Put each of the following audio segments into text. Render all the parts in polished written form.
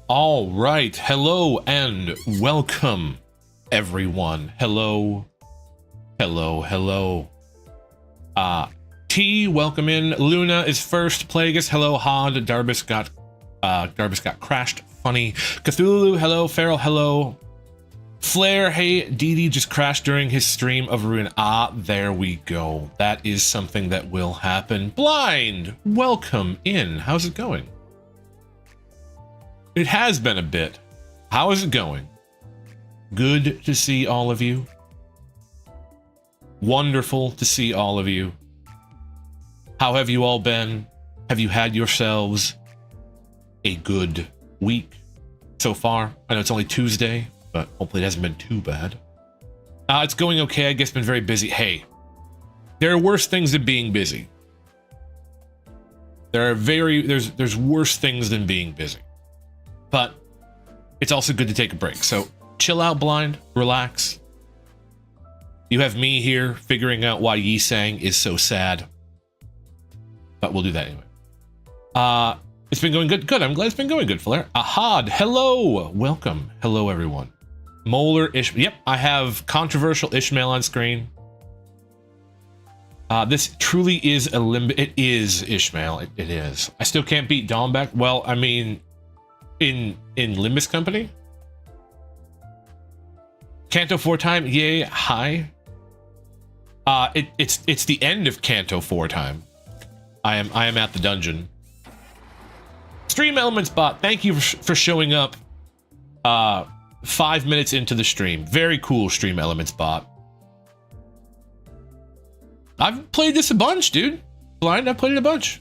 All right, hello and welcome, everyone. Hello, hello, hello. T, welcome in. Luna is first. Plagueis, hello. Hod, Darbus got crashed. Funny. Cthulhu, hello. Feral, hello. Flare, hey. Didi just crashed during his stream of Ruin. Ah, there we go. That is something that will happen. Blind, welcome in. How's it going? It has been a bit. How is it going? Good to see all of you. Wonderful to see all of you. How have you all been? Have you had yourselves a good week so far? I know it's only Tuesday, but hopefully it hasn't been too bad. It's going okay. I guess been very busy. Hey, there are worse things than being busy. There's worse things than being busy. But it's also good to take a break. So chill out, Blind, relax. You have me here figuring out why Yi Sang is so sad. But we'll do that anyway. It's been going good. Good. I'm glad it's been going good, Flare. Ahad, hello. Welcome. Hello, everyone. Molar Ishmael. Yep, I have controversial Ishmael on screen. This truly is a Limbus. It is Ishmael. It is. I still can't beat Dawnback. Well, I mean, in Limbus Company. Canto 4 time. Yay. Hi. It's the end of Canto 4 time. I am at the dungeon. Stream Elements bot, thank you for showing up 5 minutes into the stream. Very cool, Stream Elements bot. I've played this a bunch, dude. Blind, I've played it a bunch.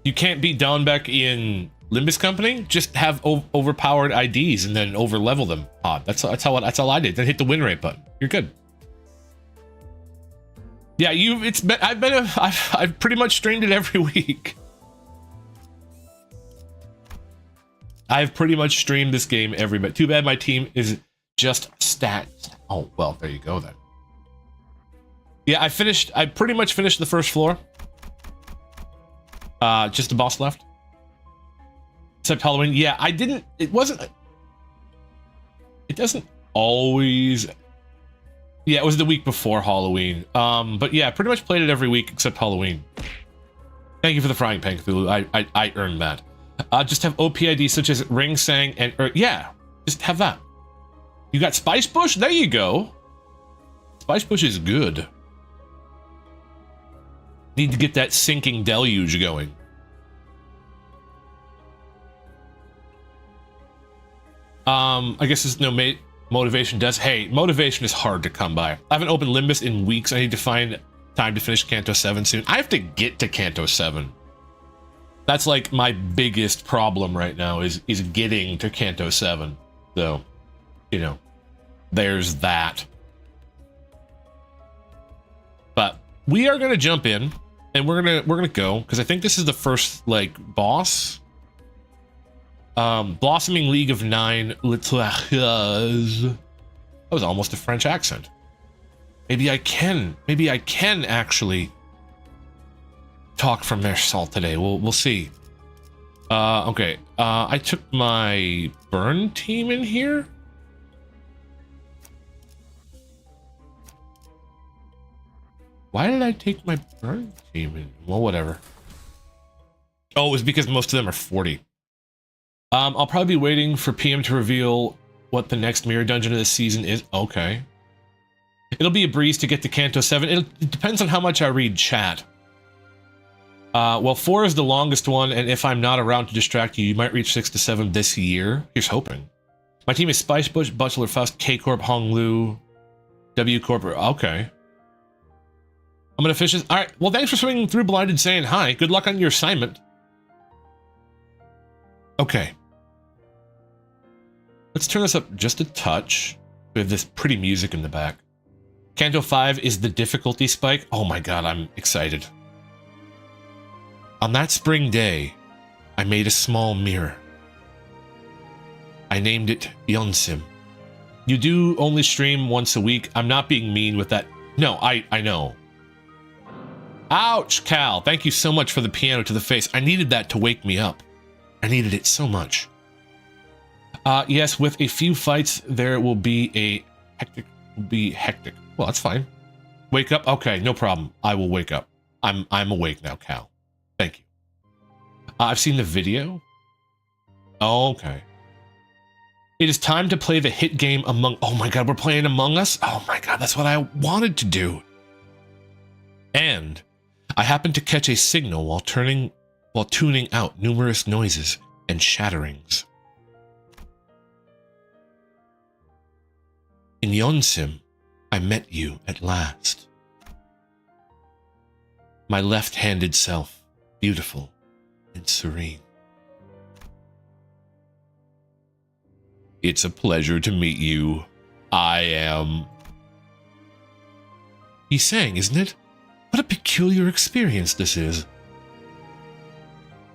You can't beat Dawnbeck in Limbus Company? Just have overpowered IDs and then over-level them. That's all I did. Then hit the win rate button. You're good. Yeah, I've pretty much streamed it every week. I've pretty much streamed this game every bit. Too bad my team is just stats. Oh, well, there you go then. Yeah, I pretty much finished the first floor. Just the boss left. Except Halloween. Yeah, it doesn't always. Yeah, it was the week before Halloween. But yeah, pretty much played it every week except Halloween. Thank you for the frying pan, Cthulhu. I earned that. Just have OPID such as Ring Sang and yeah, just have that. You got Spice Bush? There you go. Spice Bush is good. Need to get that sinking deluge going. I guess there's no motivation does. Hey, motivation is hard to come by. I haven't opened Limbus in weeks. I need to find time to finish Canto 7 soon. I have to get to Canto 7. That's like my biggest problem right now is getting to Canto 7. So, you know, there's that. But we are gonna jump in and we're gonna go because I think this is the first like boss. Blossoming League of Nine. That was almost a French accent. Maybe I can actually talk from Mersal today. We'll see. Okay. I took my burn team in here. Why did I take my burn team in? Well, whatever. Oh, it was because most of them are 40. I'll probably be waiting for PM to reveal what the next mirror dungeon of this season is. Okay. It'll be a breeze to get to Canto 7. It depends on how much I read chat. Well, 4 is the longest one, and if I'm not around to distract you, you might reach 6 to 7 this year. Here's hoping. My team is Spice Bush, Butler, Faust, K-Corp, Hong Lu, W Corp. Okay. I'm gonna fish this. Alright, well, thanks for swinging through, Blind, and saying hi. Good luck on your assignment. Okay. Let's turn this up just a touch. We have this pretty music in the back. Canto 5 is the difficulty spike. Oh my god, I'm excited. On that spring day, I made a small mirror. I named it Yonsim. You do only stream once a week. I'm not being mean with that. No, I know. Ouch, Cal. Thank you so much for the piano to the face. I needed that to wake me up. I needed it so much. Yes, with a few fights, there will be a hectic. Well, that's fine. Wake up. Okay, no problem. I will wake up. I'm awake now, Cal. Thank you. I've seen the video. Okay. It is time to play the hit game Oh my god, we're playing Among Us? Oh my god, that's what I wanted to do. And I happened to catch a signal while tuning out numerous noises and shatterings. In Yonsim, I met you at last. My left-handed self, beautiful and serene. It's a pleasure to meet you. I am... He's saying, isn't it? What a peculiar experience this is.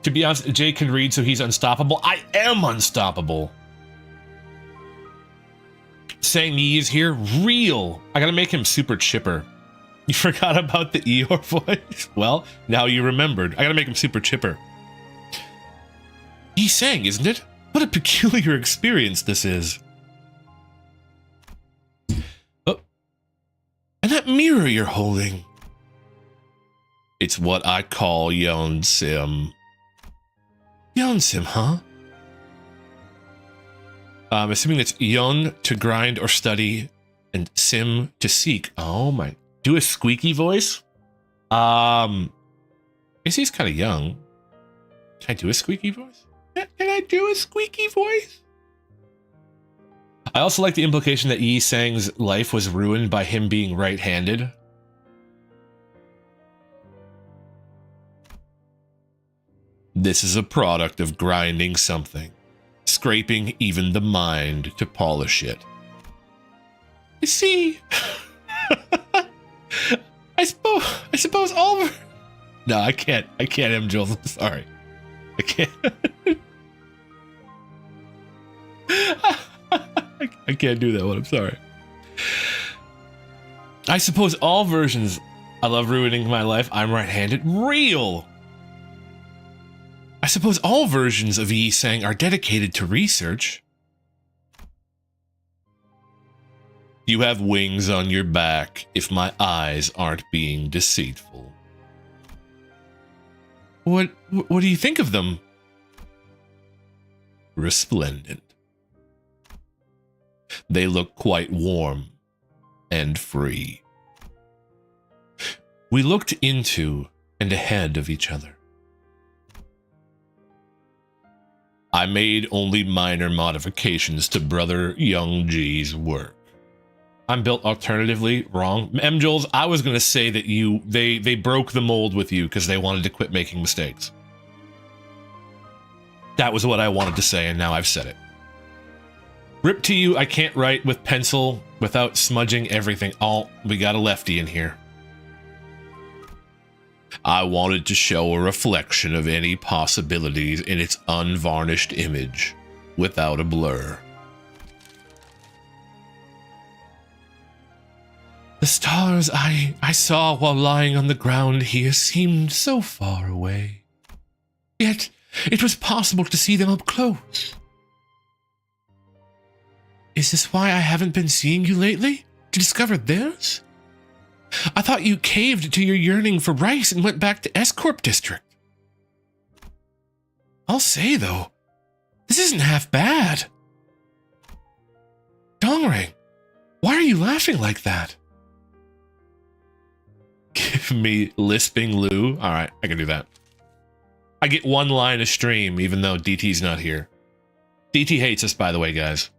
To be honest, Jay can read, so he's unstoppable. I am unstoppable. Saying he is here, real. I gotta make him super chipper. You forgot about the Eeyore voice? Well, now you remembered. I gotta make him super chipper. He's saying, isn't it? What a peculiar experience this is. Oh. And that mirror you're holding. It's what I call Yonsim. Yonsim, huh? I'm assuming it's Yon to grind or study and Sim to seek. Oh my. Do a squeaky voice? I guess he's kind of young. Can I do a squeaky voice? Can I do a squeaky voice? I also like the implication that Yi Sang's life was ruined by him being right-handed. This is a product of grinding something, scraping even the mind to polish it. You see, I suppose all. No, I can't, M. Jules. I'm sorry, I can't. I can't do that one. I'm sorry. I suppose all versions. I love ruining my life. I'm right-handed. Real. I suppose all versions of Yi Sang are dedicated to research. You have wings on your back if my eyes aren't being deceitful. What do you think of them? Resplendent. They look quite warm and free. We looked into and ahead of each other. I made only minor modifications to Brother Young G's work. I'm built alternatively. Wrong. M. Jules, I was going to say that they broke the mold with you because they wanted to quit making mistakes. That was what I wanted to say, and now I've said it. Rip to you, I can't write with pencil without smudging everything. Oh, we got a lefty in here. I wanted to show a reflection of any possibilities in its unvarnished image, without a blur. The stars I saw while lying on the ground here seemed so far away. Yet, it was possible to see them up close. Is this why I haven't been seeing you lately? To discover theirs? I thought you caved to your yearning for rice and went back to S-Corp District. I'll say, though, this isn't half bad. Dongring, why are you laughing like that? Give me lisping Lou. All right, I can do that. I get one line a stream, even though DT's not here. DT hates us, by the way, guys.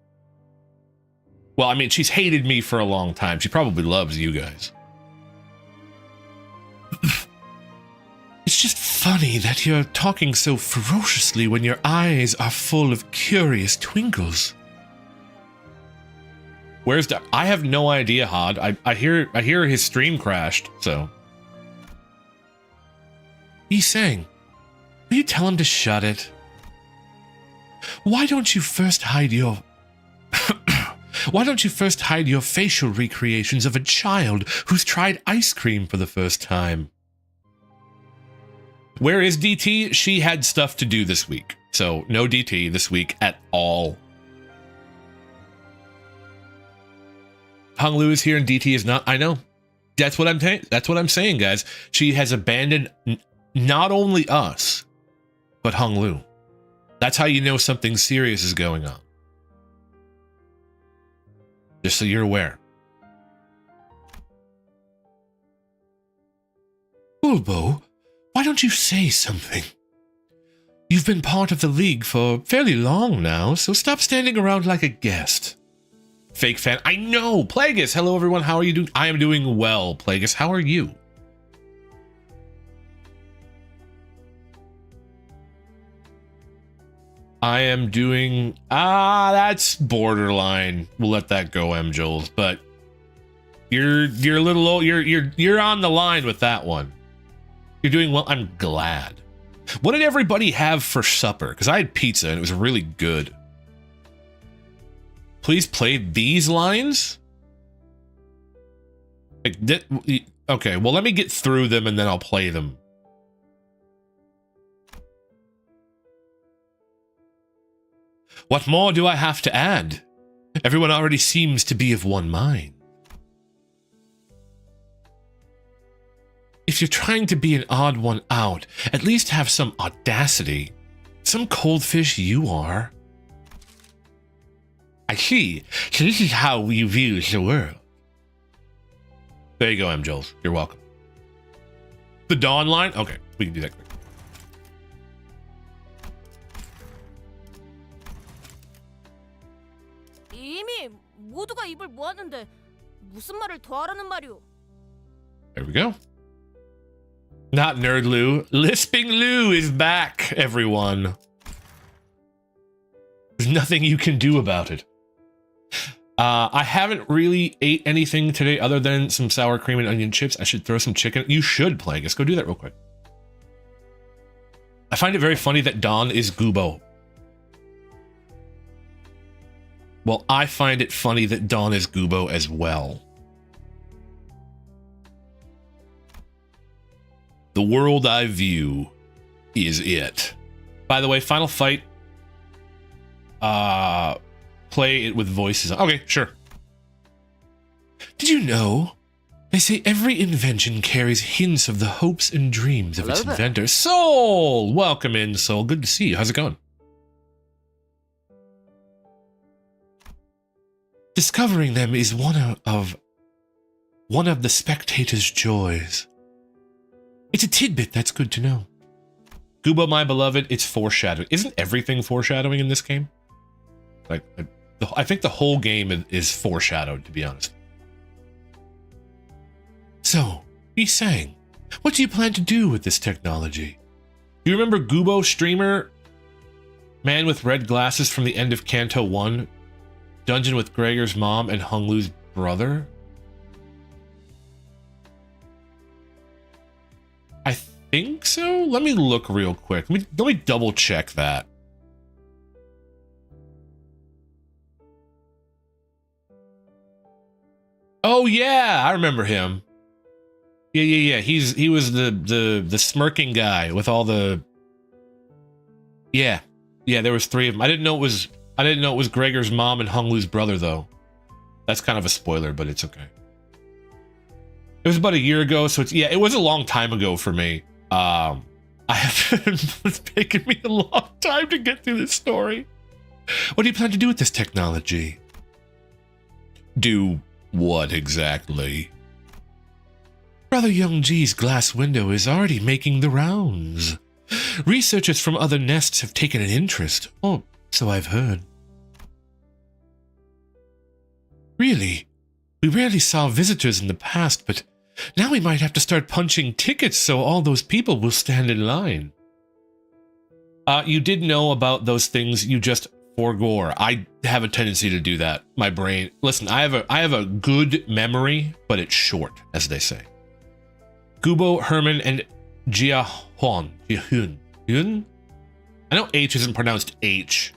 Well, I mean, she's hated me for a long time. She probably loves you guys. It's just funny that you're talking so ferociously when your eyes are full of curious twinkles. Where's the... I have no idea, Hod. I hear his stream crashed, so... He's saying, will you tell him to shut it? Why don't you first hide your... Why don't you first hide your facial recreations of a child who's tried ice cream for the first time? Where is DT? She had stuff to do this week. So, no DT this week at all. Hung Lu is here and DT is not. I know. That's what I'm saying, guys. She has abandoned not only us, but Hung Lu. That's how you know something serious is going on. Just so you're aware. Bulbo, why don't you say something? You've been part of the League for fairly long now, so stop standing around like a guest. Fake fan. I know! Plagueis! Hello, everyone. How are you doing? I am doing well, Plagueis. How are you? I am doing... that's borderline. We'll let that go, M. Jules. But you're a little old. You're on the line with that one. You're doing well. I'm glad. What did everybody have for supper? Because I had pizza and it was really good. Please play these lines? Okay, well, let me get through them and then I'll play them. What more do I have to add? Everyone already seems to be of one mind. If you're trying to be an odd one out, at least have some audacity. Some cold fish you are. I see. So this is how we view the world. There you go, M. Jules. You're welcome. The Dawn line? Okay, we can do that quick. 이미 모두가 입을 모았는데 무슨 말을 더 하라는 말이오? There we go. Not Nerd Lou. Lisping Lou is back, everyone. There's nothing you can do about it. I haven't really ate anything today other than some sour cream and onion chips. I should throw some chicken. You should, Plagueis. Go do that real quick. I find it very funny that Dawn is Gubo. Well, I find it funny that Dawn is Gubo as well. The world I view is it. By the way, final fight. Play it with voices. Okay, sure. Did you know? They say every invention carries hints of the hopes and dreams of its inventor. Soul! Welcome in, Soul. Good to see you. How's it going? Discovering them is one of the spectator's joys. It's a tidbit that's good to know. Gubo, my beloved, it's foreshadowing. Isn't everything foreshadowing in this game? Like, I think the whole game is foreshadowed, to be honest. So, he sang. What do you plan to do with this technology? Do you remember Gubo streamer? Man with red glasses from the end of Canto 1? Dungeon with Gregor's mom and Hung Lu's brother? I think so? Let me look real quick. Let me double check that. Oh yeah, I remember him. Yeah. He was the smirking guy with all the. Yeah, there was 3 of them. I didn't know it was Gregor's mom and Hung Lu's brother though. That's kind of a spoiler, but it's okay. It was about a year ago, so it was a long time ago for me. It's taken me a long time to get through this story. What do you plan to do with this technology? Do what exactly? Brother Young G's glass window is already making the rounds. Researchers from other nests have taken an interest. Oh, so I've heard. Really? We rarely saw visitors in the past, but now we might have to start punching tickets so all those people will stand in line. You did know about those things, you just forgore. I have a tendency to do that. My brain. Listen, I have a good memory, but it's short, as they say. Gubo, Herman, and Jiahun. I know H isn't pronounced H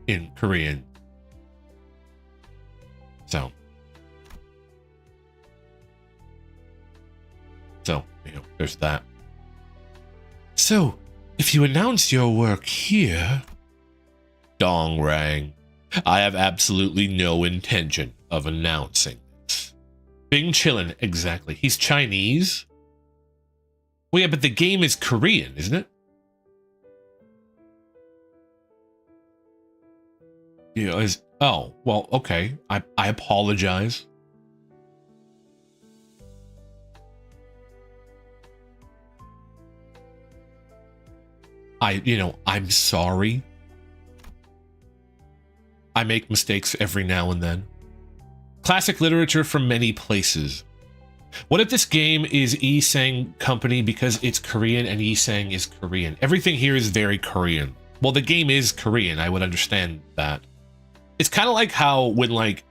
in Korean. So, there's that. So, if you announce your work here... Dong rang. I have absolutely no intention of announcing this. Bing chillin', exactly. He's Chinese? Well, yeah, but the game is Korean, isn't it? Yeah, oh, well, okay. I apologize. I'm sorry. I make mistakes every now and then. Classic literature from many places. What if this game is Isang Company because it's Korean and Isang is Korean? Everything here is very Korean. Well, the game is Korean. I would understand that. It's kind of like how when like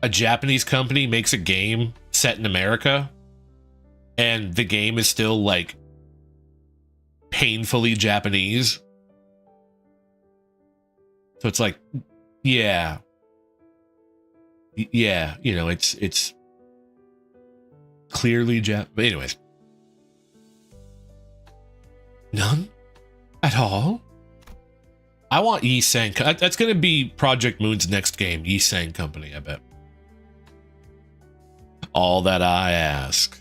a Japanese company makes a game set in America and the game is still like painfully Japanese. So it's like, yeah, it's clearly But anyways, none at all. I want Isang. That's going to be Project Moon's next game, Isang Company, I bet. All that I ask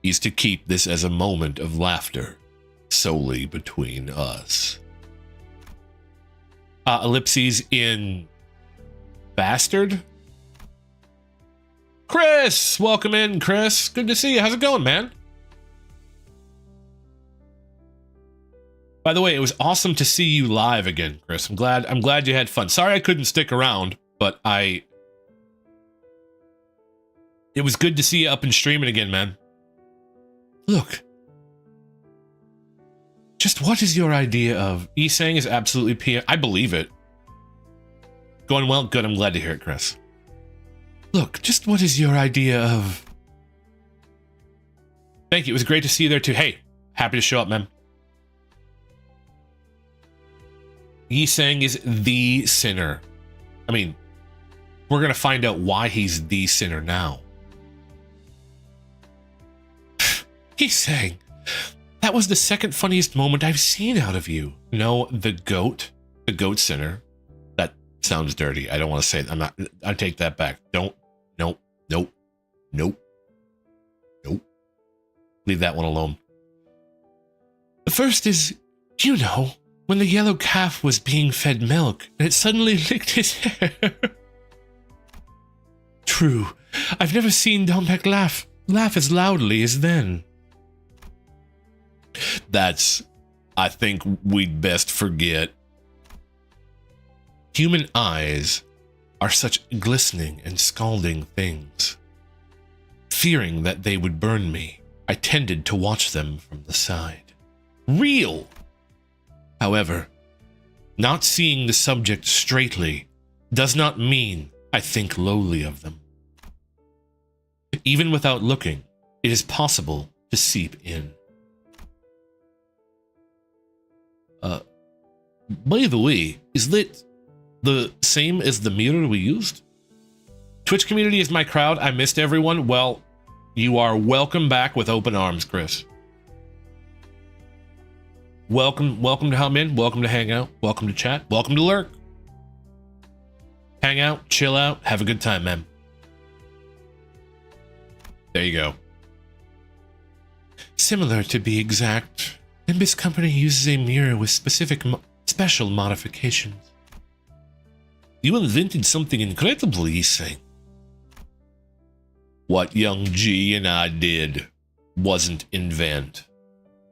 is to keep this as a moment of laughter solely between us. Ellipses in Bastard. Chris, welcome in, Chris. Good to see you. How's it going, man? By the way, it was awesome to see you live again, Chris. I'm glad you had fun. Sorry I couldn't stick around, but it was good to see you up and streaming again, man. Look. Just what is your idea of Isang is absolutely PM? I believe it. Going well? Good. I'm glad to hear it, Chris. Look, just what is your idea of... Thank you. It was great to see you there, too. Hey, happy to show up, man. Isang is the sinner. I mean, we're going to find out why he's the sinner now. Isang, that was the second funniest moment I've seen out of you. No, the goat sinner. That sounds dirty. I don't want to say it. I take that back. Nope. Leave that one alone. The first is, when the yellow calf was being fed milk and it suddenly licked his hair. True. I've never seen Dombeck laugh as loudly as then. I think we'd best forget. Human eyes are such glistening and scalding things. Fearing that they would burn me, I tended to watch them from the side. Real! However, not seeing the subject straightly does not mean I think lowly of them. Even without looking, it is possible to seep in. By the way, is that the same as the mirror we used? Twitch community is my crowd. I missed everyone. Well, you are welcome back with open arms, Chris. Welcome to come in. Welcome to hang out. Welcome to chat. Welcome to lurk. Hang out, chill out, have a good time, man. There you go. Similar to be exact, Limbus Company uses a mirror with special modifications. You invented something incredible, you say. What young G and I did wasn't invent.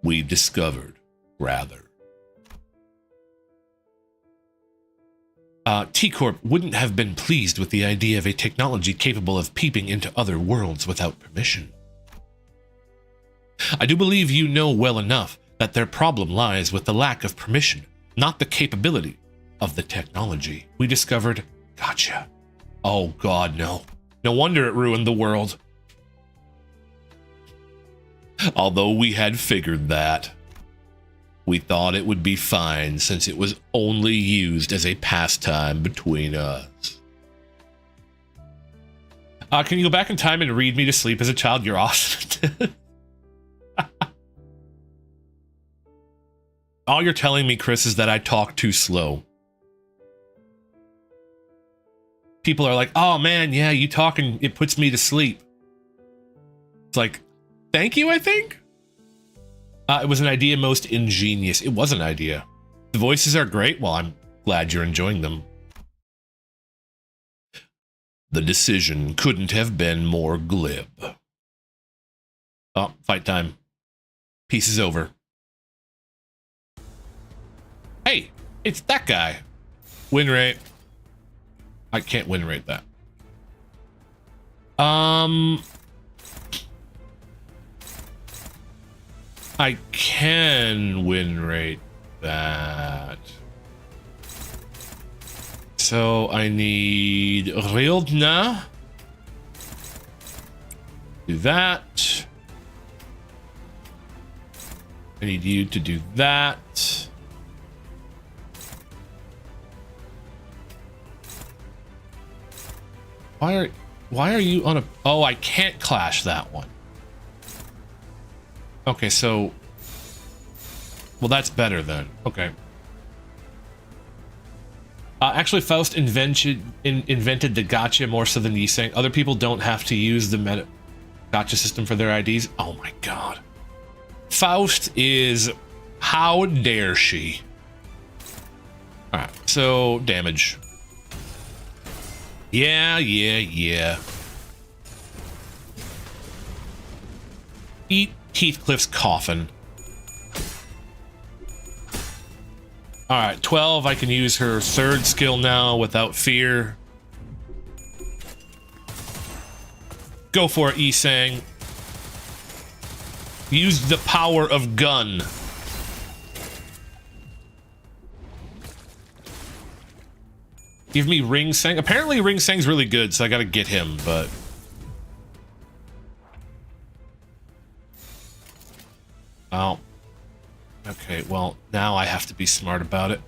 We discovered, rather. T-Corp wouldn't have been pleased with the idea of a technology capable of peeping into other worlds without permission. I do believe you know well enough that their problem lies with the lack of permission, not the capability of the technology. We discovered... Gotcha. Oh god, no. No wonder it ruined the world. Although we had figured that. We thought it would be fine since it was only used as a pastime between us. Can you go back in time and read me to sleep as a child? You're awesome. All you're telling me, Chris, is that I talk too slow. people are like, oh man, yeah, you talking, it puts me to sleep. It's like, thank you, I think? It was an idea most ingenious. It was an idea. The voices are great. Well, I'm glad you're enjoying them. The decision couldn't have been more glib. Oh, fight time. Peace is over. Hey, it's that guy. Win rate. I can't win rate that. I can win rate that. So I need Rildna. Do that. I need you to do that. Why are you on a... Oh, I can't clash that one. Okay, so... Well, that's better then. Okay. Actually, Faust invented the gacha more so than Yiseng. Other people don't have to use the meta gacha system for their IDs. Oh my god. Faust is... How dare she? Alright, so damage. Yeah. Eat Heathcliff's coffin. Alright, 12. I can use her third skill now without fear. Go for it, Yiseng. Use the power of gun. Give me Ring Seng. Apparently Ring Seng's really good, so I gotta get him, but... Oh. Okay, well, now I have to be smart about it.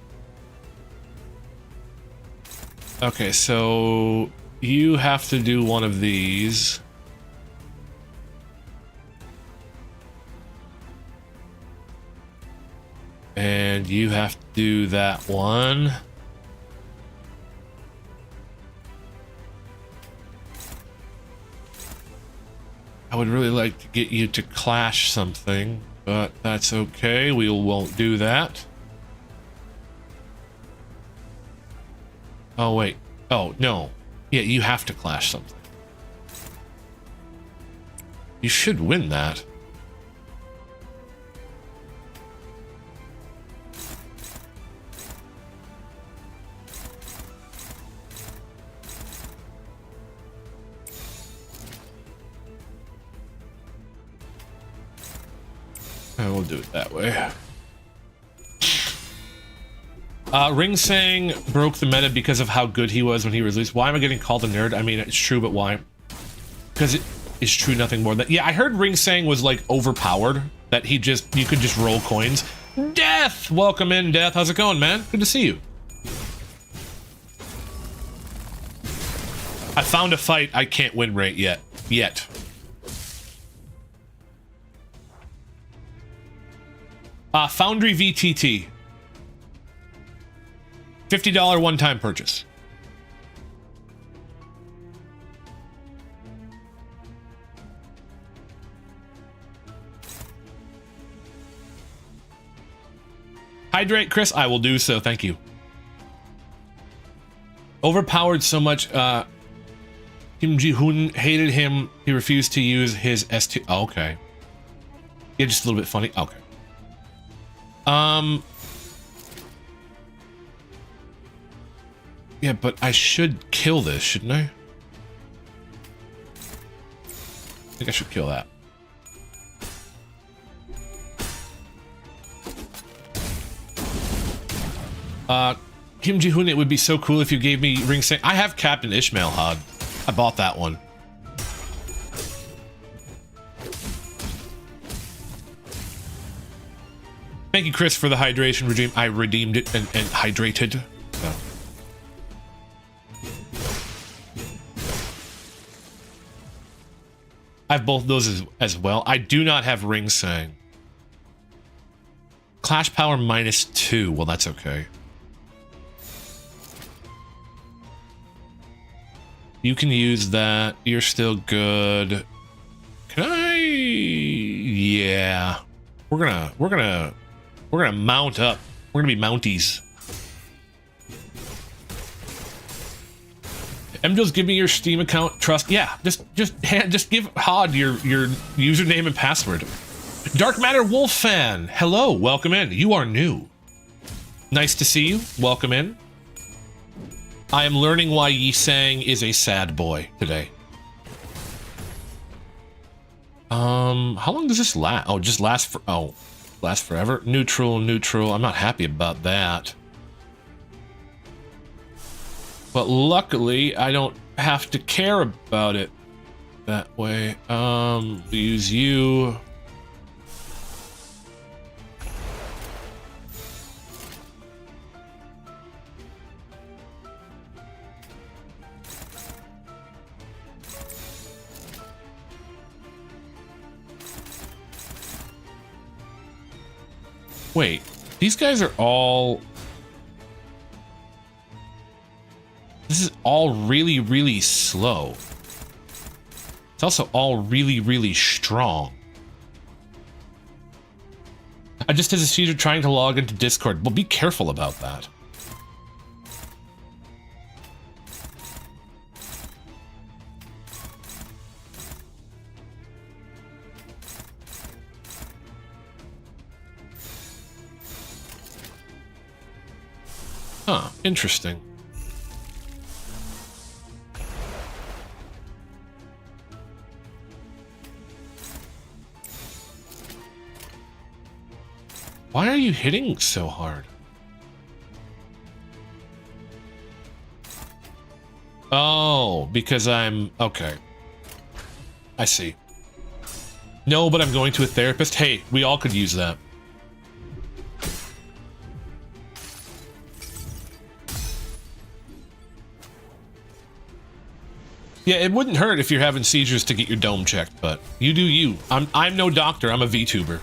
Okay, so... You have to do one of these. And you have to do that one. I would really like to get you to clash something, but that's okay. We won't do that. Oh, wait. Oh, no. Yeah, you have to clash something. You should win that. We'll do it that way. Ring Sang broke the meta because of how good he was when he was released. Why am I getting called a nerd? I mean, it's true, but why? Because it is true, nothing more than... Yeah, I heard Ring Sang was, like, overpowered. That you could just roll coins. Death! Welcome in, Death. How's it going, man? Good to see you. I found a fight I can't win rate yet. Foundry VTT. $50 one-time purchase. Hydrate, Chris. I will do so. Thank you. Overpowered so much. Kim Ji-hoon hated him. He refused to use his S2. Oh, okay. Yeah, just a little bit funny. Okay. Yeah, but I should kill this, shouldn't I? I think I should kill that. Kim Ji-hoon, it would be so cool if you gave me Ring Sang. I have Captain Ishmael Hod. I bought that one. Thank you, Chris, for the hydration regime. I redeemed it and hydrated. So. I have both those as well. I do not have Ring Sang. Clash power -2. Well, that's okay. You can use that. You're still good. Can I? Yeah. We're gonna mount up. We're gonna be mounties. Mjo's, give me your Steam account. Trust. Yeah. Just give Hod your username and password. Dark Matter Wolf fan. Hello. Welcome in. You are new. Nice to see you. Welcome in. I am learning why Yi Sang is a sad boy today. How long does this last? Oh, just last for, oh, last forever? Neutral. I'm not happy about that. But luckily, I don't have to care about it that way. Use you. Wait, these guys are all... This is all really, really slow. It's also all really, really strong. I just as a user trying to log into Discord. Well, be careful about that. Huh, interesting. Why are you hitting so hard? Oh, because I'm... Okay. I see. No, but I'm going to a therapist. Hey, we all could use that. Yeah, it wouldn't hurt if you're having seizures to get your dome checked, but you do you. I'm no doctor, I'm a VTuber.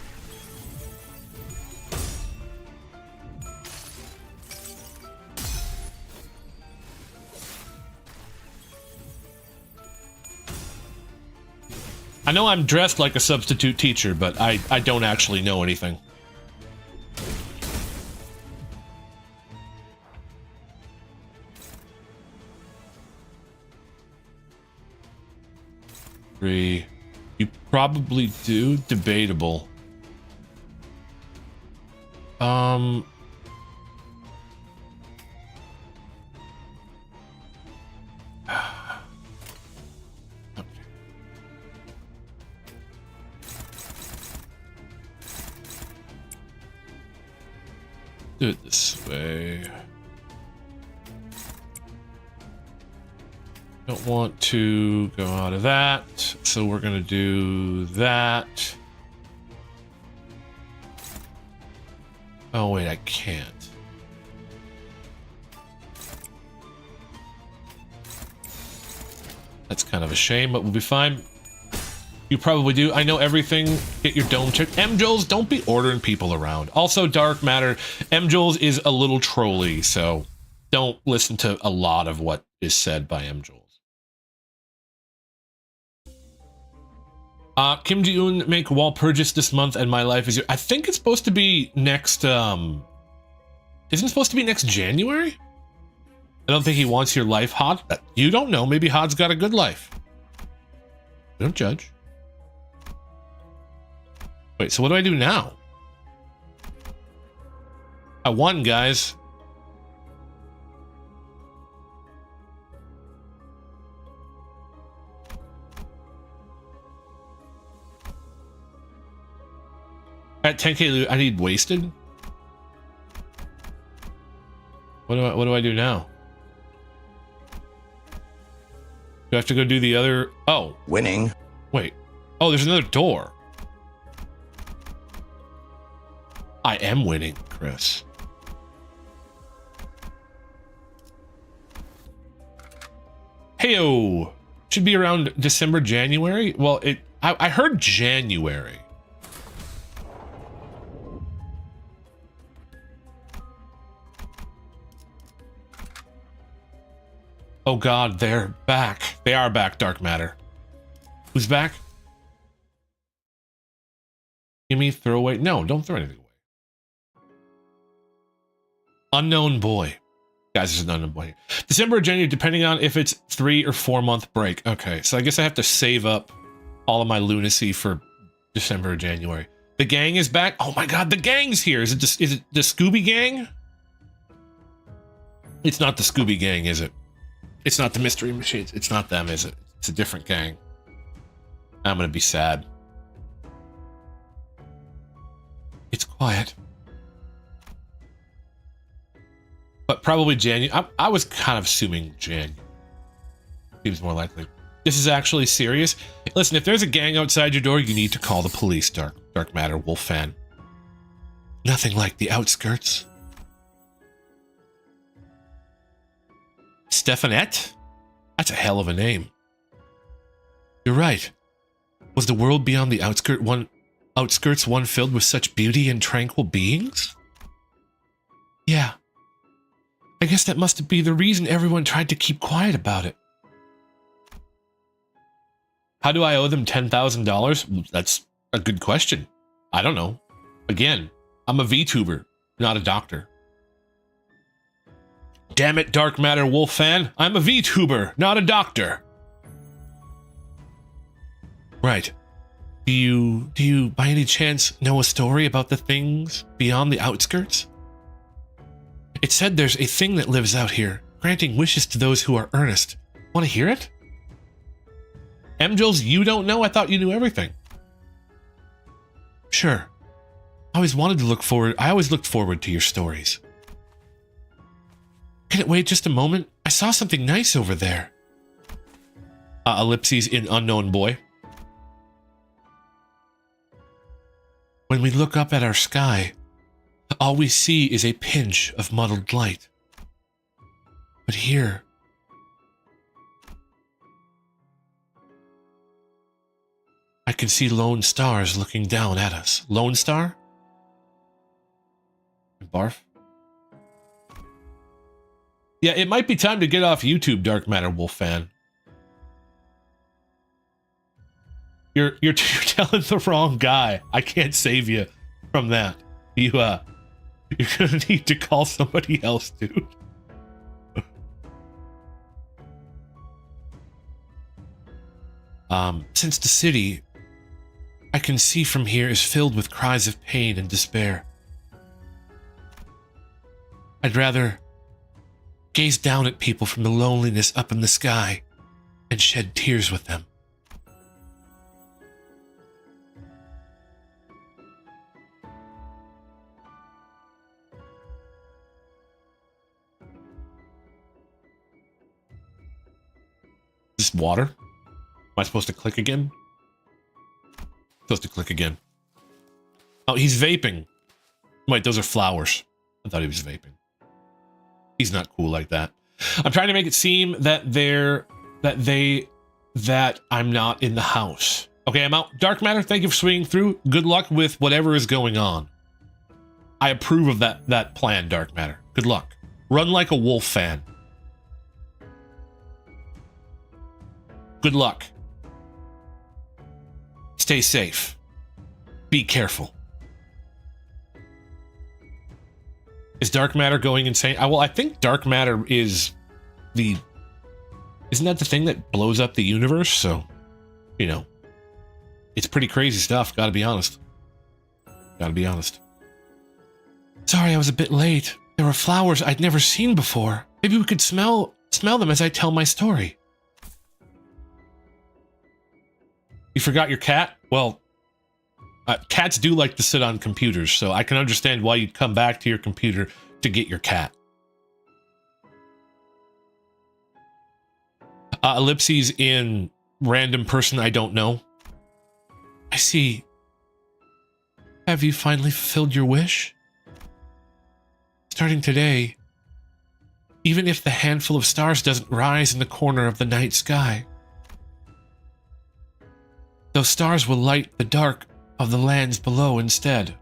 I know I'm dressed like a substitute teacher, but I don't actually know anything. You probably do. Debatable. Okay. Do it this way. Don't want to go out of that, so we're gonna do that. Oh wait, I can't. That's kind of a shame, but we'll be fine. You probably do. I know everything. Get your dome checked. M-Jules, don't be ordering people around. Also, Dark Matter, M-Jules is a little trolly, so don't listen to a lot of what is said by M-Jules. Kim Ji-un make wall purchase this month and my life is your... I think it's supposed to be next, Isn't it supposed to be next January? I don't think he wants your life, Hod. You don't know. Maybe Hod's got a good life. Don't judge. Wait, so what do I do now? I won, guys. At 10k loot, I need wasted. What do I do now? Do I have to go do the other? Oh, Winning. wait. Oh, there's another door. I am winning, Chris. Heyo. Should be around December, January. Well, I heard January. Oh God, they're back. They are back, dark matter. Who's back? Give me throwaway. No, don't throw anything away. Unknown boy. Guys, there's an unknown boy here. December or January, depending on if it's 3 or 4 month break. Okay, so I guess I have to save up all of my lunacy for December or January. The gang is back. Oh my god, the gang's here. Is it the Scooby Gang? It's not the Scooby Gang, is it? It's not the Mystery Machines. It's not them, is it? It's a different gang. I'm gonna be sad. It's quiet. But probably January. I was kind of assuming January. Seems more likely. This is actually serious. Listen, if there's a gang outside your door, you need to call the police, Dark Matter Wolf fan. Nothing like the outskirts. Stephanette? That's a hell of a name. You're right. Was the world beyond the outskirts one filled with such beauty and tranquil beings? Yeah. I guess that must be the reason everyone tried to keep quiet about it. How do I owe them $10,000? That's a good question. I don't know. Again, I'm a VTuber, not a doctor. Damn it, Dark Matter Wolf fan. I'm a VTuber, not a doctor. Right. Do you by any chance know a story about the things beyond the outskirts? It said there's a thing that lives out here, granting wishes to those who are earnest. Want to hear it? Jules, you don't know? I thought you knew everything. Sure. I always looked forward to your stories. Can it wait just a moment? I saw something nice over there. Ellipses in unknown boy. When we look up at our sky, all we see is a pinch of muddled light. But here, I can see lone stars looking down at us. Lone Star? Barf? Yeah, it might be time to get off YouTube, Dark Matter Wolf fan. You're telling the wrong guy. I can't save you from that. You're gonna need to call somebody else, dude. Since the city I can see from here is filled with cries of pain and despair, I'd rather gaze down at people from the loneliness up in the sky and shed tears with them. Is this water? Am I supposed to click again? Supposed to click again. Oh, he's vaping. Wait, those are flowers. I thought he was vaping. He's not cool like that. I'm trying to make it seem that I'm not in the house. Okay, I'm out. Dark Matter, thank you for swinging through. Good luck with whatever is going on. I approve of that plan, Dark Matter. Good luck. Run like a wolf fan. Good luck. Stay safe. Be careful. Is Dark Matter going insane? Well, I think Dark Matter is isn't that the thing that blows up the universe? So, you know, it's pretty crazy stuff, gotta be honest. Gotta be honest. Sorry, I was a bit late. There were flowers I'd never seen before. Maybe we could smell them as I tell my story. You forgot your cat? Well, cats do like to sit on computers, so I can understand why you'd come back to your computer to get your cat. Ellipses in random person I don't know. I see. Have you finally fulfilled your wish? Starting today, even if the handful of stars doesn't rise in the corner of the night sky, those stars will light the dark of the lands below instead.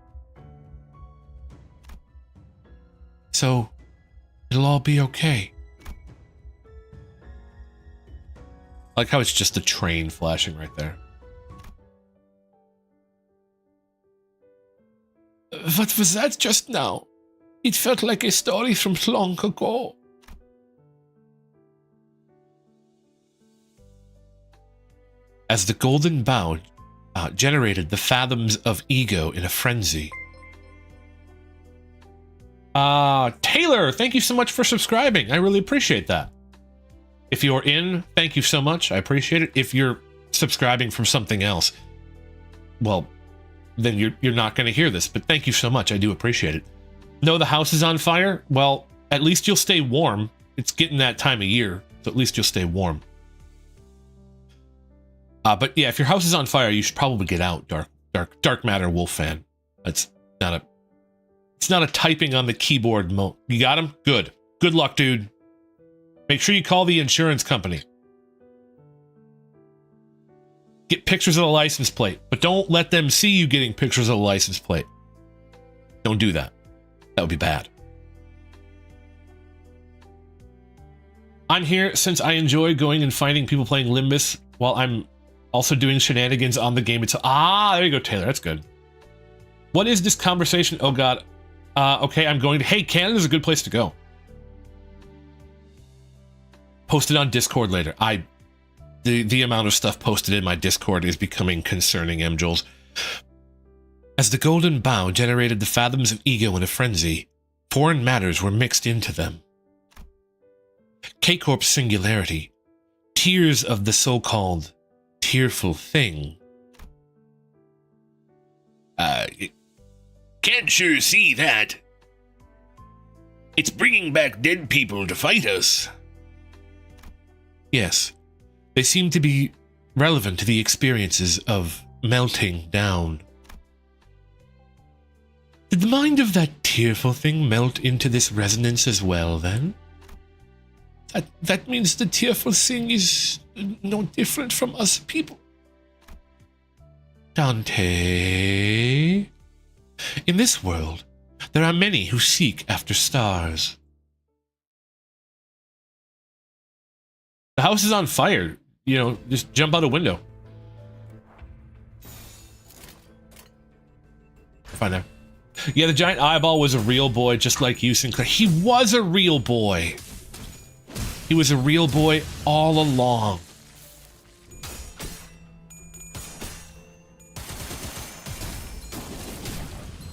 So, it'll all be okay. Like how it's just a train flashing right there. What was that just now? It felt like a story from long ago. As the golden bow generated the fathoms of ego in a frenzy. Taylor, thank you so much for subscribing. I really appreciate that. If you're in, thank you so much. I appreciate it. If you're subscribing from something else, well, then you're not going to hear this, but thank you so much. I do appreciate it. No, the house is on fire. Well, at least you'll stay warm. It's getting that time of year, so at least you'll stay warm. But yeah, if your house is on fire, you should probably get out, Dark Matter Wolf fan. It's not a typing on the keyboard mode. You got him? Good. Good luck, dude. Make sure you call the insurance company. Get pictures of the license plate, but don't let them see you getting pictures of the license plate. Don't do that. That would be bad. I'm here since I enjoy going and finding people playing Limbus while I'm also doing shenanigans on the game. It's there you go, Taylor. That's good. What is this conversation? Oh God. Okay, I'm going to. Hey, Canada's a good place to go. Post it on Discord later. The amount of stuff posted in my Discord is becoming concerning, M-Jules. As the golden bow generated the fathoms of ego in a frenzy, foreign matters were mixed into them. K-Corp's singularity, tears of the so-called tearful thing. Can't sure see that. It's bringing back dead people to fight us. Yes, they seem to be relevant to the experiences of melting down. Did the mind of that tearful thing melt into this resonance as well, then? That means the tearful thing is no different from us people. Dante. In this world, there are many who seek after stars. The house is on fire. You know, just jump out a window. Fine there. Yeah, the giant eyeball was a real boy, just like you, Sinclair. He was a real boy. He was a real boy all along.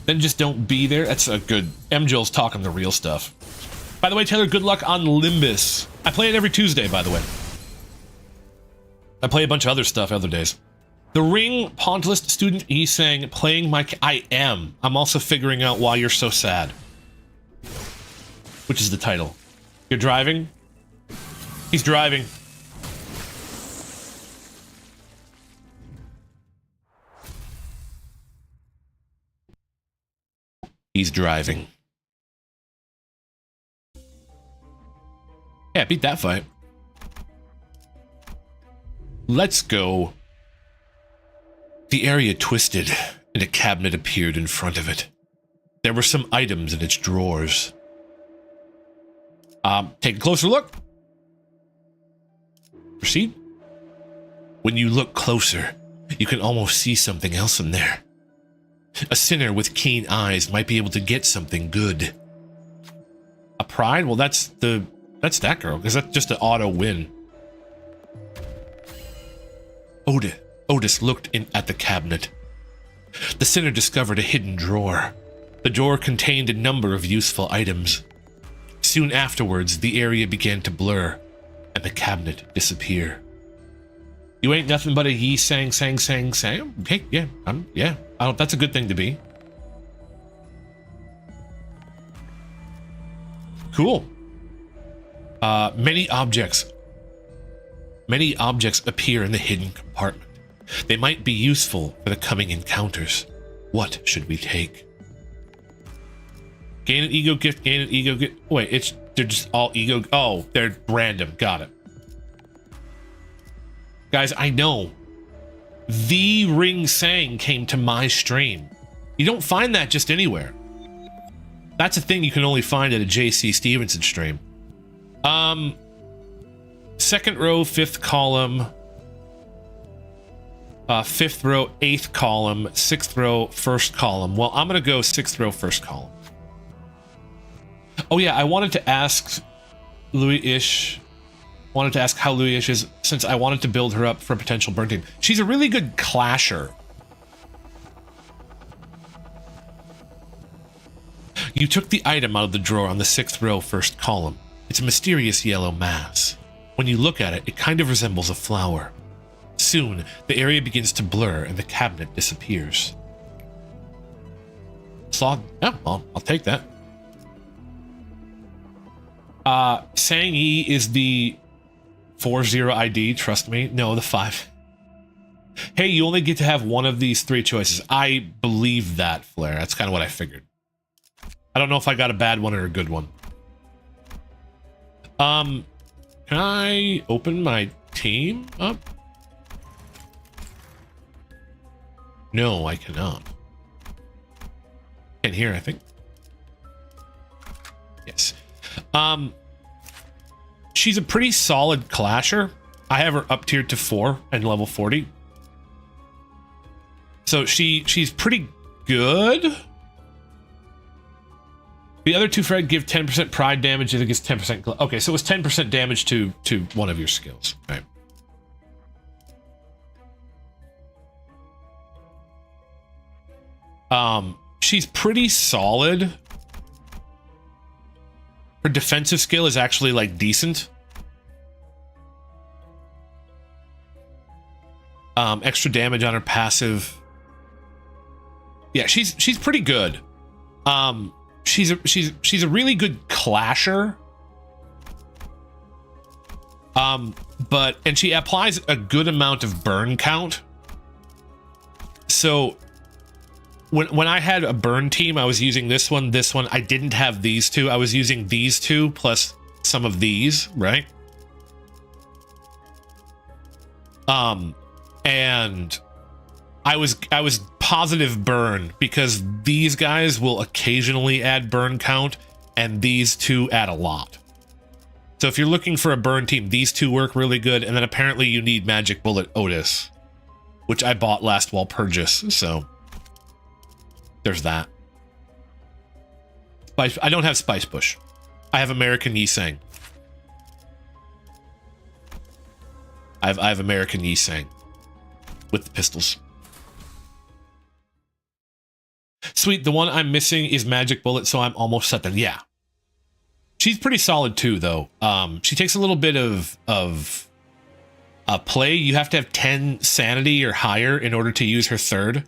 Then just don't be there. That's a good... M-Jill's talking the real stuff. By the way, Taylor, good luck on Limbus. I play it every Tuesday, by the way. I play a bunch of other stuff other days. The Ring Pontilist student, he's saying, playing my... I am. I'm also figuring out why you're so sad. Which is the title. You're driving? He's driving. He's driving. Yeah, beat that fight. Let's go. The area twisted, and a cabinet appeared in front of it. There were some items in its drawers. Take a closer look. Proceed. When you look closer, you can almost see something else in there. A sinner with keen eyes might be able to get something good. A pride? Well, that's that girl, because that's just an auto win. Otis looked in at the cabinet. The sinner discovered a hidden drawer. The drawer contained a number of useful items. Soon afterwards, the area began to blur, and the cabinet disappear. You ain't nothing but a ye sang. Okay, yeah, yeah. That's a good thing to be. Cool. Many objects appear in the hidden compartment. They might be useful for the coming encounters. What should we take? Gain an ego gift, gain an ego gift. Wait, they're just all ego. Oh, they're random. Got it. Guys, I know. The Ring Sang came to my stream. You don't find that just anywhere. That's a thing you can only find at a JC Stevenson stream. second row, fifth column, fifth row, eighth column, sixth row, first column. Well, I'm gonna go sixth row, first column. Oh yeah, I wanted to ask Louis-ish. Wanted to ask how Louis-ish is, since I wanted to build her up for a potential burn team. She's a really good clasher. You took the item out of the drawer on the sixth row, first column. It's a mysterious yellow mass. When you look at it, it kind of resembles a flower. Soon, the area begins to blur and the cabinet disappears. Slog? Yeah, I'll take that. Sang Yi is the 40 ID, trust me. No, the 5. Hey, you only get to have one of these 3 choices. I believe that, Flair. That's kind of what I figured. I don't know if I got a bad one or a good one. Can I open my team up? No, I cannot. In here, I think. Yes. She's a pretty solid clasher. I have her up tiered to 4 and level 40. So she's pretty good. The other 2 Fred give 10% pride damage and it gets 10%. Okay, so it was 10% damage to one of your skills. Right. She's pretty solid. Her defensive skill is actually like decent. Extra damage on her passive. Yeah, she's pretty good. She's a really good clasher. And she applies a good amount of burn count. So when I had a burn team, I was using this one. I didn't have these 2. I was using these 2 plus some of these, right? And I was positive burn because these guys will occasionally add burn count and these 2 add a lot. So if you're looking for a burn team, these 2 work really good. And then apparently you need Magic Bullet Otis, which I bought last Walpurgis. So there's that. I don't have Spice Bush. I have American Yi Sang. I have American Yi Sang with the pistols. Sweet, the one I'm missing is Magic Bullet, so I'm almost set then. Yeah. She's pretty solid too, though. She takes a little bit of play. You have to have 10 sanity or higher in order to use her 3rd.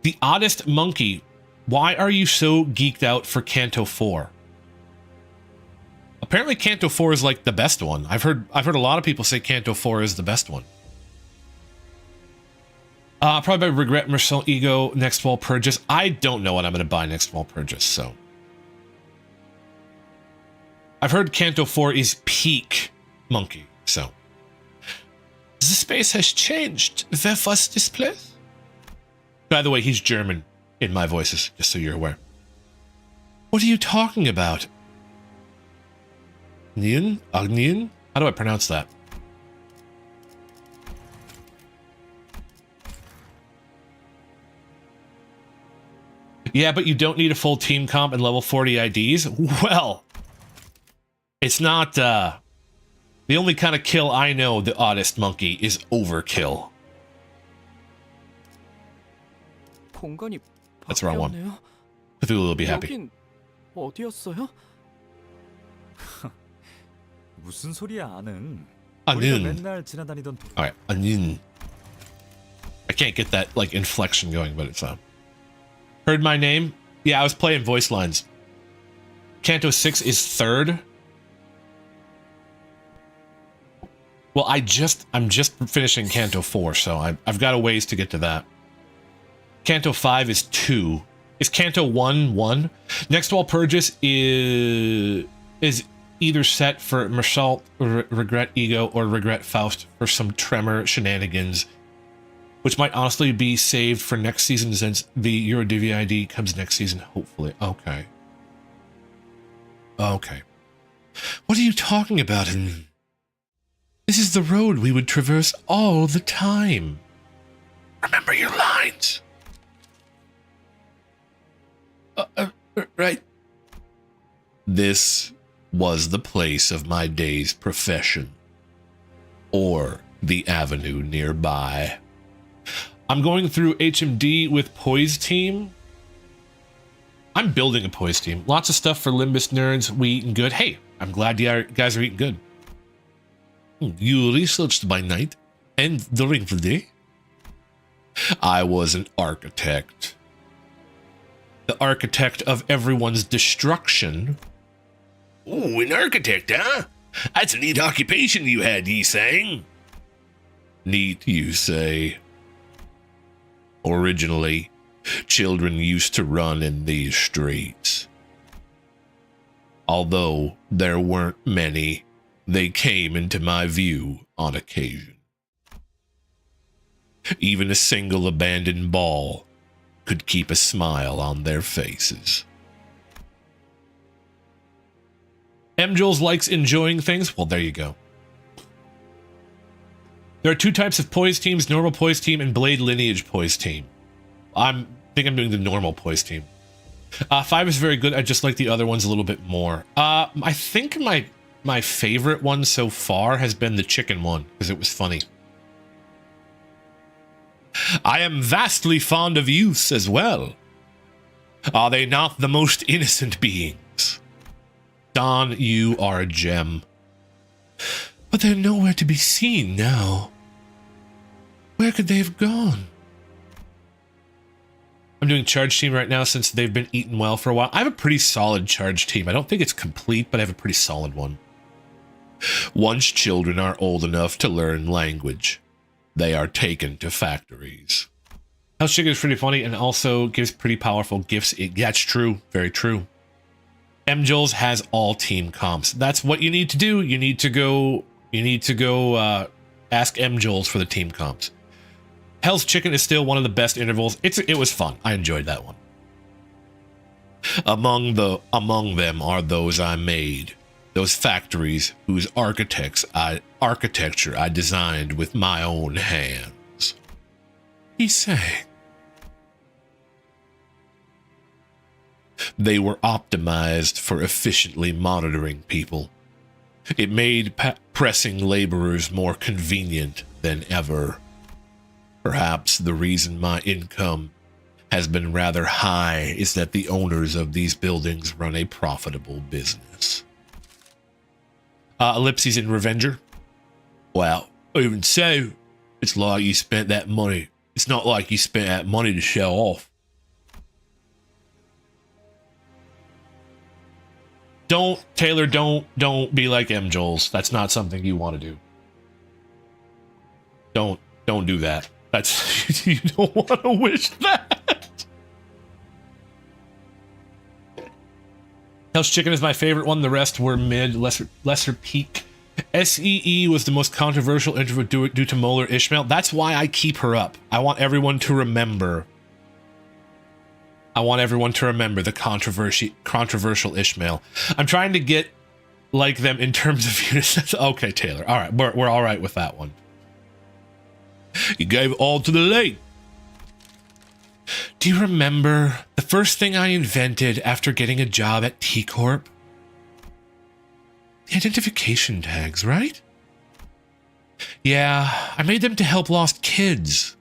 The Oddest Monkey. Why are you so geeked out for Canto 4? Apparently Canto 4 is like the best one. I've heard a lot of people say Canto 4 is the best one. Probably by Regret, Mercel, Ego, next Walpurgis. I don't know what I'm going to buy next Walpurgis, so. I've heard Canto 4 is peak Monkey, so. The space has changed. Where was this place? By the way, he's German in my voices, just so you're aware. What are you talking about? Nien? Agnien? How do I pronounce that? Yeah, but you don't need a full team comp and level 40 IDs? Well, it's not, the only kind of kill I know, the Oddest Monkey, is overkill. That's the wrong one. Cthulhu will be happy. 어디였어요? 무슨 소리야, 아는. Anun. 맨날 지나다니던. Alright, Anun. I can't get that, like, inflection going, but it's, Heard my name? Yeah, I was playing voice lines. Canto 6 is 3rd. Well, I'm just finishing Canto 4, so I've got a ways to get to that. Canto 5 is 2. Is Canto 1 1? Next Walpurgis is either set for Mersault, Regret Ego, or Regret Faust for some Tremor shenanigans, which might honestly be saved for next season since the Eurodivi ID comes next season, hopefully. Okay. Okay. What are you talking about? This is the road we would traverse all the time. Remember your lines. Right. This was the place of my day's profession, or the avenue nearby. I'm going through HMD with Poise Team. I'm building a Poise Team. Lots of stuff for Limbus nerds. We eating good. Hey, I'm glad you guys are eating good. You researched by night and during the day? I was an architect. The architect of everyone's destruction. Ooh, an architect, huh? That's a neat occupation you had, ye sang. Neat, you say. Originally, children used to run in these streets. Although there weren't many, they came into my view on occasion. Even a single abandoned ball could keep a smile on their faces. M. Jules likes enjoying things. Well, there you go. There are two types of Poise teams, normal Poise team and Blade Lineage Poise team. I think I'm doing the normal Poise team. 5 is very good. I just like the other ones a little bit more. I think my favorite one so far has been the chicken one, because it was funny. I am vastly fond of youths as well. Are they not the most innocent beings? Don, you are a gem. But they're nowhere to be seen now. Where could they have gone? I'm doing charge team right now since they've been eaten well for a while. I have a pretty solid charge team. I don't think it's complete, but I have a pretty solid one. Once children are old enough to learn language, they are taken to factories. House Chicken is pretty funny and also gives pretty powerful gifts. That's true. Very true. M. Jules has all team comps. That's what you need to do. You need to go ask M. Jules for the team comps. Hell's Chicken is still one of the best intervals. It was fun. I enjoyed that one. Among them are those I made. Those factories whose architecture I designed with my own hands. He sang. They were optimized for efficiently monitoring people. It made pressing laborers more convenient than ever. Perhaps the reason my income has been rather high is that the owners of these buildings run a profitable business. Ellipses and Revenger. Well, even so, it's like you spent that money. It's not like you spent that money to show off. Taylor, don't be like M. Jules. That's not something you want to do. Don't do that. That's, you don't want to wish that. Hell's Chicken is my favorite one. The rest were mid, lesser peak. SEE was the most controversial interview due to Molar Ishmael. That's why I keep her up. I want everyone to remember. The controversial Ishmael. I'm trying to get like them in terms of units. Okay, Taylor. All right, we're all right with that one. You gave all to the lake. Do you remember the first thing I invented after getting a job at T Corp? The identification tags, right? Yeah, I made them to help lost kids.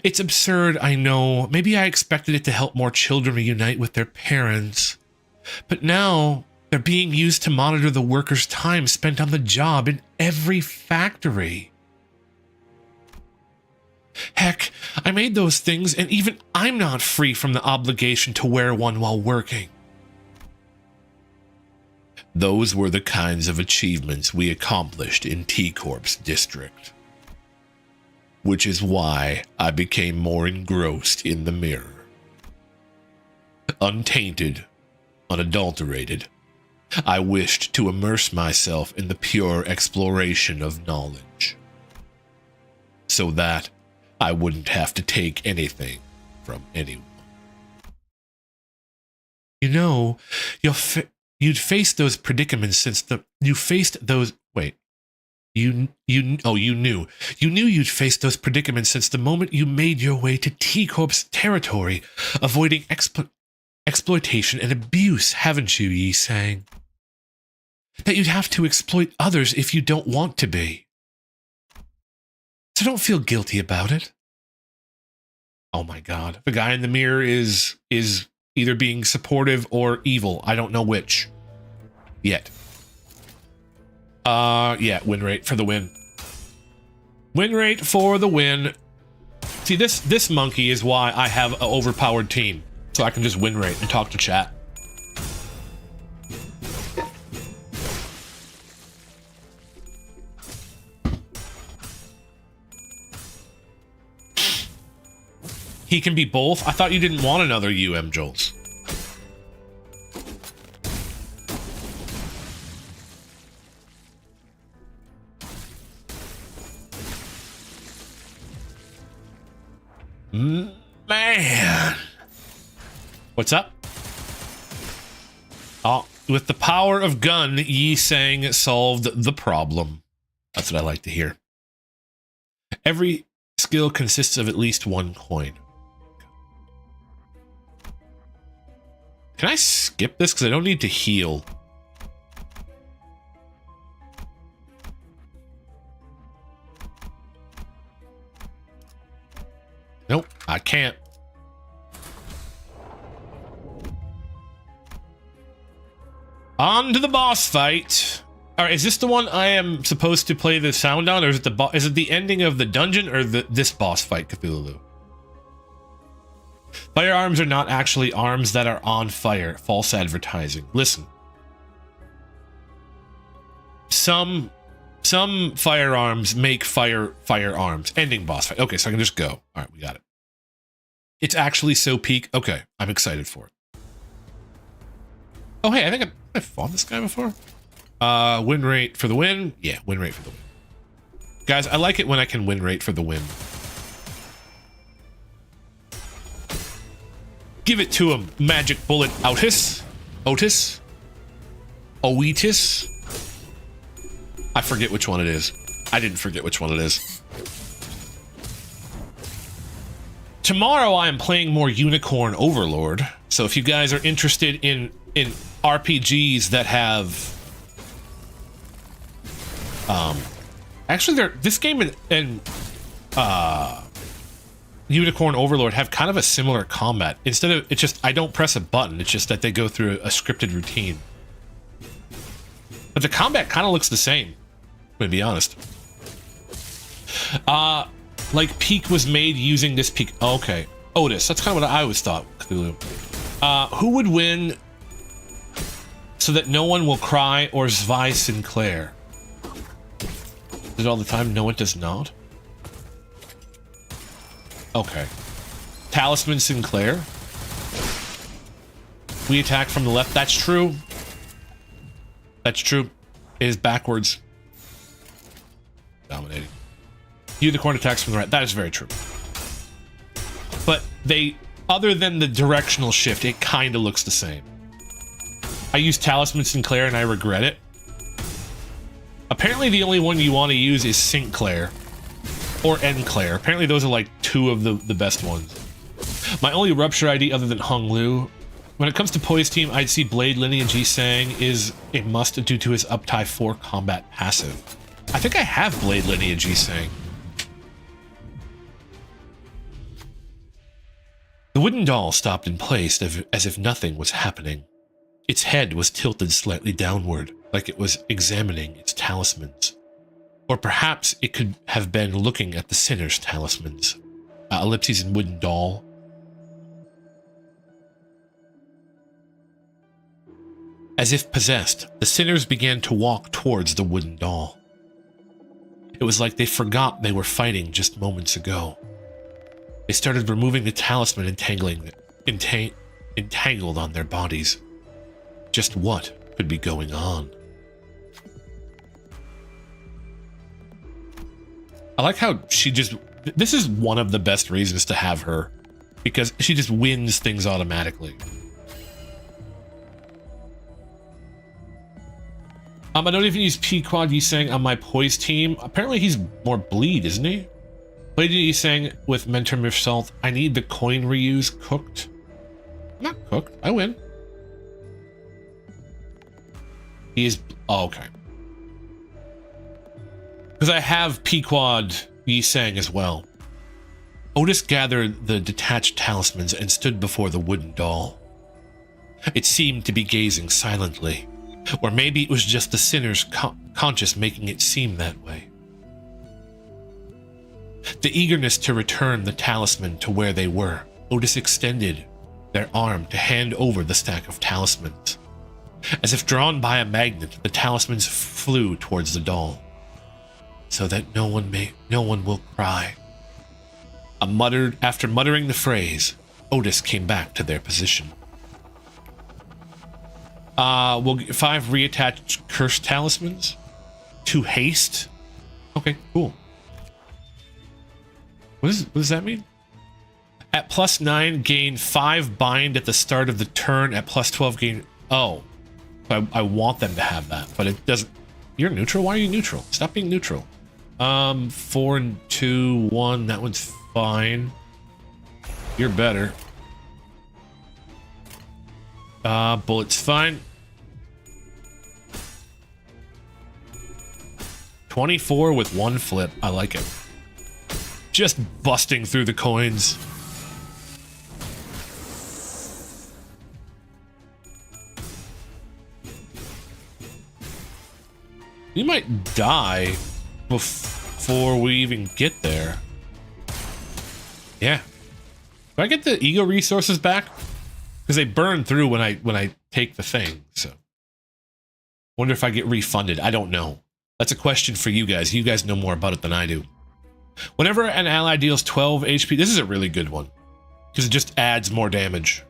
It's absurd, I know. Maybe I expected it to help more children reunite with their parents. But now, they're being used to monitor the workers' time spent on the job in every factory. Heck, I made those things, and even I'm not free from the obligation to wear one while working. Those were the kinds of achievements we accomplished in T Corp's district. Which is why I became more engrossed in the mirror. Untainted, unadulterated, I wished to immerse myself in the pure exploration of knowledge. So that I wouldn't have to take anything from anyone. You know, you'd faced those predicaments since you faced those You knew. You knew you'd face those predicaments since the moment you made your way to T-Corp's territory, avoiding exploitation and abuse, haven't you, Yi Sang? That you'd have to exploit others if you don't want to be. So don't feel guilty about it. Oh my god. The guy in the mirror is either being supportive or evil. I don't know which. Yet. Yeah, win rate for the win. Win rate for the win. See, this monkey is why I have an overpowered team. So I can just win rate and talk to chat. He can be both? I thought you didn't want another UM Jolt. Man. What's up? Oh, with the power of gun, Yi Sang solved the problem. That's what I like to hear. Every skill consists of at least one coin. Can I skip this? Because I don't need to heal. Nope, I can't. On to the boss fight. All right, is this the one I am supposed to play the sound on, or is it is it the ending of the dungeon, or this boss fight, Cthulhu? Firearms are not actually arms that are on fire. False advertising. Listen. Some firearms make firearms. Ending boss fight. Okay, so I can just go. All right, we got it. It's actually so peak. Okay, I'm excited for it. Oh, hey, I think I fought this guy before. Win rate for the win. Yeah, win rate for the win. Guys, I like it when I can win rate for the win. Give it to him, magic bullet Otis. Otis? Oetis? I forget which one it is. I didn't forget which one it is. Tomorrow I am playing more Unicorn Overlord. So if you guys are interested in RPGs that have actually this game and Unicorn Overlord have kind of a similar combat. Instead of, it's just, I don't press a button, it's just that they go through a scripted routine. But the combat kind of looks the same, to be honest. Like Peak was made using this Peak. Oh, okay. Otis, that's kind of what I always thought, Cthulhu. Who would win so that no one will cry, or Zvi Sinclair? Is it all the time? No, it does not. Okay. Talisman Sinclair. We attack from the left. That's true. That's true. It is backwards. Dominating. Unicorn attacks from the right. That is very true. But they, other than the directional shift, it kind of looks the same. I use Talisman Sinclair and I regret it. Apparently the only one you want to use is Sinclair. Or Enclair. Apparently those are like two of the best ones. My only Rupture ID other than Hung Lu. When it comes to Poise Team, I'd see Blade Lineage Yi Sang is a must due to his Uptie 4 combat passive. I think I have Blade Lineage Yi Sang. The wooden doll stopped in place as if nothing was happening. Its head was tilted slightly downward, like it was examining its talismans. Or perhaps it could have been looking at the sinner's talismans. Ellipses and wooden doll. As if possessed, the sinners began to walk towards the wooden doll. It was like they forgot they were fighting just moments ago. They started removing the talisman, entangled on their bodies. Just what could be going on? I like how she just... This is one of the best reasons to have her. Because she just wins things automatically. I don't even use P-Quad Yisang on my Poise team. Apparently he's more bleed, isn't he? Played Yisang with Mentor Miff Salt. I need the coin reuse cooked. Not cooked. I win. He is... Oh, okay. Because I have P-Quad Yisang as well. Otis gathered the detached talismans and stood before the wooden doll. It seemed to be gazing silently. Or maybe it was just the sinner's conscience making it seem that way. The eagerness to return the talisman to where they were, Otis extended their arm to hand over the stack of talismans. As if drawn by a magnet, the talismans flew towards the doll. So that no one will cry. After muttering the phrase, Otis came back to their position. We'll get 5 reattached cursed talismans. 2 haste. Okay, cool. What does that mean? At +9, gain 5 bind at the start of the turn. At +12, gain... Oh. I want them to have that, but it doesn't... You're neutral? Why are you neutral? Stop being neutral. 4 and 2, 1. That one's fine. You're better. Bullets fine. 24 with 1 flip. I like it. Just busting through the coins. You might die before we even get there. Yeah. Do I get the ego resources back? Because they burn through when I take the thing, so. Wonder if I get refunded. I don't know. That's a question for you guys. You guys know more about it than I do. Whenever an ally deals 12 HP, this is a really good one. Because it just adds more damage.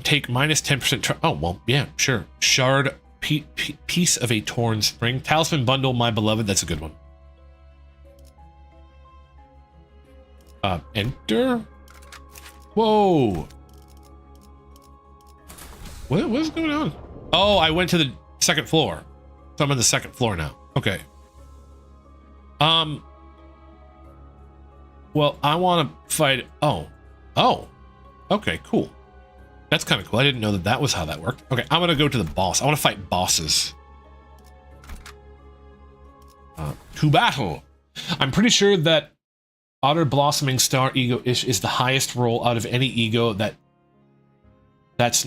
Take minus 10%. Oh, well, yeah, sure. Shard, piece of a torn spring. Talisman bundle, my beloved. That's a good one. Enter? Whoa. What's going on? Oh, I went to the second floor. So I'm on the second floor now. Okay. Well, I want to fight... Oh. Okay, cool. That's kind of cool. I didn't know that was how that worked. Okay, I'm going to go to the boss. I want to fight bosses. To battle. I'm pretty sure that Otter Blossoming Star Ego-ish is the highest roll out of any ego that's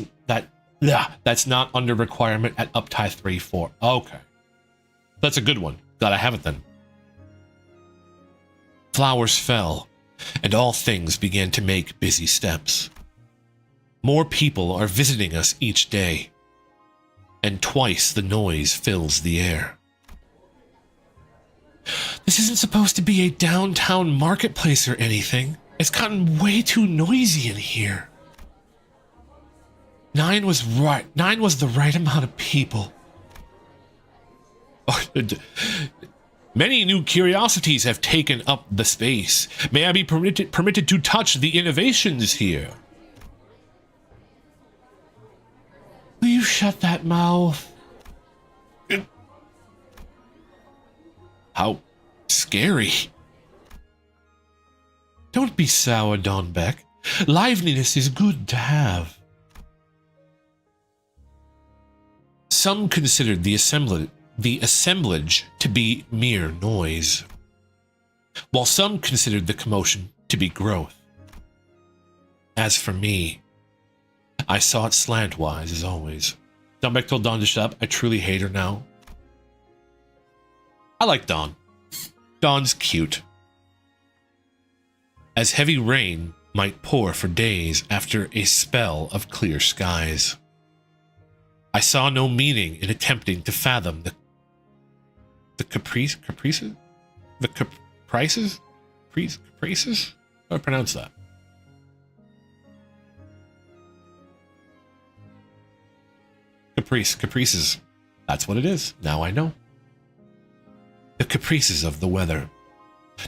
not under requirement at uptie 3-4. Okay. That's a good one. Glad I have it then. Flowers fell, and all things began to make busy steps. More people are visiting us each day, and twice the noise fills the air. This isn't supposed to be a downtown marketplace or anything. It's gotten way too noisy in here. 9 was right. 9 was the right amount of people. Many new curiosities have taken up the space. May I be permitted to touch the innovations here? Will you shut that mouth? How scary. Don't be sour, Don Beck. Liveliness is good to have. Some considered the assemblage to be mere noise, while some considered the commotion to be growth. As for me, I saw it slantwise as always. Don Beck told Dawn to shut up. I truly hate her now. I like Dawn. Dawn's cute. As heavy rain might pour for days after a spell of clear skies. I saw no meaning in attempting to fathom the caprices? The caprices? Caprices? How do I pronounce that? Caprices. That's what it is. Now I know. The caprices of the weather.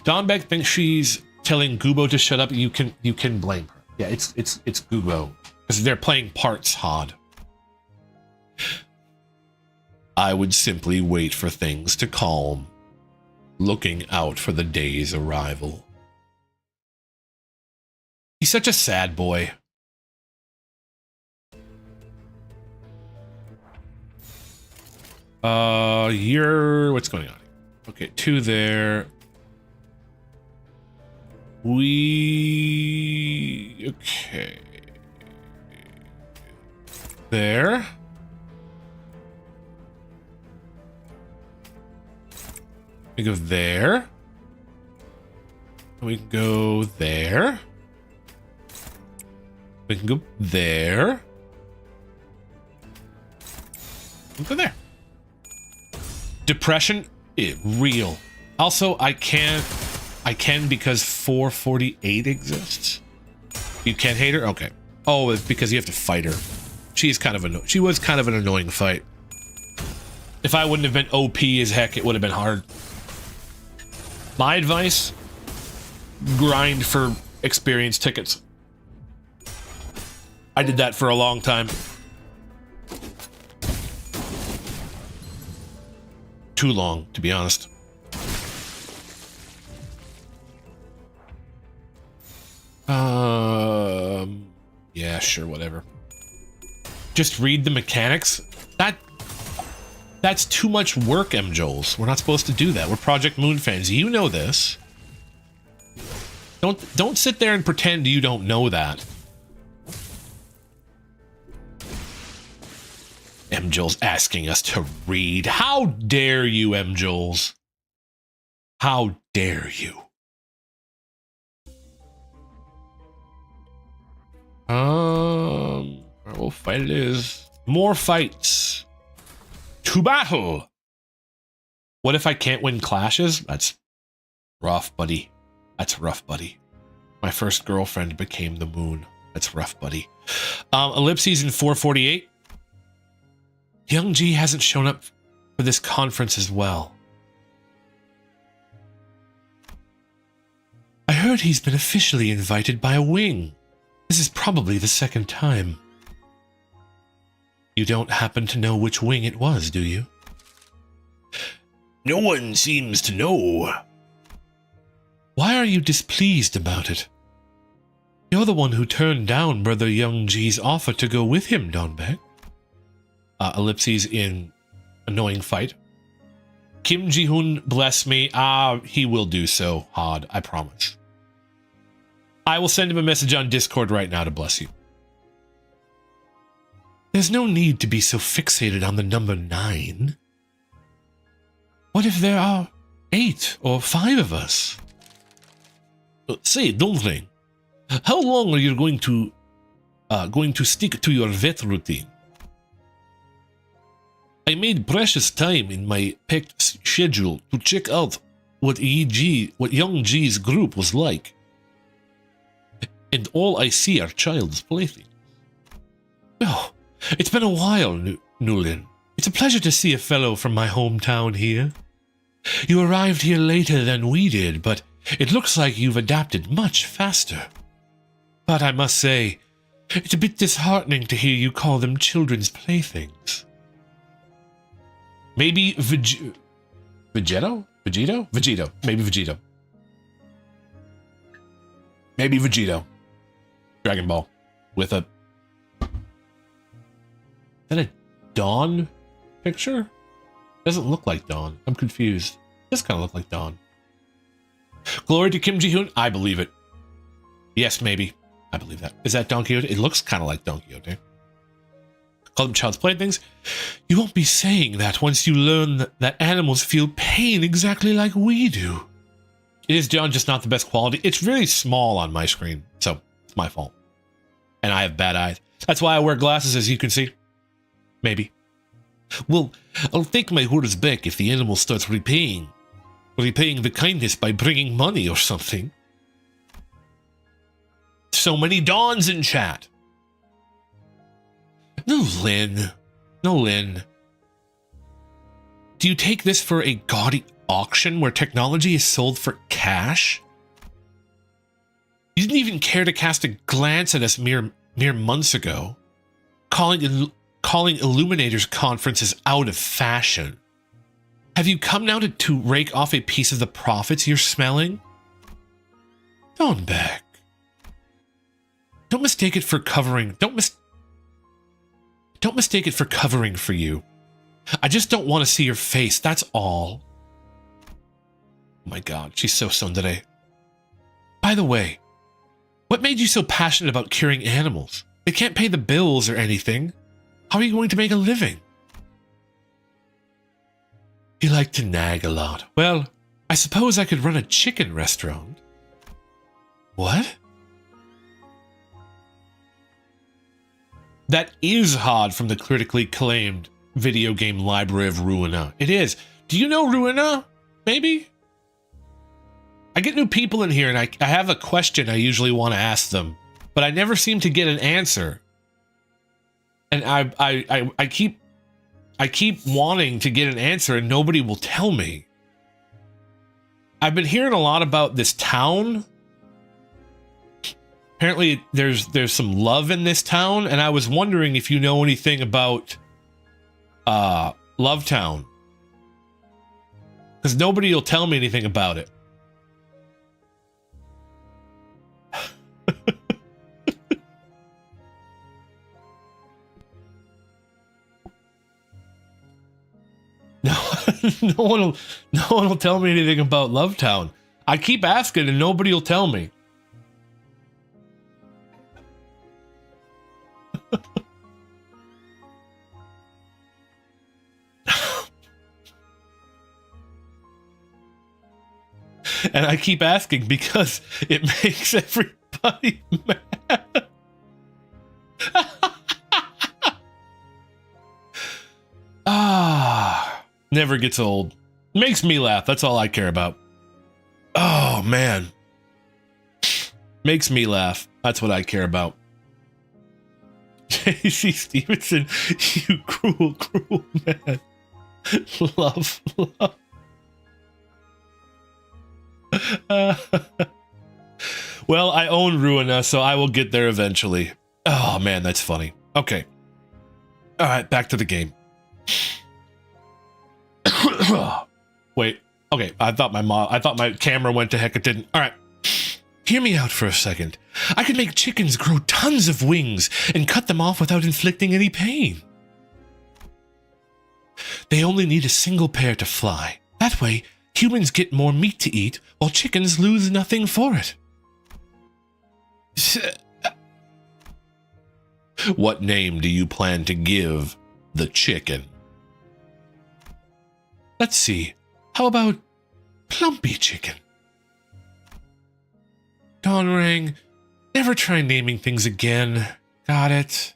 Dawn Beck thinks she's telling Gubo to shut up. You can blame her. Yeah, it's Gubo. Because they're playing parts, Hod. I would simply wait for things to calm, looking out for the day's arrival. He's such a sad boy. What's going on? Okay, 2 there. Okay. There. We go there. We can go there. We can go there. We can go there. Depression, real. Also, I can because 448 exists. You can't hate her? Okay. Oh, it's because you have to fight her. She was kind of an annoying fight. If I wouldn't have been OP as heck, it would have been hard. My advice, grind for experience tickets. I did that for a long time. Too long, to be honest. Yeah, sure, whatever. Just read the mechanics? That's too much work, M. Joels. We're not supposed to do that. We're Project Moon fans. You know this. Don't sit there and pretend you don't know that. M. Joel's asking us to read. How dare you, M. Joels? How dare you? Well, fight it is. More fights. To battle. What if I can't win clashes? That's rough, buddy. That's rough, buddy. My first girlfriend became the moon. That's rough, buddy. Ellipses in 448. Young G hasn't shown up for this conference as well. I heard he's been officially invited by a wing. This is probably the second time. You don't happen to know which wing it was, do you? No one seems to know. Why are you displeased about it? You're the one who turned down Brother Young G's offer to go with him, Donbeck. Ellipses in annoying fight. Kim Ji-hoon, bless me. He will do so, Hod, I promise. I will send him a message on Discord right now to bless you. There's no need to be so fixated on the number 9. What if there are 8 or 5 of us? Say, Donling, how long are you going to stick to your vet routine? I made precious time in my packed schedule to check out what Young G's group was like. And all I see are child's playthings. Oh, it's been a while, Newlin. It's a pleasure to see a fellow from my hometown here. You arrived here later than we did, but it looks like you've adapted much faster. But I must say, it's a bit disheartening to hear you call them children's playthings. Maybe Vegito? Vegito? Maybe Vegito. Maybe Vegito. Dragon Ball. With a... Is that a Dawn picture? Doesn't look like Dawn. I'm confused. This kind of look like Dawn. Glory to Kim Ji-hoon? I believe it. Yes, maybe. I believe that. Is that Don Quixote? It looks kind of like Don Quixote. Call them child's playthings? You won't be saying that once you learn that animals feel pain exactly like we do. It is, John, just not the best quality. It's really small on my screen, so it's my fault. And I have bad eyes. That's why I wear glasses, as you can see. Maybe. Well, I'll take my words back if the animal starts repaying the kindness by bringing money or something. So many Dawns in chat. No, Lynn. Do you take this for a gaudy auction where technology is sold for cash? You didn't even care to cast a glance at us mere months ago, calling calling Illuminators conferences out of fashion. Have you come now to rake off a piece of the profits you're smelling? Dornbeck. Don't mistake it for covering. Don't mistake it for covering for you. I just don't want to see your face, that's all. Oh my god, she's so tsundere. By the way, what made you so passionate about curing animals? They can't pay the bills or anything. How are you going to make a living? You like to nag a lot. Well, I suppose I could run a chicken restaurant. What? That is Hod from the critically acclaimed video game library of Ruina. It is. Do you know Ruina? Maybe? I get new people in here and I have a question I usually want to ask them, but I never seem to get an answer. And I keep wanting to get an answer and nobody will tell me. I've been hearing a lot about this town. Apparently there's some love in this town, and I was wondering if you know anything about Love Town. Because nobody will tell me anything about it. No one will tell me anything about Love Town. I keep asking and nobody will tell me. And I keep asking because it makes everybody mad. Never gets old. Makes me laugh. That's all I care about. Oh, man. Makes me laugh. That's what I care about. J.C. Stevenson, you cruel, cruel man. Love. Well, I own Ruina, so I will get there eventually. Oh, man, that's funny. Okay. All right, back to the game. Wait. Okay, I thought my camera went to heck. It didn't. All right. Hear me out for a second. I could make chickens grow tons of wings and cut them off without inflicting any pain. They only need a single pair to fly. That way, humans get more meat to eat while chickens lose nothing for it. What name do you plan to give the chicken? Let's see. How about Plumpy Chicken? Dawnrang, never try naming things again. Got it?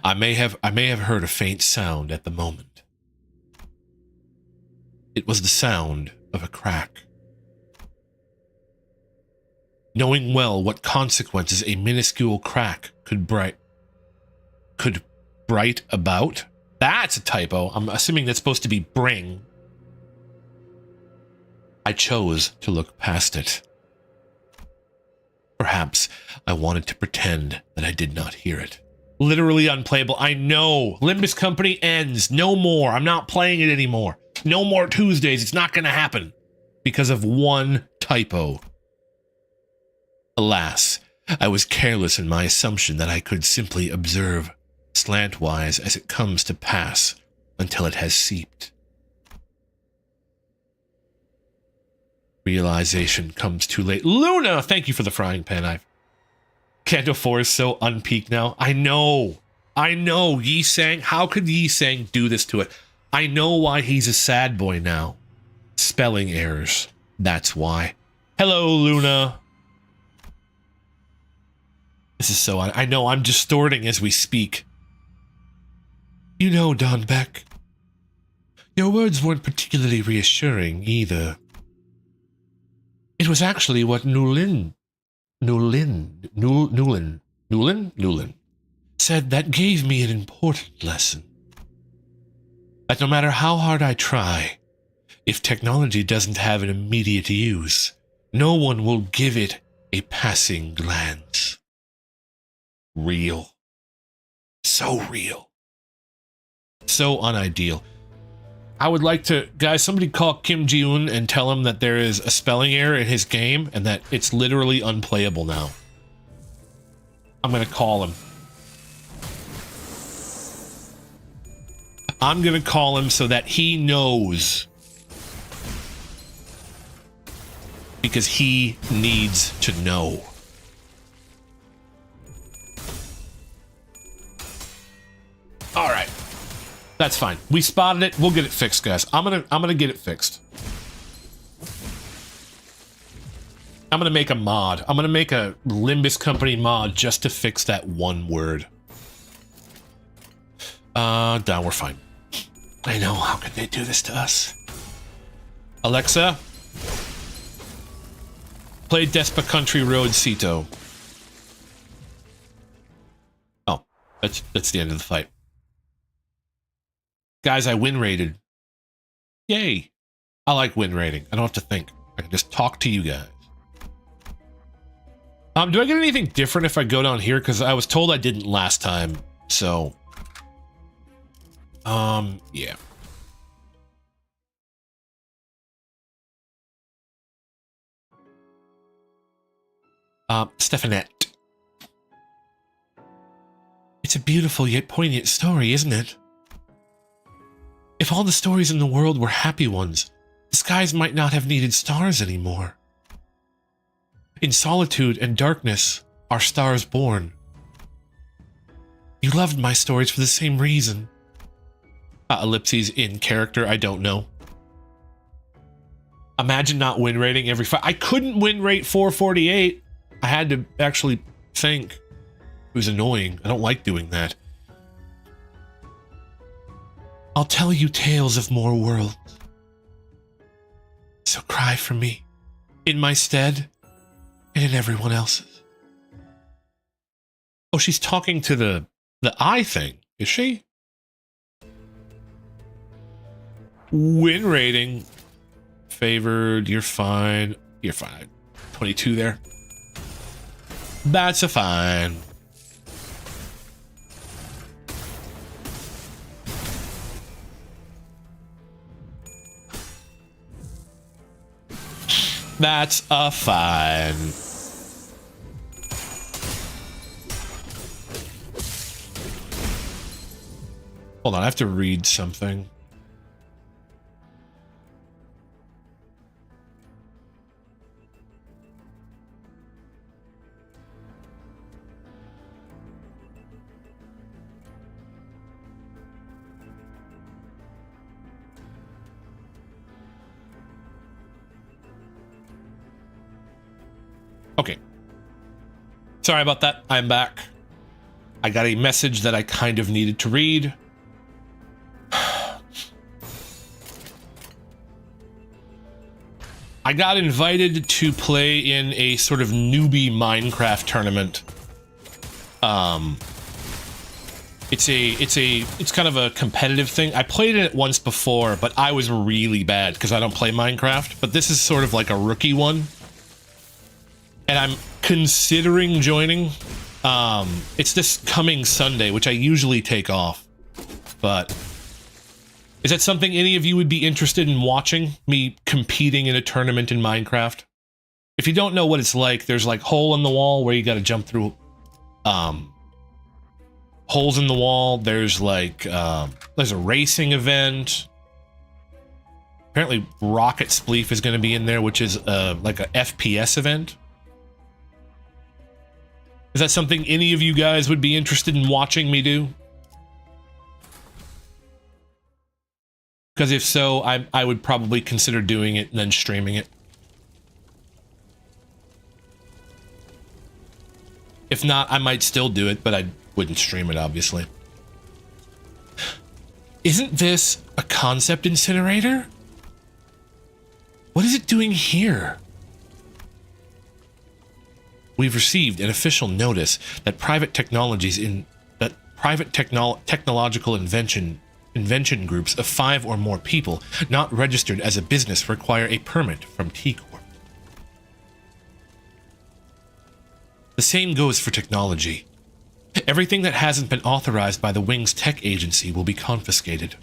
I may have heard a faint sound at the moment. It was the sound of a crack. Knowing well what consequences a minuscule crack could bright about. That's a typo. I'm assuming that's supposed to be bring. I chose to look past it. Perhaps I wanted to pretend that I did not hear it. Literally unplayable. I know. Limbus Company ends. No more. I'm not playing it anymore. No more Tuesdays. It's not going to happen because of one typo. Alas, I was careless in my assumption that I could simply observe slantwise as it comes to pass until it has seeped. Realization comes too late. Luna, thank you for the frying pan knife. Kanto 4 is so unpeaked now. I know. Yi Sang. How could Yi Sang do this to it? I know why he's a sad boy now. Spelling errors. That's why. Hello, Luna. This is so... I know I'm distorting as we speak. You know, Dornbeck, your words weren't particularly reassuring either. It was actually what Newlin said that gave me an important lesson. That no matter how hard I try, if technology doesn't have an immediate use, no one will give it a passing glance. Real. So real. So unideal. I would like to, guys, somebody call Kim Ji-un and tell him that there is a spelling error in his game and that it's literally unplayable now. I'm gonna call him. I'm gonna call him so that he knows. Because he needs to know. All right. That's fine. We spotted it. We'll get it fixed, guys. I'm gonna get it fixed. I'm gonna make a mod. I'm gonna make a Limbus company mod just to fix that one word. No, we're fine. I know. How could they do this to us? Alexa, play Despa Country Road Cito. Oh, that's the end of the fight. Guys, I win rated. Yay. I like win rating. I don't have to think. I can just talk to you guys. Do I get anything different if I go down here? Because I was told I didn't last time. So, yeah. Stefanette. It's a beautiful yet poignant story, isn't it? If all the stories in the world were happy ones, the skies might not have needed stars anymore. In solitude and darkness are stars born. You loved my stories for the same reason. Ellipses in character, I don't know. Imagine not win rating every fight. I couldn't win rate 448. I had to actually think. It was annoying. I don't like doing that. I'll tell you tales of more worlds. So cry for me, in my stead, and in everyone else's. Oh, she's talking to the eye thing, is she? Win rating. Favored, you're fine. You're fine. 22 there. That's a fine. That's a fine. Hold on, I have to read something. Okay. Sorry about that. I'm back. I got a message that I kind of needed to read. I got invited to play in a sort of newbie Minecraft tournament. It's kind of a competitive thing. I played in it once before, but I was really bad because I don't play Minecraft. But this is sort of like a rookie one. And I'm considering joining. It's this coming Sunday, which I usually take off. But is that something any of you would be interested in watching? Me competing in a tournament in Minecraft? If you don't know what it's like, there's like hole in the wall where you got to jump through holes in the wall. There's like there's a racing event. Apparently Rocket Spleef is going to be in there, which is like a FPS event. Is that something any of you guys would be interested in watching me do? Because if so, I would probably consider doing it and then streaming it. If not, I might still do it, but I wouldn't stream it, obviously. Isn't this a concept incinerator? What is it doing here? We've received an official notice that technological invention groups of 5 or more people not registered as a business require a permit from T Corp. The same goes for technology. Everything that hasn't been authorized by the Wing's tech agency will be confiscated.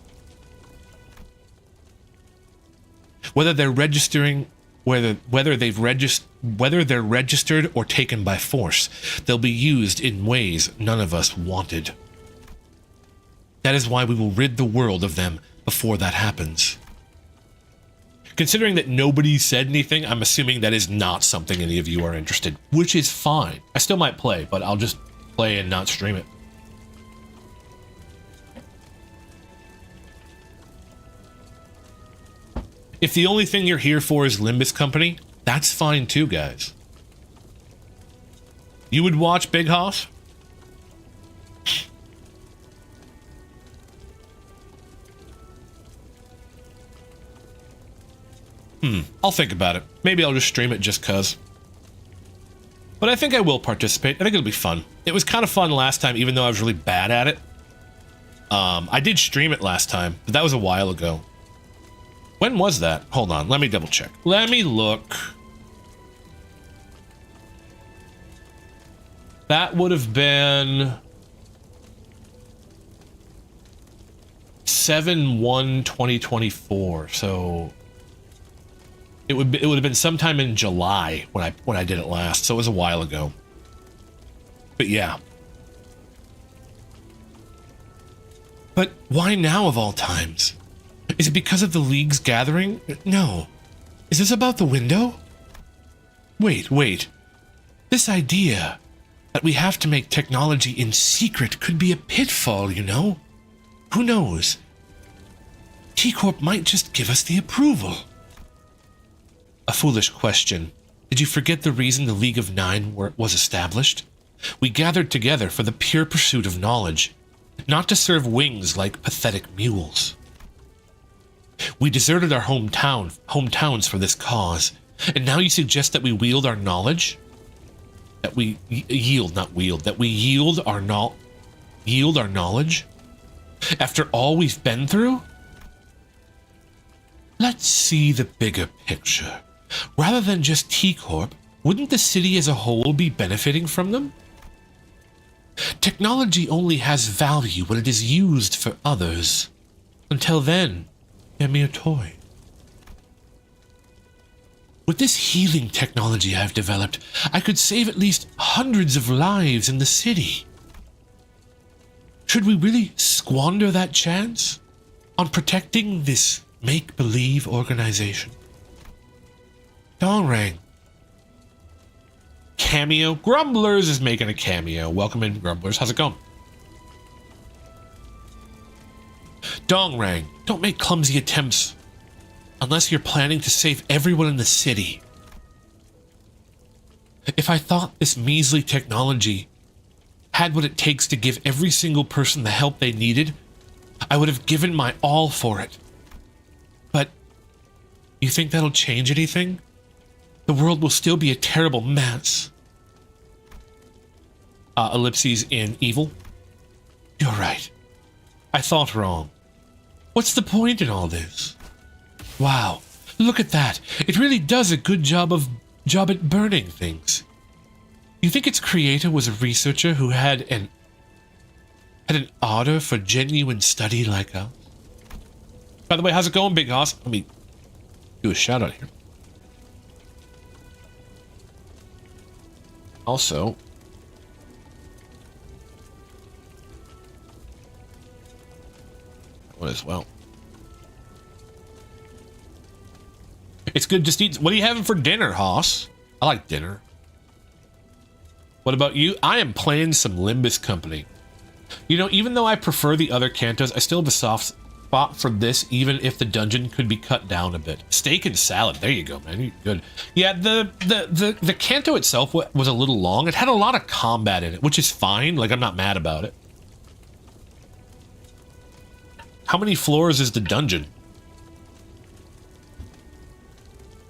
Whether they're registering, whether they're registered or taken by force, they'll be used in ways none of us wanted. That is why we will rid the world of them before that happens. Considering that nobody said anything, I'm assuming that is not something any of you are interested, which is fine. I still might play, but I'll just play and not stream it. If the only thing you're here for is Limbus Company, that's fine too, guys. You would watch Big Hoss? I'll think about it. Maybe I'll just stream it just cuz. But I think I will participate. I think it'll be fun. It was kind of fun last time, even though I was really bad at it. I did stream it last time, but that was a while ago. When was that? Hold on, let me double check. Let me look. That would have been 7/1/2024. So it would have been sometime in July when I did it last. So it was a while ago. But yeah. But why now of all times? Is it because of the League's gathering? No. Is this about the window? Wait. This idea that we have to make technology in secret could be a pitfall, you know? Who knows? T-Corp might just give us the approval. A foolish question. Did you forget the reason the League of Nine was established? We gathered together for the pure pursuit of knowledge, not to serve wings like pathetic mules. We deserted our hometowns for this cause, and now you suggest that we wield our knowledge? That we yield our knowledge? After all we've been through? Let's see the bigger picture. Rather than just T-Corp, wouldn't the city as a whole be benefiting from them? Technology only has value when it is used for others. Until then, they're mere toy. With this healing technology I've developed, I could save at least hundreds of lives in the city. Should we really squander that chance on protecting this make-believe organization? Dongrang. Cameo. Grumblers is making a cameo. Welcome in, Grumblers. How's it going? Dongrang, don't make clumsy attempts unless you're planning to save everyone in the city. If I thought this measly technology had what it takes to give every single person the help they needed, I would have given my all for it. But you think that'll change anything? The world will still be a terrible mess. Ellipses in evil. You're right. I thought wrong. What's the point in all this? Wow, look at that. It really does a good job at burning things. You think its creator was a researcher who had an ardor for genuine study like us? By the way, how's it going, Big Hoss? Let me do a shout out here. Also, what as well. It's good to eat. What are you having for dinner, Hoss? I like dinner. What about you? I am playing some Limbus Company. You know, even though I prefer the other cantos, I still have a soft spot for this, even if the dungeon could be cut down a bit. Steak and salad. There you go, man. You're good. Yeah, the canto itself was a little long. It had a lot of combat in it, which is fine. Like, I'm not mad about it. How many floors is the dungeon?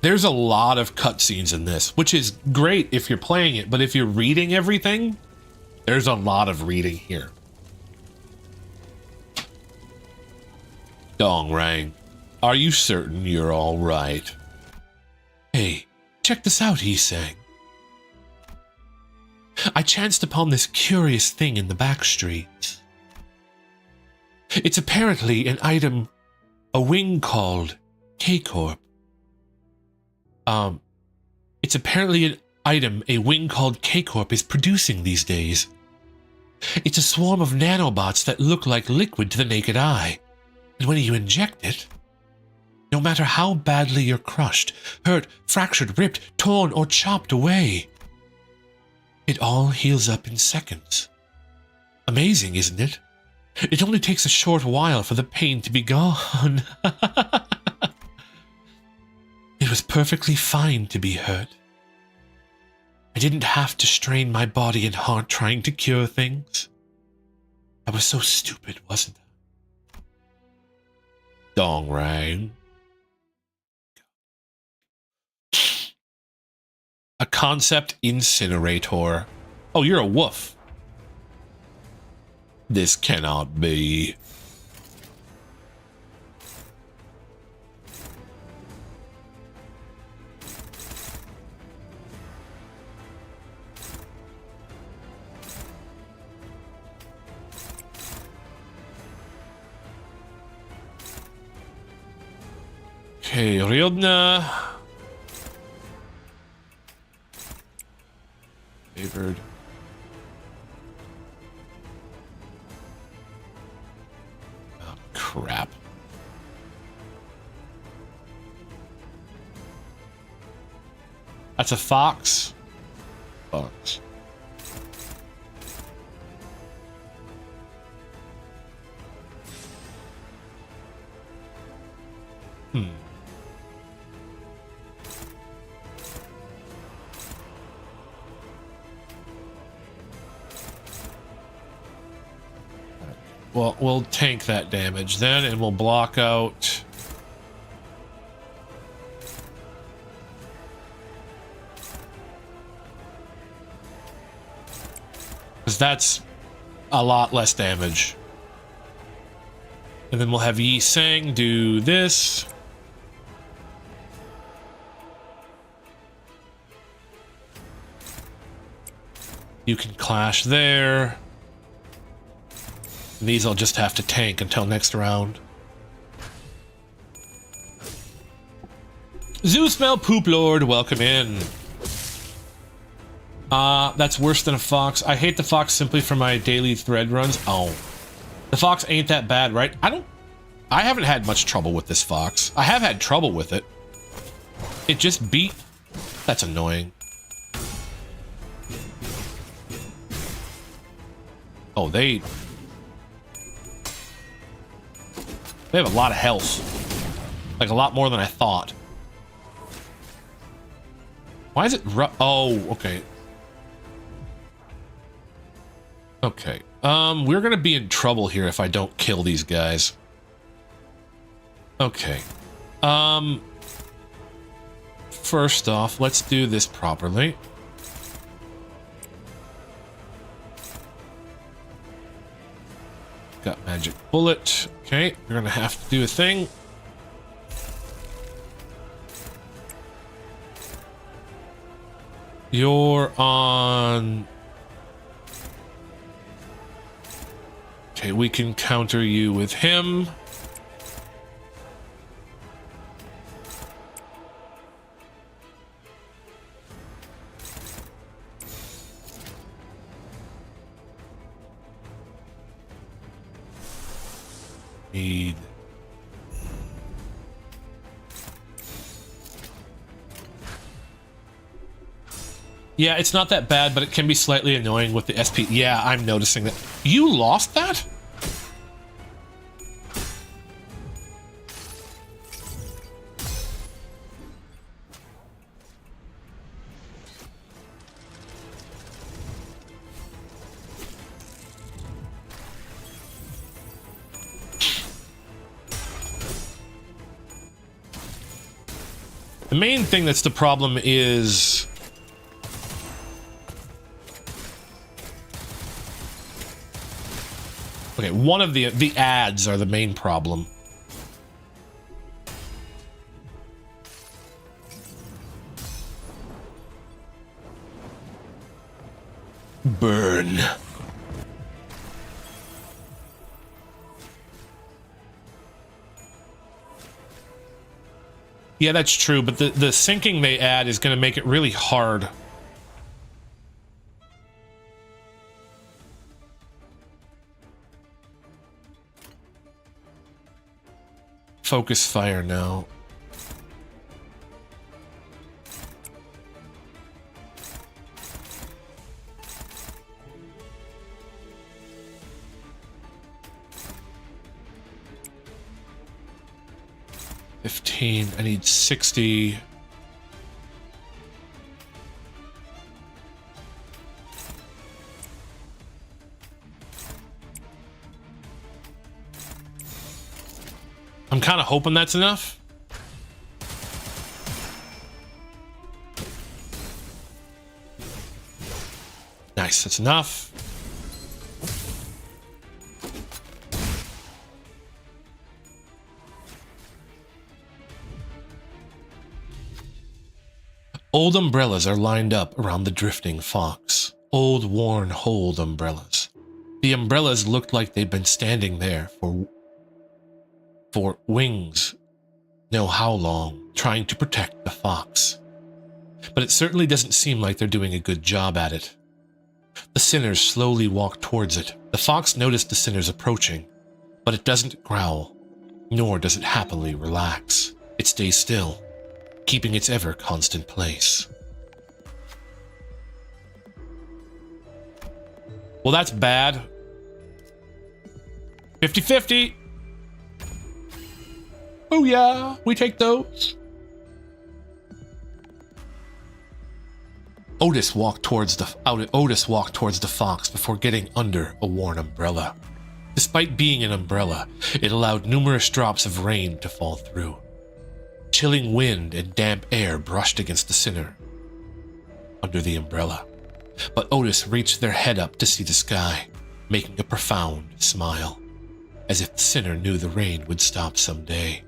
There's a lot of cutscenes in this, which is great if you're playing it, but if you're reading everything, there's a lot of reading here. Dongrang, are you certain you're all right? Hey, check this out, he sang. I chanced upon this curious thing in the back streets. It's apparently an item, a wing called K-Corp. It's apparently an item a wing called K-Corp is producing these days. It's a swarm of nanobots that look like liquid to the naked eye. And when you inject it, no matter how badly you're crushed, hurt, fractured, ripped, torn, or chopped away, it all heals up in seconds. Amazing, isn't it? It only takes a short while for the pain to be gone. It was perfectly fine to be hurt. I didn't have to strain my body and heart trying to cure things. I was so stupid, wasn't I? Dong rang. A concept incinerator. Oh, you're a wolf. This cannot be. Okay, Ryodna. Favored. Oh, crap. That's a fox? Fox. Well, we'll tank that damage then, and we'll block out. Because that's a lot less damage. And then we'll have Yi Sang do this. You can clash there. These I'll just have to tank until next round. Zoosmell Poop Lord, welcome in. That's worse than a fox. I hate the fox simply for my daily thread runs. Oh. The fox ain't that bad, right? I haven't had much trouble with this fox. I have had trouble with it. It just beat... That's annoying. Oh, they have a lot of health. Like, a lot more than I thought. Why is it oh, okay. Okay. We're gonna be in trouble here if I don't kill these guys. Okay. First off, let's do this properly. Got magic bullet. Okay, we're gonna have to do a thing. You're on... Okay, we can counter you with him. Need... Yeah, it's not that bad, but it can be slightly annoying with the SP. Yeah, I'm noticing that. You lost that? The main thing that's the problem is... Okay, one of the ads are the main problem. again. Yeah, that's true, but the sinking they add is going to make it really hard. Focus fire now. I need 60. I'm kind of hoping that's enough. Nice, that's enough. Old umbrellas are lined up around the drifting fox. Old, worn, old umbrellas. The umbrellas looked like they'd been standing there for wings, know how long, trying to protect the fox. But it certainly doesn't seem like they're doing a good job at it. The sinners slowly walk towards it. The fox noticed the sinners approaching, but it doesn't growl, nor does it happily relax. It stays still, keeping its ever-constant place. Well, that's bad. 50-50. Oh yeah, we take those. Otis walked towards the fox before getting under a worn umbrella. Despite being an umbrella, it allowed numerous drops of rain to fall through. Chilling wind and damp air brushed against the sinner under the umbrella, but Otis reached their head up to see the sky, making a profound smile, as if the sinner knew the rain would stop someday.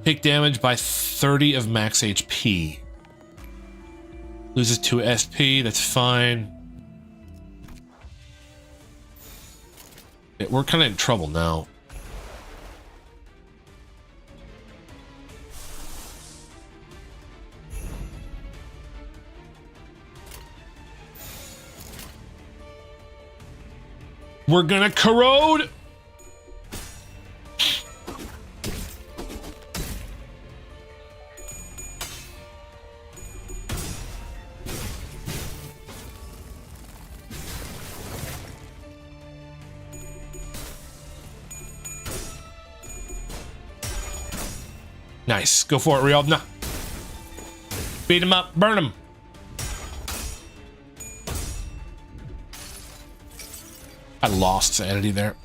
Take damage by 30 of max HP. Loses 2 SP, that's fine. Yeah, we're kind of in trouble now. We're gonna corrode. Nice. Go for it, Rialdna. Beat him up. Burn him. I lost sanity there.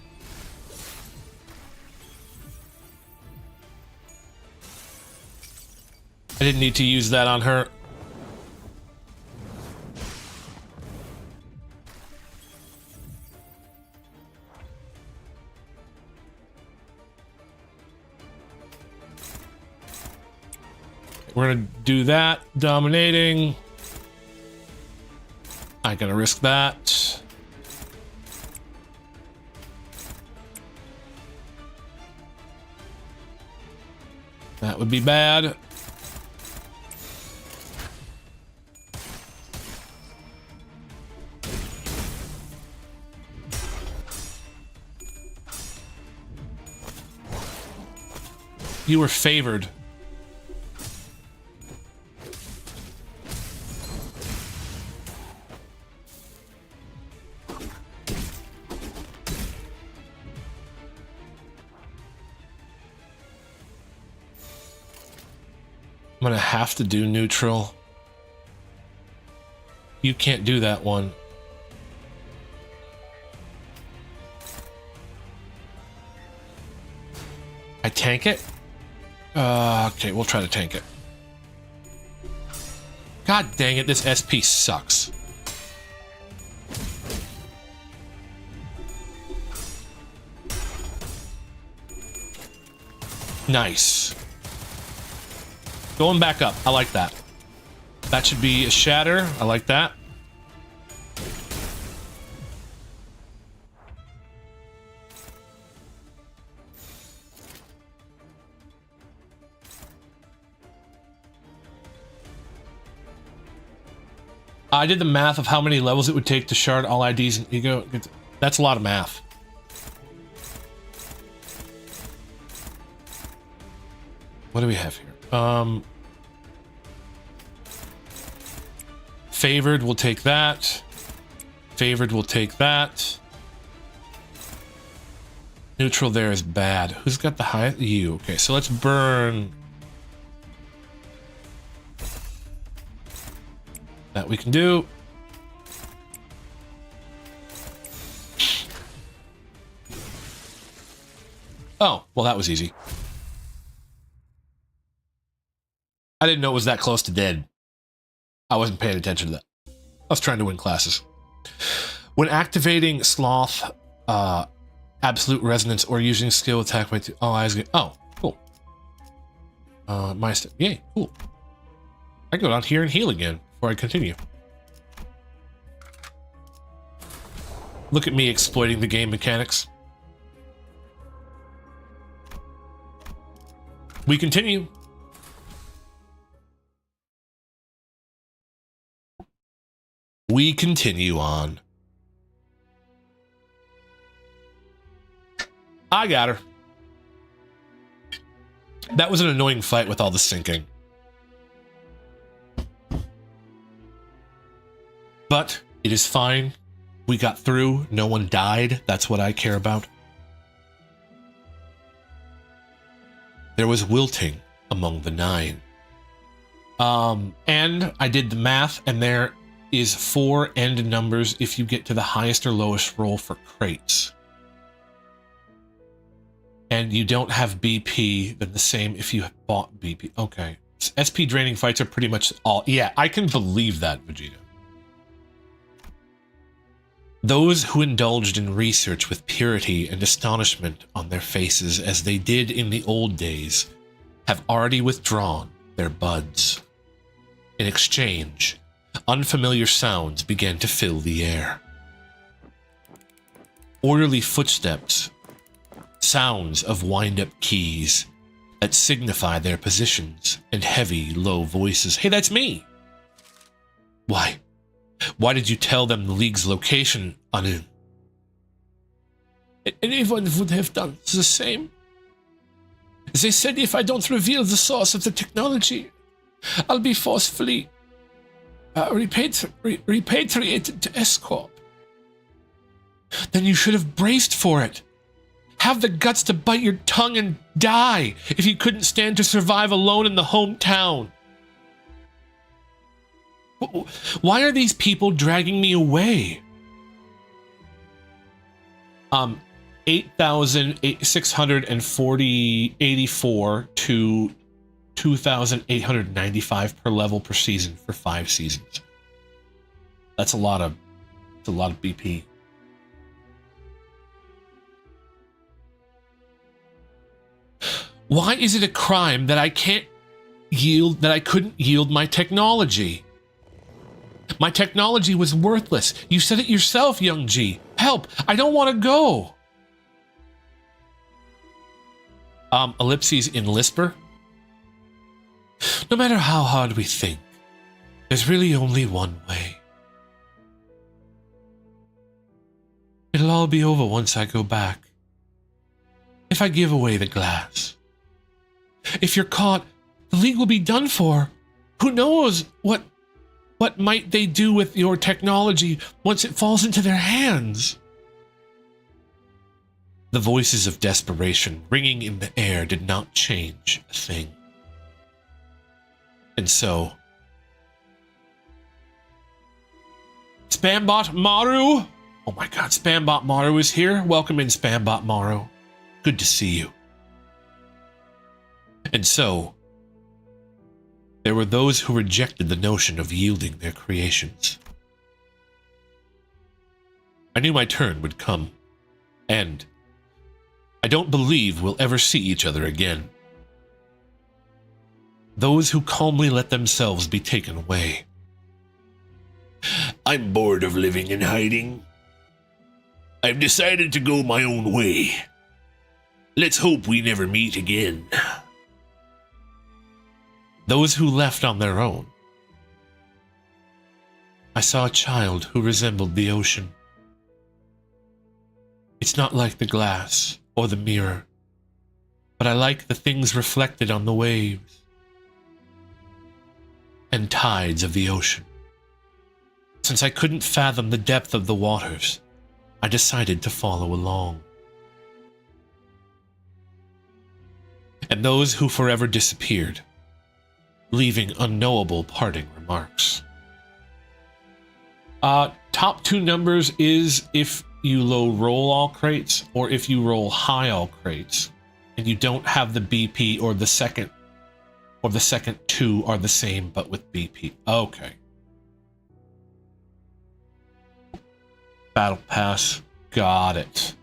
I didn't need to use that on her. We're gonna do that. Dominating. I gotta risk that. That would be bad. You were favored. I'm gonna have to do neutral. You can't do that one. I tank it? Okay, we'll try to tank it. God dang it, this SP sucks. Nice. Going back up. I like that. That should be a shatter. I like that. I did the math of how many levels it would take to shard all IDs and ego. That's a lot of math. What do we have here? Favored will take that. Favored will take that. Neutral there is bad. Who's got the highest? You. Okay, so let's burn. That we can do. Oh, well, that was easy. I didn't know it was that close to dead. I wasn't paying attention to that. I was trying to win classes. When activating Sloth, Absolute Resonance, or using skill attack by two. Oh, I was. Oh, cool. My step. Yay, cool. I can go down here and heal again before I continue. Look at me exploiting the game mechanics. We continue. We continue on. I got her. That was an annoying fight with all the sinking. But it is fine. We got through. No one died. That's what I care about. There was wilting among the 9. And I did the math, and there is 4 end numbers if you get to the highest or lowest roll for crates. And you don't have BP, then the same if you have bought BP. Okay. SP draining fights are pretty much all. Yeah, I can believe that, Vegeta. Those who indulged in research with purity and astonishment on their faces as they did in the old days have already withdrawn their buds. In exchange, unfamiliar sounds began to fill the air. Orderly footsteps, sounds of wind-up keys that signify their positions, and heavy, low voices. Hey, that's me! Why? Why did you tell them the League's location, Anu? Anyone would have done the same. They said if I don't reveal the source of the technology, I'll be forcefully repatriated to S-Corp. Then you should have braced for it. Have the guts to bite your tongue and die if you couldn't stand to survive alone in the hometown. Why are these people dragging me away? 8,684 to 2,895 per level per season for 5 seasons. That's a lot of BP. Why is it a crime that I couldn't yield my technology? My technology was worthless. You said it yourself, young G. Help! I don't want to go. Ellipses in Lisper. No matter how hard we think, there's really only one way. It'll all be over once I go back. If I give away the glass. If you're caught, the League will be done for. Who knows what might they do with your technology once it falls into their hands? The voices of desperation ringing in the air did not change a thing. And so... Spambot Maru! Oh my god, Spambot Maru is here. Welcome in, Spambot Maru. Good to see you. And so... there were those who rejected the notion of yielding their creations. I knew my turn would come, and I don't believe we'll ever see each other again. Those who calmly let themselves be taken away. I'm bored of living in hiding. I've decided to go my own way. Let's hope we never meet again. Those who left on their own. I saw a child who resembled the ocean. It's not like the glass or the mirror, but I like the things reflected on the waves and tides of the ocean. Since I couldn't fathom the depth of the waters, I decided to follow along. And those who forever disappeared, leaving unknowable parting remarks. Top two numbers is if you low roll all crates or if you roll high all crates and you don't have the BP or the second two are the same but with BP. Okay. Battle pass. Got it.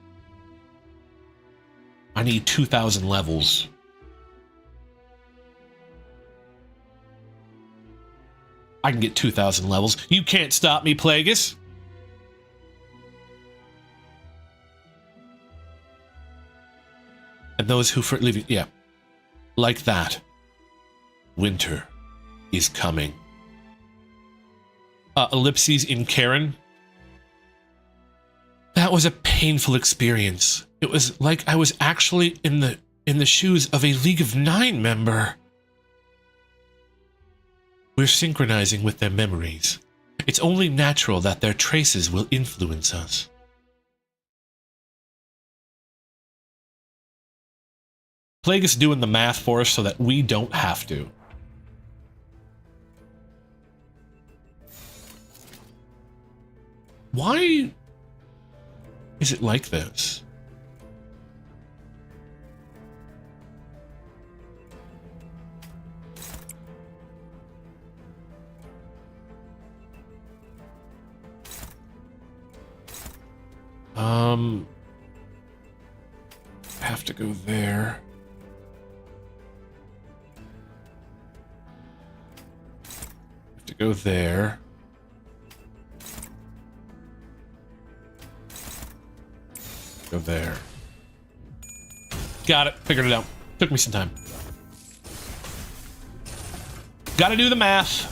I need 2,000 levels. I can get 2,000 levels. You can't stop me, Plagueis. And those who for leaving, yeah, like that. Winter is coming. Ellipses in Karen. That was a painful experience. It was like I was actually in the shoes of a League of Nine member. We're synchronizing with their memories. It's only natural that their traces will influence us. Plagueis doing the math for us so that we don't have to. Why is it like this? Have to go there. Have to go there. Go there. Got it. Figured it out. Took me some time. Gotta do the math.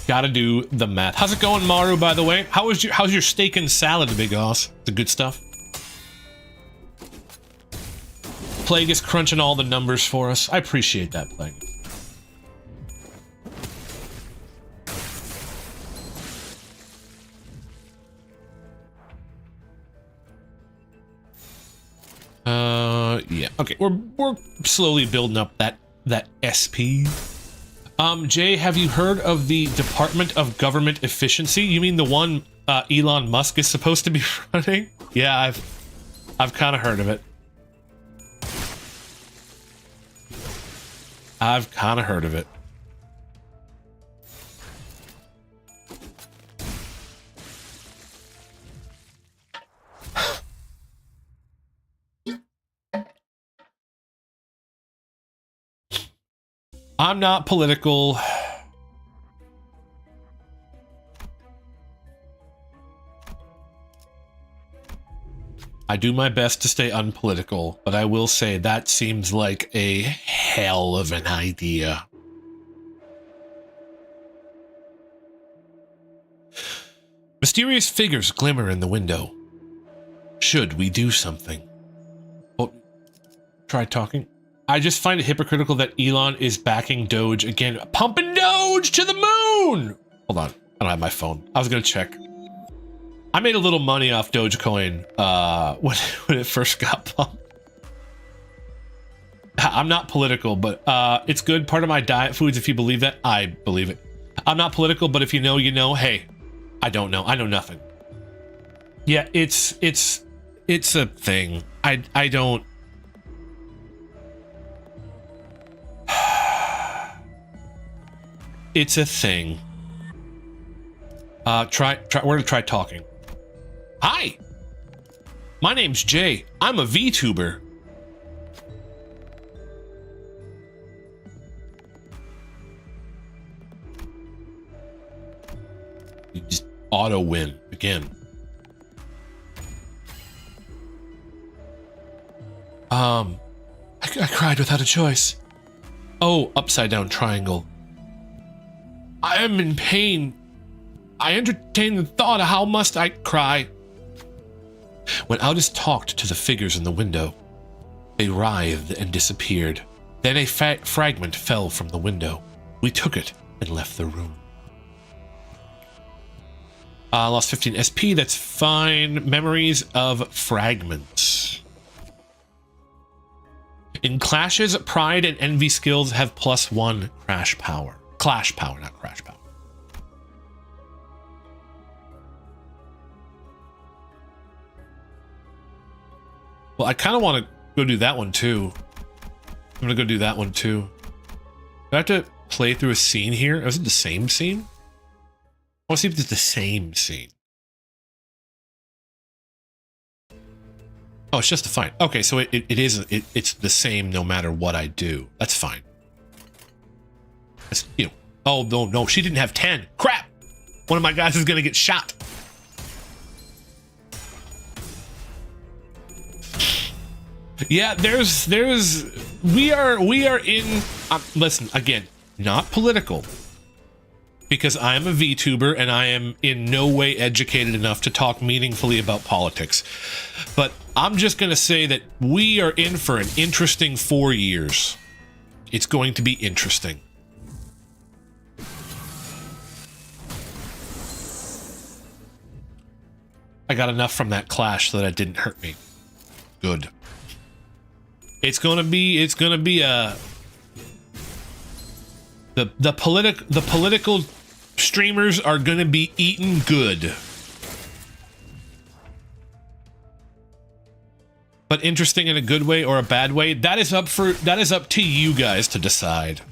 Gotta do the math. How's it going, Maru, by the way? How's your steak and salad, Big Oss? The good stuff? Plagueis crunching all the numbers for us. I appreciate that, Plagueis. Yeah. Okay, we're slowly building up that SP. Jay, have you heard of the Department of Government Efficiency? You mean the one Elon Musk is supposed to be running? Yeah, I've kind of heard of it. I've kind of heard of it. I'm not political. I do my best to stay unpolitical, but I will say that seems like a hell of an idea. Mysterious figures glimmer in the window. Should we do something? Oh, try talking. I just find it hypocritical that Elon is backing Doge again. Pumping Doge to the moon! Hold on. I don't have my phone. I was going to check. I made a little money off Dogecoin when it first got pumped. I'm not political, but it's good. Part of my diet foods, if you believe that, I believe it. I'm not political, but if you know, you know. Hey, I don't know. I know nothing. Yeah, it's a thing. I don't. It's a thing. We're gonna try talking. Hi! My name's Jay. I'm a VTuber. You just auto win again. I cried without a choice. Oh, upside down triangle. I am in pain. I entertain the thought of how must I cry. When Aldous talked to the figures in the window, they writhed and disappeared. Then a fragment fell from the window. We took it and left the room. Lost 15 SP, that's fine. Memories of fragments. In clashes, pride and envy skills have +1 crash power. Clash power, not crash power. Well, I kind of want to go do that one too. I'm going to go do that one too. Do I have to play through a scene here? Is it the same scene? I want to see if it's the same scene. Oh, it's just a fight. Okay, so it's the same no matter what I do. That's fine. That's, you know. Oh, no, she didn't have 10. Crap! One of my guys is going to get shot. Yeah, we are in, listen, again, not political, because I am a VTuber and I am in no way educated enough to talk meaningfully about politics. But I'm just going to say that we are in for an interesting 4 years. It's going to be interesting. I got enough from that clash so that it didn't hurt me. Good. It's gonna be a the political streamers are gonna be eaten good. But interesting in a good way or a bad way, that is up to you guys to decide.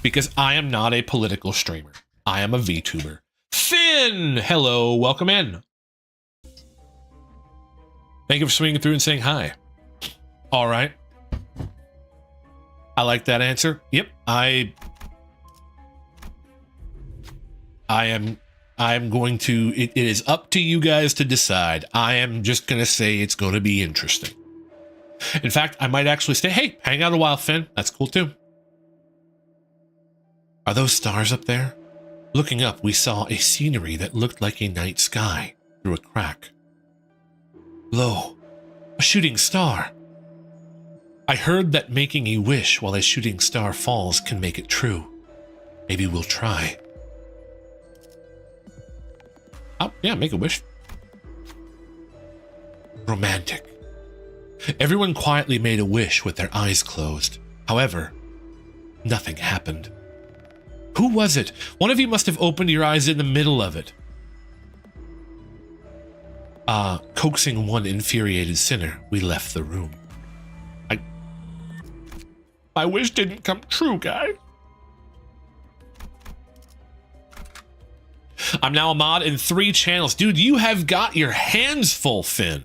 Because I am not a political streamer. I am a VTuber. Finn! Hello, welcome in. Thank you for swinging through and saying hi. All right. I like that answer. Yep. I am going to, it is up to you guys to decide. I am just going to say it's going to be interesting. In fact, I might actually say, hey, hang out a while, Finn. That's cool too. Are those stars up there? Looking up, we saw a scenery that looked like a night sky through a crack. Lo, a shooting star. I heard that making a wish while a shooting star falls can make it true. Maybe we'll try. Oh, yeah, make a wish. Romantic. Everyone quietly made a wish with their eyes closed. However, nothing happened. Who was it? One of you must have opened your eyes in the middle of it. Coaxing one infuriated sinner, we left the room. My wish didn't come true, guy. I'm now a mod in 3 channels. Dude, you have got your hands full, Finn.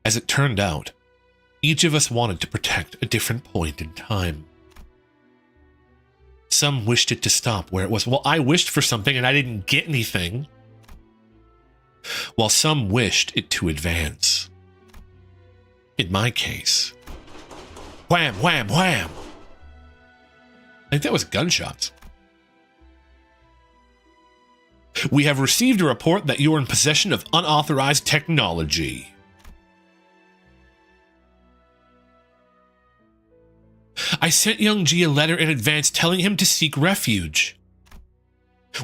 As it turned out, each of us wanted to protect a different point in time. Some wished it to stop where it was. Well, I wished for something and I didn't get anything. While some wished it to advance. In my case, wham, wham, wham. I think that was gunshots. We have received a report that you are in possession of unauthorized technology. I sent young G a letter in advance telling him to seek refuge.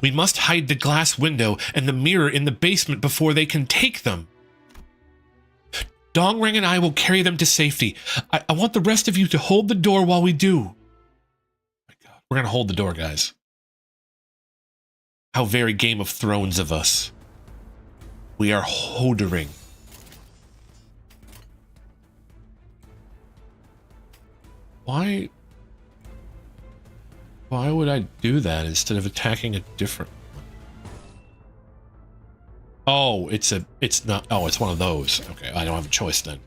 We must hide the glass window and the mirror in the basement before they can take them. Dongrang and I will carry them to safety. I want the rest of you to hold the door while we do. Oh my God, we're going to hold the door, guys. How very Game of Thrones of us. We are holdering. Why Why would I do that instead of attacking a different one? Oh, it's not, oh, it's one of those. Okay, I don't have a choice then.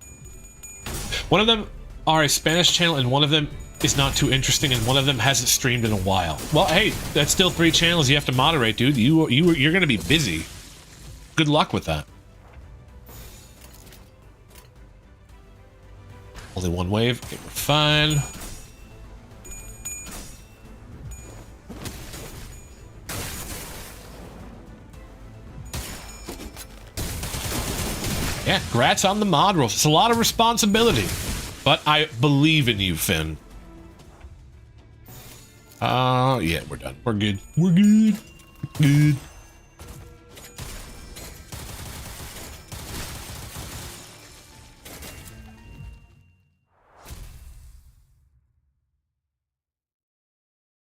One of them are a Spanish channel and one of them is not too interesting and one of them hasn't streamed in a while. Well, hey, that's still 3 channels you have to moderate, dude. You're gonna be busy. Good luck with that. Only one wave. Okay, we're fine. Yeah, congrats on the mod rolls. It's a lot of responsibility, but I believe in you, Finn. Yeah, we're done. We're good. We're good. Good.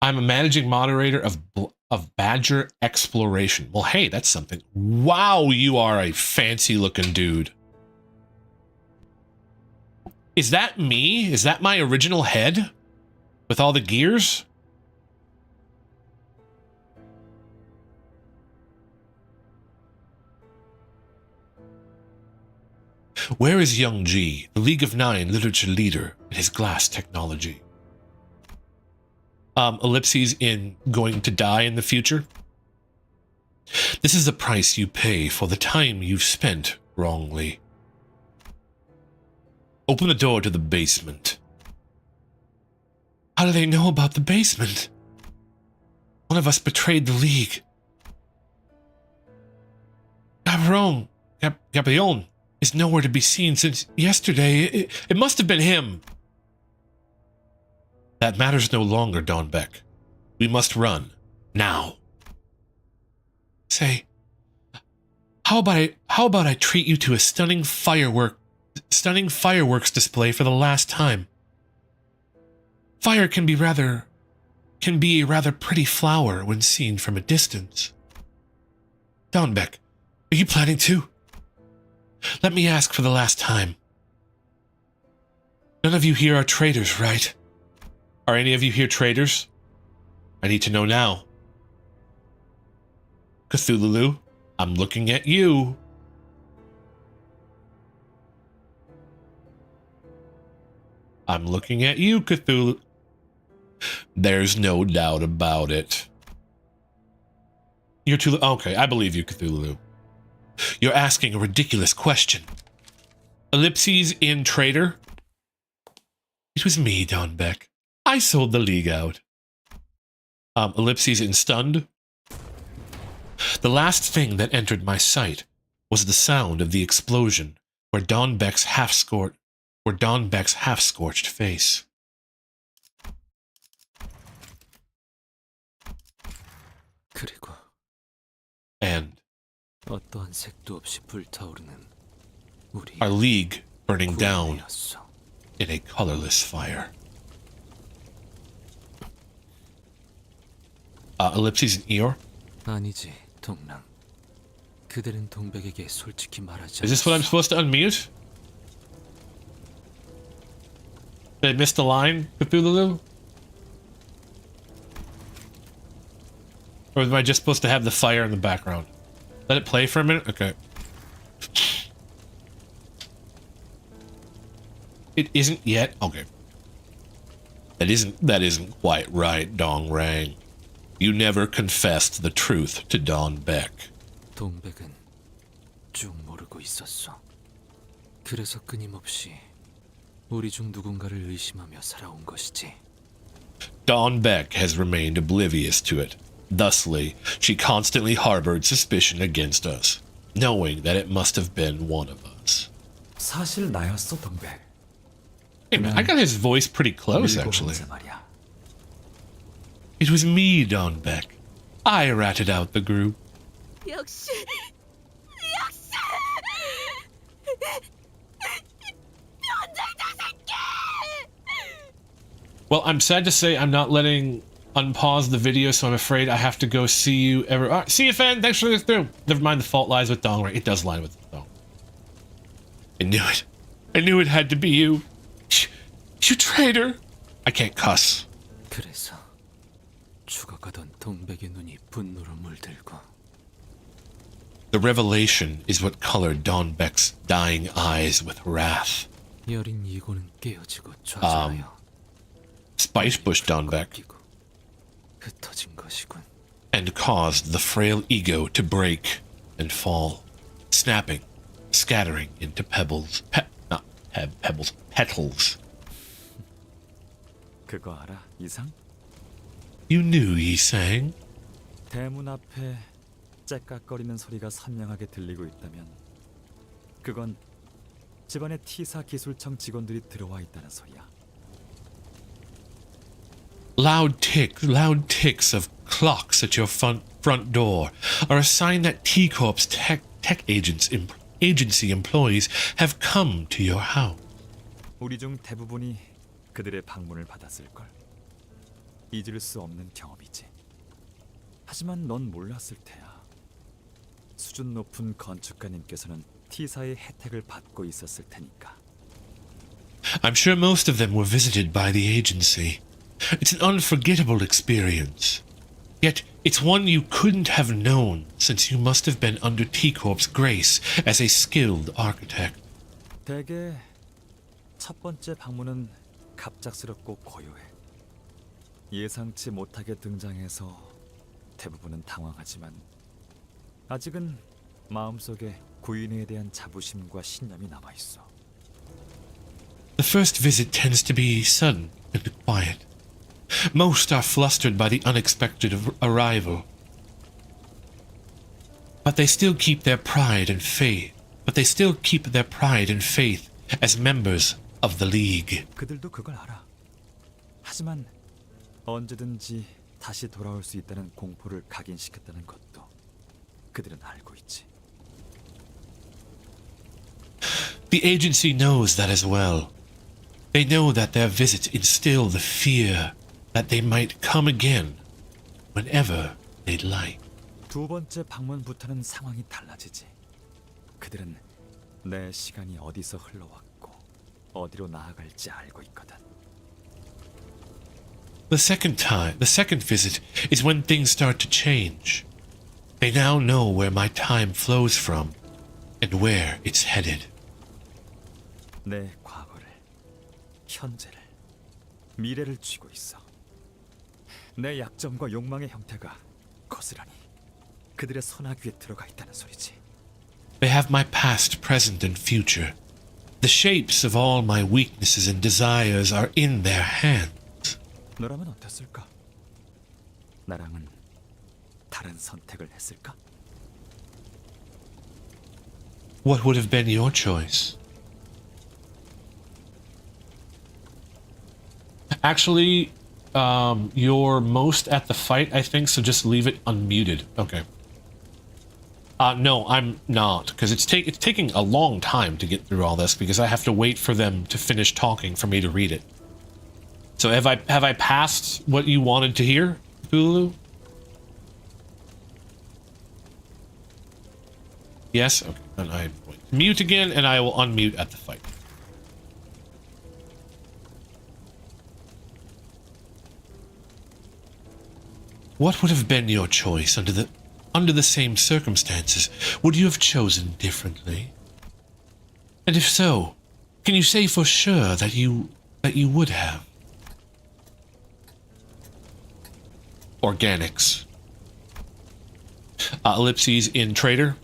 I'm a managing moderator of Badger Exploration. Well, hey, that's something. Wow, you are a fancy looking dude. Is that me? Is that my original head? With all the gears? Where is Young G, the League of Nine literature leader, and his glass technology? Ellipses in going to die in the future. This is the price you pay for the time you've spent wrongly. Open the door to the basement. How do they know about the basement? One of us betrayed the League. Gabrion is nowhere to be seen since yesterday. It must have been him. That matters no longer, Don Beck. We must run. Now. Say, how about I treat you to a stunning fireworks display for the last time? Fire can be a rather pretty flower when seen from a distance. Don Beck, are you planning to? Let me ask for the last time. None of you here are traitors, right? Are any of you here traitors? I need to know now. Cthulhu, I'm looking at you. I'm looking at you, Cthulhu. There's no doubt about it. You're too... Okay, I believe you, Cthulhu. You're asking a ridiculous question. Ellipses in traitor? It was me, Don Beck. I sold the League out. Ellipses in stunned. The last thing that entered my sight was the sound of the explosion where Don Beck's half-scorched face. 그리고 And 어떠한 색도 없이 불타오르는 우리 our League burning down 구원이었어. in a colorless fire. Ellipses in Eeyore. 아니지, 동랑. 그들은 동백에게 솔직히 말하지 Is this what I'm supposed to unmute? Did I miss the line, Cthulhu? Or am I just supposed to have the fire in the background? Let it play for a minute? Okay. It isn't yet? Okay. That isn't quite right, Dong Rang. You never confessed the truth to Don Beck. 동백은 쭉 모르고 있었어. 그래서 끊임없이 우리 중 누군가를 의심하며 살아온 것이지. Don Beck has remained oblivious to it. Thusly, she constantly harbored suspicion against us, knowing that it must have been one of us. 사실 나였어, 동백. Hey man, I got his voice pretty close, actually. 말이야. It was me, Don Beck. I ratted out the group. 역시 Well, I'm sad to say I'm not letting unpause the video, so I'm afraid I have to go see you ever. Right, see you, fan. Thanks for this through. Never mind, the fault lies with Dong. Right? It does lie with Dong. I knew it. I knew it had to be you. You traitor. I can't cuss. 그래서 죽어가던 동백의 눈이 분노로 물들고 The revelation is what colored Dawnbeck's dying eyes with wrath. 여린 이고는 깨어지고 좌절하여 Spicebush Dawnbeck, 꺾이고 흩어진 것이군. and caused the frail ego to break and fall, snapping, scattering into petals. 그거 알아, 이상? You knew he sang? 대문 앞에 째깍거리는 소리가 선명하게 들리고 있다면 그건 집안의 T사 기술청 직원들이 들어와 있다는 소리야. Loud ticks of clocks at your front door are a sign that T-Corp's tech agency employees have come to your house. 우리 중 대부분이 그들의 방문을 받았을걸. 잊을 수 없는 경험이지. 하지만 넌 몰랐을 테야. 수준 높은 건축가님께서는 T사의 혜택을 받고 있었을 테니까. I'm sure most of them were visited by the agency. It's an unforgettable experience. Yet, it's one you couldn't have known since you must have been under T-Corp's grace as a skilled architect. 대개 첫 번째 방문은 갑작스럽고 고요해. 예상치 못하게 등장해서 대부분은 당황하지만 아직은 마음속에 구인에 대한 자부심과 신념이 남아있어. The first visit tends to be sudden and quiet. Most are flustered by the unexpected arrival. But they still keep their pride and faith. As members of the League. 그들도 그걸 알아. 하지만 언제든지 다시 돌아올 수 있다는 공포를 각인시켰다는 것도 그들은 알고 있지. The agency knows that as well. They know that their visits instill the fear that they might come again whenever they'd like. 두 번째 방문부터는 상황이 달라지지. 그들은 내 시간이 어디서 흘러왔고 어디로 나아갈지 알고 있거든. The second visit is when things start to change. They now know where my time flows from and where it's headed. 내 과거를, 현재를, 미래를 쥐고 있어. 내 약점과 욕망의 형태가 거스란히 그들의 선악위에 들어가 있다는 소리지. They have my past, present, and future. The shapes of all my weaknesses and desires are in their hands. 너라면 어땠을까? 나랑은 다른 선택을 했을까? What would have been your choice? Actually, you're most at the fight, I think, so just leave it unmuted. Okay. No, I'm not, because it's taking a long time to get through all this, because I have to wait for them to finish talking for me to read it. So have I passed what you wanted to hear, Hulu? Yes? Okay, then I mute again, and I will unmute at the fight. What would have been your choice under the same circumstances? Would you have chosen differently? And if so, can you say for sure that you would have? Organics. Ellipses in Trader.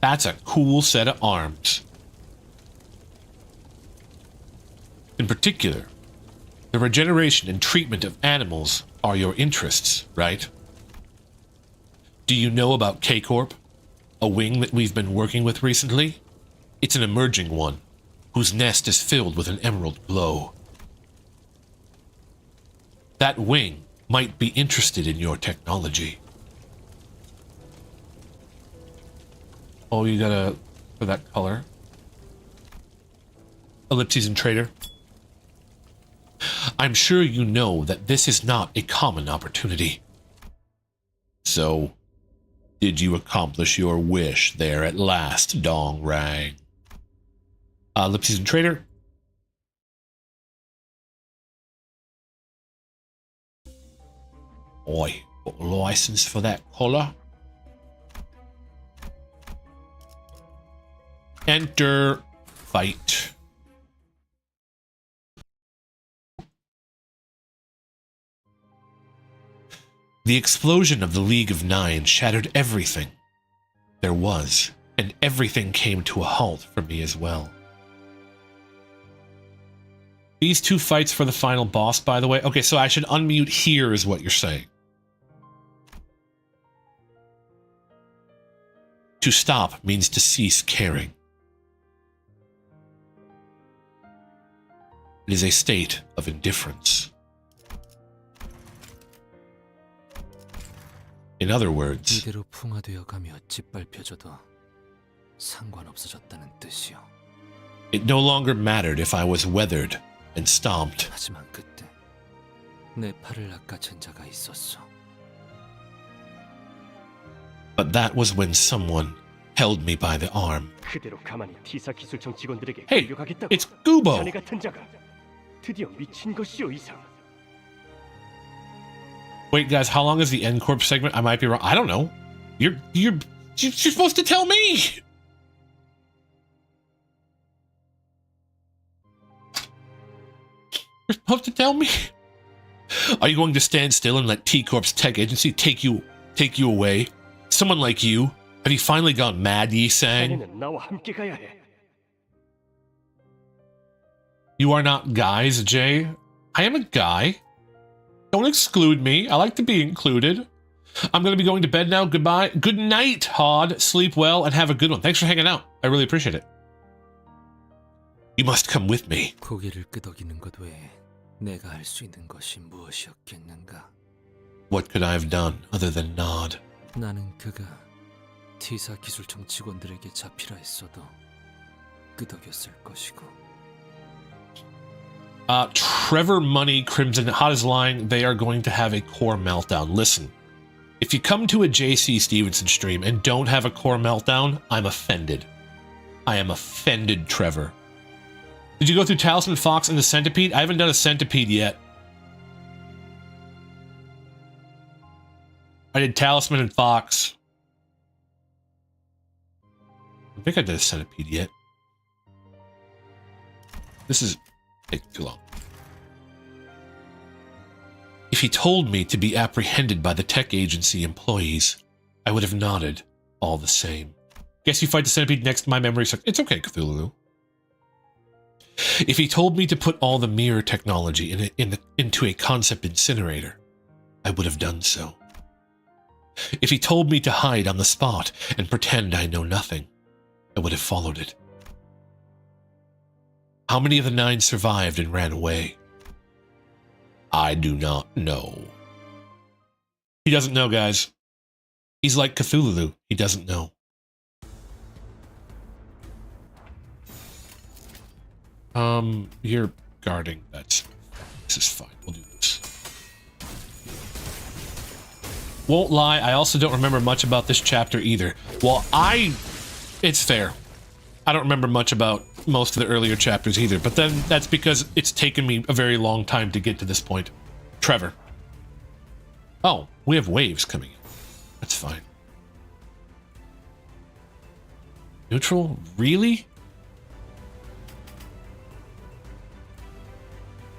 That's a cool set of arms. In particular, the regeneration and treatment of animals are your interests, right? Do you know about K-Corp? A wing that we've been working with recently? It's an emerging one, whose nest is filled with an emerald glow. That wing might be interested in your technology. Oh, you gotta, for that color. Ellipses and Trader. I'm sure you know that this is not a common opportunity. So, did you accomplish your wish there at last, Dong Rang? Ellipses and Trader. Oi, got a license for that collar. Enter. Fight. The explosion of the League of Nine shattered everything there was, and everything came to a halt for me as well. These two fights for the final boss, by the way. Okay, so I should unmute here is what you're saying. To stop means to cease caring. It is a state of indifference. In other words, 이대로 풍화되어 가며 짓밟혀져도 상관없어졌다는 뜻이요. it no longer mattered if I was weathered and stomped. 하지만 그때 내 팔을 낚아챈 자가 있었어. But that was when someone held me by the arm. 그대로 가만히 T사 기술청 직원들에게 Hey, 끌려가겠다고. it's Gubo! 자네 같은 자가 드디어 미친 것이오 이상. Wait, guys, how long is the N Corp segment? I might be wrong. I don't know. You're supposed to tell me. You're supposed to tell me. Are you going to stand still and let T Corp's tech agency take you away? Someone like you? Have you finally gone mad, Yi Sang? 자네는 나와 함께 가야 해. You are not guys, Jay. I am a guy. Don't exclude me. I like to be included. I'm going to be going to bed now. Goodbye. Good night, Hod. Sleep well and have a good one. Thanks for hanging out. I really appreciate it. You must come with me. 고개를 끄덕이는 것 외에 내가 할 수 있는 것이 무엇이었겠는가? What could I have done other than nod? 나는 그가 T사 기술청 직원들에게 잡히라 했어도 끄덕였을 것이고. Trevor Money Crimson Hot is lying. They are going to have a core meltdown. Listen, if you come to a JC Stevenson stream and don't have a core meltdown, I'm offended. I am offended, Trevor. Did you go through Talisman, Fox, and the Centipede? I haven't done a Centipede yet. I did Talisman and Fox. I think I did a Centipede yet. This is taking too long. If he told me to be apprehended by the tech agency employees, I would have nodded all the same. Guess you fight the Centipede next to my memory. It's okay, Cthulhu. If he told me to put all the mirror technology into a concept incinerator, I would have done so. If he told me to hide on the spot and pretend I know nothing, I would have followed it. How many of the 9 survived and ran away? I do not know. He doesn't know, guys. He's like Cthulhu. He doesn't know. You're guarding. This is fine. We'll do this. Won't lie, I also don't remember much about this chapter either. Well, it's fair. I don't remember much about most of the earlier chapters either, but then that's because it's taken me a very long time to get to this point. Trevor. Oh, we have waves coming in. That's fine. Neutral? Really?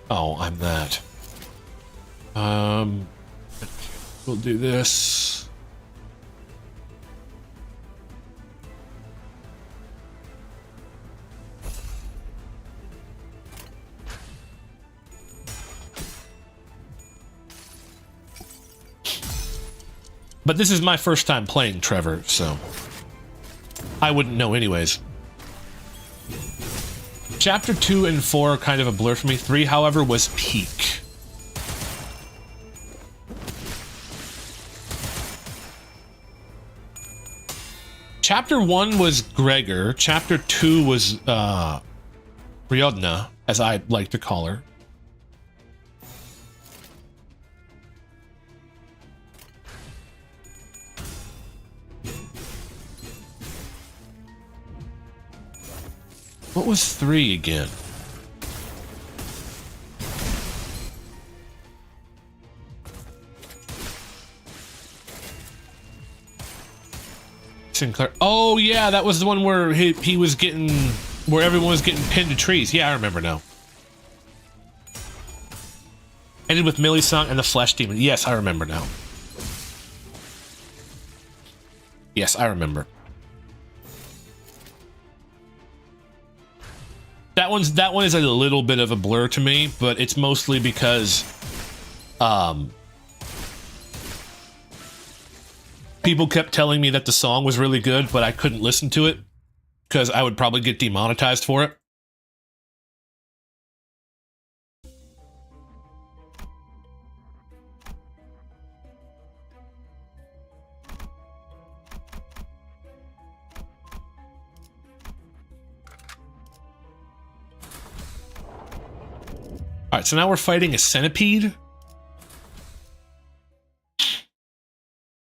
Oh, I'm that. We'll do this. But this is my first time playing Trevor, so I wouldn't know anyways. Chapter 2 and 4 are kind of a blur for me. 3, however, was peak. Chapter 1 was Gregor. Chapter 2 was Ryodna, as I like to call her. What was 3 again? Sinclair. Oh yeah, that was the one where he was getting, where everyone was getting pinned to trees. Yeah, I remember now. Ended with Millie Song and the Flesh Demon. Yes, I remember now. Yes, I remember. That one is a little bit of a blur to me, but it's mostly because people kept telling me that the song was really good, but I couldn't listen to it because I would probably get demonetized for it. All right, so now we're fighting a centipede.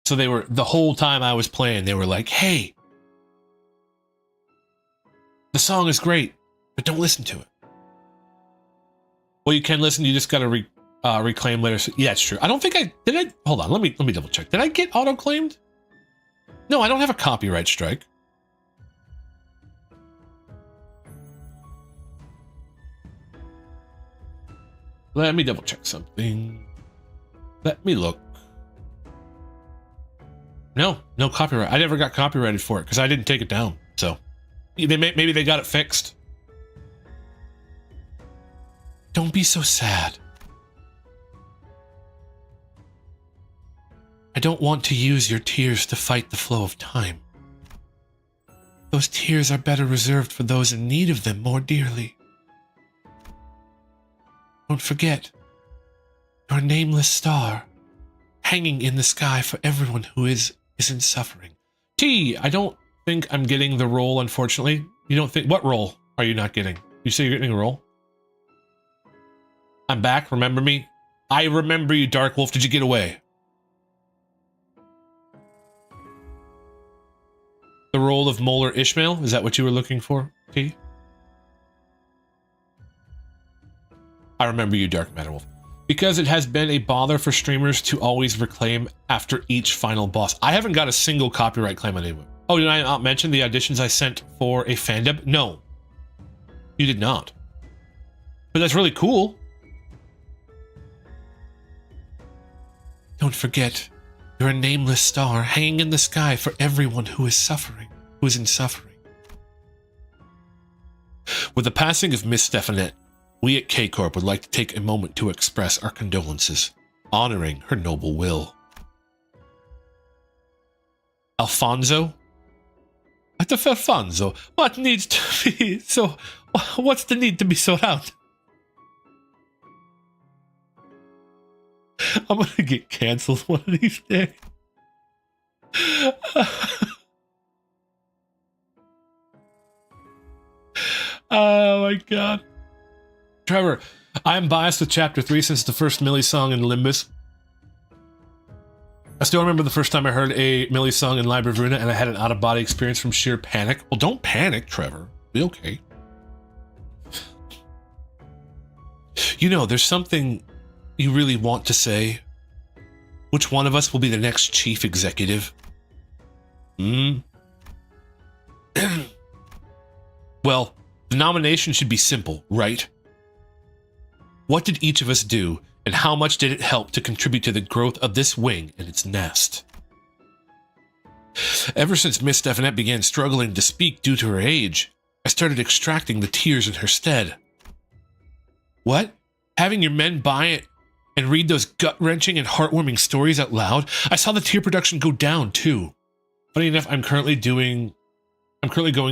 So they were, the whole time I was playing, they were like, hey, the song is great, but don't listen to it. Well, you can listen, you just gotta reclaim later. So, yeah, it's true. I don't think hold on, let me double check. Did I get auto-claimed? No, I don't have a copyright strike. Let me double check something. Let me look. No copyright. I never got copyrighted for it because I didn't take it down. So maybe they got it fixed. Don't be so sad. I don't want to use your tears to fight the flow of time. Those tears are better reserved for those in need of them more dearly. Don't forget, your nameless star, hanging in the sky for everyone who is in suffering. T, I don't think I'm getting the role, unfortunately. You don't think, what role are you not getting? You say you're getting a role? I'm back, remember me? I remember you, Dark Wolf. Did you get away? The role of Molar Ishmael? Is that what you were looking for, T? I remember you, Dark Matter Wolf. Because it has been a bother for streamers to always reclaim after each final boss. I haven't got a single copyright claim on anyone. Oh, did I not mention the auditions I sent for a fandub? No. You did not. But that's really cool. Don't forget, you're a nameless star hanging in the sky for everyone who is suffering, who is in suffering. With the passing of Miss Stephanette, we at K-Corp would like to take a moment to express our condolences, honoring her noble will. Alfonso? What the Alfonso? What needs to be so... What's the need to be so loud? I'm gonna get canceled one of these days. Oh my god. Trevor, I am biased with Chapter 3 since the first Millie song in Limbus. I still remember the first time I heard a Millie song in Liber Bruna and I had an out-of-body experience from sheer panic. Well, don't panic, Trevor. Be okay. You know, there's something you really want to say. Which one of us will be the next chief executive? Well, the nomination should be simple, right? What did each of us do, and how much did it help to contribute to the growth of this wing and its nest? Ever since Miss Stephanette began struggling to speak due to her age, I started extracting the tears in her stead. What? Having your men buy it and read those gut-wrenching and heartwarming stories out loud? I saw the tear production go down, too. Funny enough, I'm currently going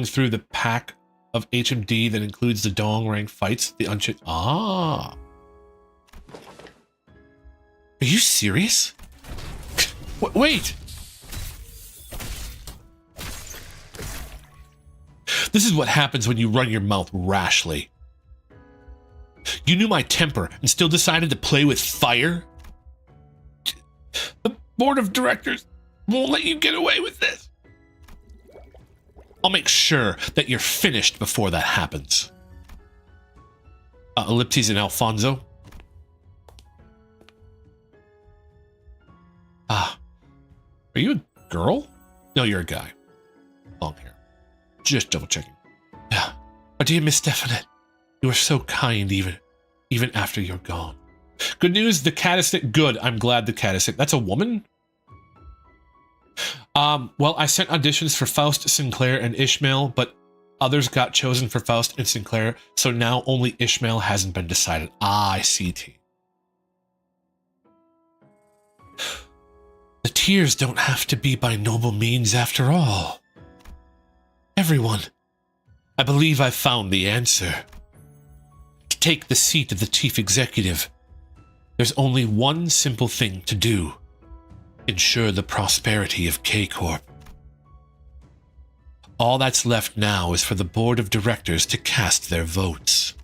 through the pack of HMD that includes the Dong rank fights, the Unchit. Ah. Are you serious? Wait. This is what happens when you run your mouth rashly. You knew my temper and still decided to play with fire? The board of directors won't let you get away with this. I'll make sure that you're finished before that happens. Ellipses and Alfonso. Ah. Are you a girl? No, you're a guy. long hair. Just double checking. Yeah. Oh, dear Miss Stefanet, you are so kind even after you're gone. Good news, the cat is sick. Good, I'm glad the cat is sick. That's a woman? Well, I sent auditions for Faust, Sinclair, and Ishmael, but others got chosen for Faust and Sinclair, so now only Ishmael hasn't been decided. Ah, I see, T. The tears don't have to be by noble means after all. Everyone, I believe I've found the answer. To take the seat of the chief executive, there's only one simple thing to do. Ensure the prosperity of K-Corp. All that's left now is for the board of directors to cast their votes.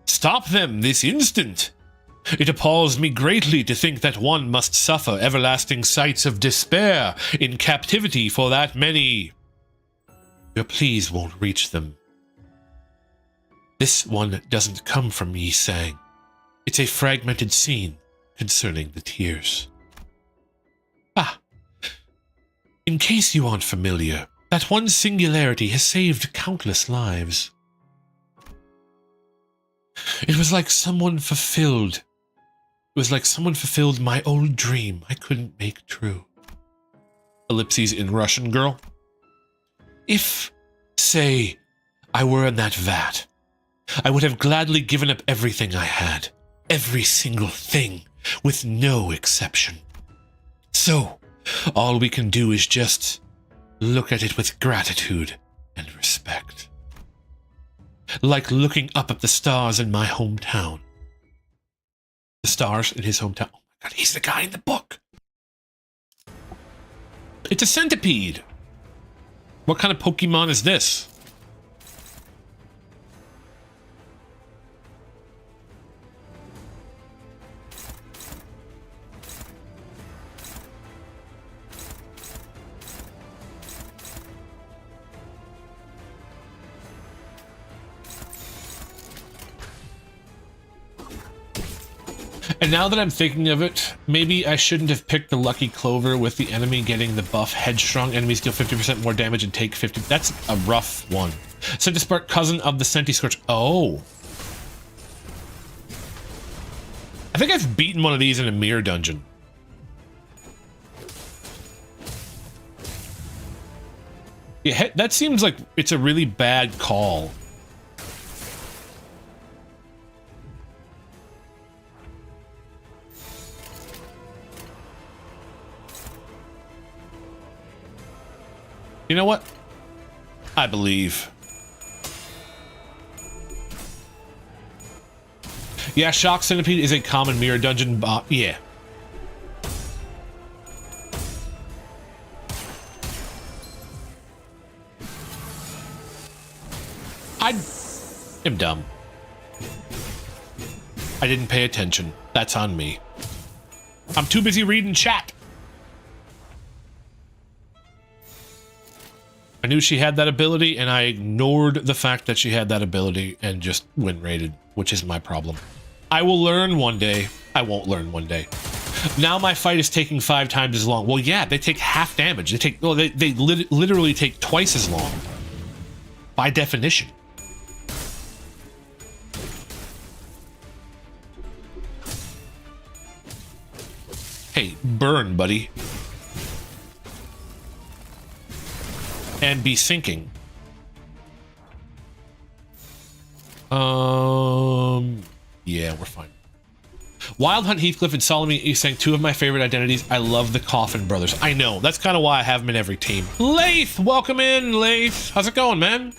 Stop them this instant! It appalls me greatly to think that one must suffer everlasting sights of despair in captivity for that many. Your pleas won't reach them. This one doesn't come from Yi Sang. It's a fragmented scene concerning the tears. Ah, in case you aren't familiar, that one singularity has saved countless lives. It was like someone fulfilled my old dream I couldn't make true. Ellipses in Russian, girl. If, say, I were in that vat, I would have gladly given up everything I had. Every single thing, with no exception. So, all we can do is just look at it with gratitude and respect. Like looking up at the stars in my hometown. The stars in his hometown. Oh my god, he's the guy in the book. It's a centipede. What kind of Pokemon is this? And now that I'm thinking of it, maybe I shouldn't have picked the Lucky Clover with the enemy getting the buff Headstrong. Enemies deal 50% more damage and take 50. That's a rough one. Centispark, cousin of the Centiscorch. Oh. I think I've beaten one of these in a mirror dungeon. Yeah, that seems like it's a really bad call. You know what? I believe. Yeah, Shock Centipede is a common mirror dungeon bot. Yeah. I am dumb. I didn't pay attention. That's on me. I'm too busy reading chat. I knew she had that ability, and I ignored the fact that she had that ability and just win rated, which is my problem. I will learn one day. I won't learn one day. Now my fight is taking 5 times as long. Well, yeah, they take half damage. They literally take twice as long. By definition. Hey, burn, buddy. And be sinking. Yeah, we're fine. Wild Hunt, Heathcliff, and Solomon is saying 2 of my favorite identities. I love the Coffin Brothers. I know. That's kind of why I have them in every team. Lath! Welcome in, Lath. How's it going, man?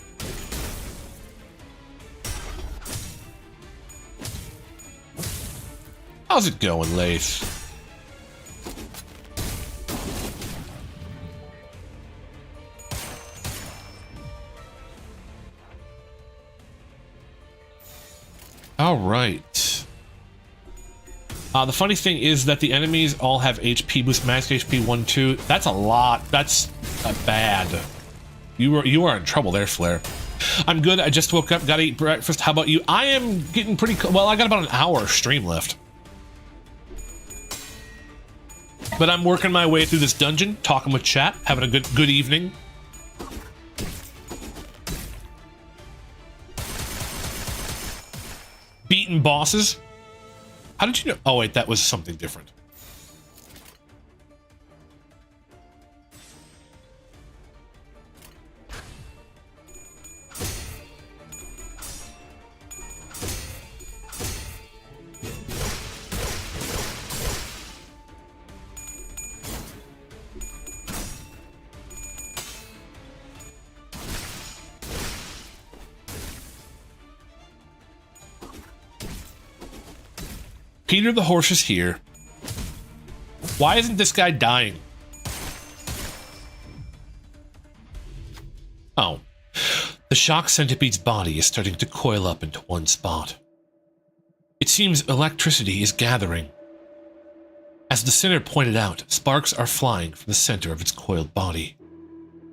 How's it going, Lath? All right. The funny thing is that the enemies all have HP boost, max HP 1, 2. That's a lot. That's bad. You are in trouble there, Flare. I'm good. I just woke up. Gotta eat breakfast. How about you? I am getting pretty. Well, I got about an hour stream left. But I'm working my way through this dungeon, talking with chat, having a good evening. Beating bosses. How did you know? Oh wait, that was something different. Peter the horse is here. Why isn't this guy dying? Oh. The shock centipede's body is starting to coil up into one spot. It seems electricity is gathering. As the sinner pointed out, sparks are flying from the center of its coiled body.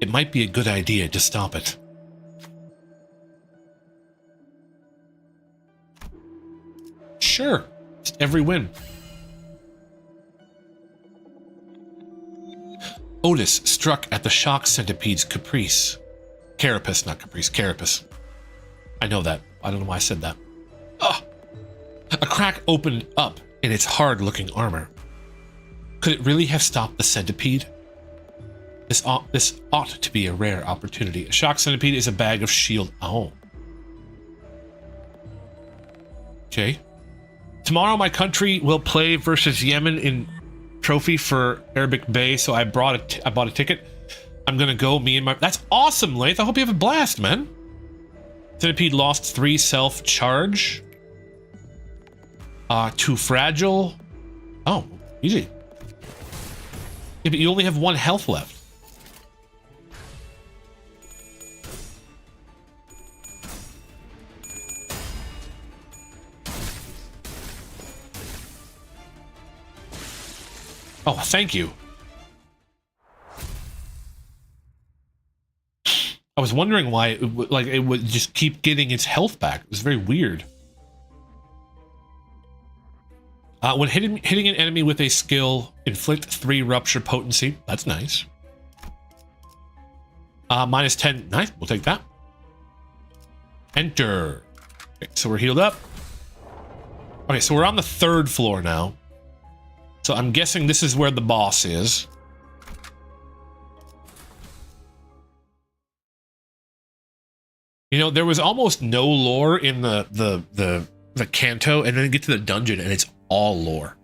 It might be a good idea to stop it. Sure. Just every win. Otis struck at the shock centipede's caprice. Carapace, not caprice, carapace. I know that. I don't know why I said that. Ugh. A crack opened up in its hard-looking armor. Could it really have stopped the centipede? This ought to be a rare opportunity. A shock centipede is a bag of shield. Oh. Okay. Tomorrow my country will play versus Yemen in trophy for Arabic Bay, so I bought a ticket. I'm gonna go, me and my... That's awesome, Lath. I hope you have a blast, man. Centipede lost 3 self-charge. Too fragile. Oh, easy. Yeah, but you only have 1 health left. Oh, thank you. I was wondering why it would just keep getting its health back. It was very weird. When hitting an enemy with a skill, inflict 3 rupture potency. That's nice. Minus 10. Nice. We'll take that. Enter. Okay, so we're healed up. Okay, so we're on the 3rd floor now. So I'm guessing this is where the boss is. You know, there was almost no lore in the canto, and then you get to the dungeon and it's all lore.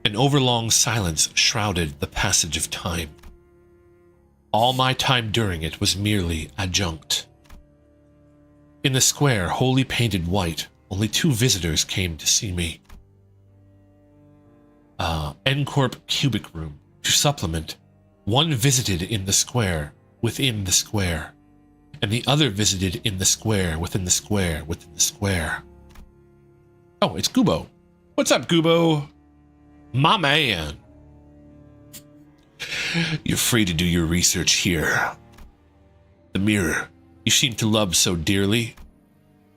An overlong silence shrouded the passage of time. All my time during it was merely adjunct. In the square, wholly painted white, only 2 visitors came to see me. N-Corp cubic room. To supplement, 1 visited in the square, within the square, and the other visited in the square, within the square, within the square. Oh, it's Gubo. What's up, Gubo? My man. You're free to do your research here. The mirror you seem to love so dearly.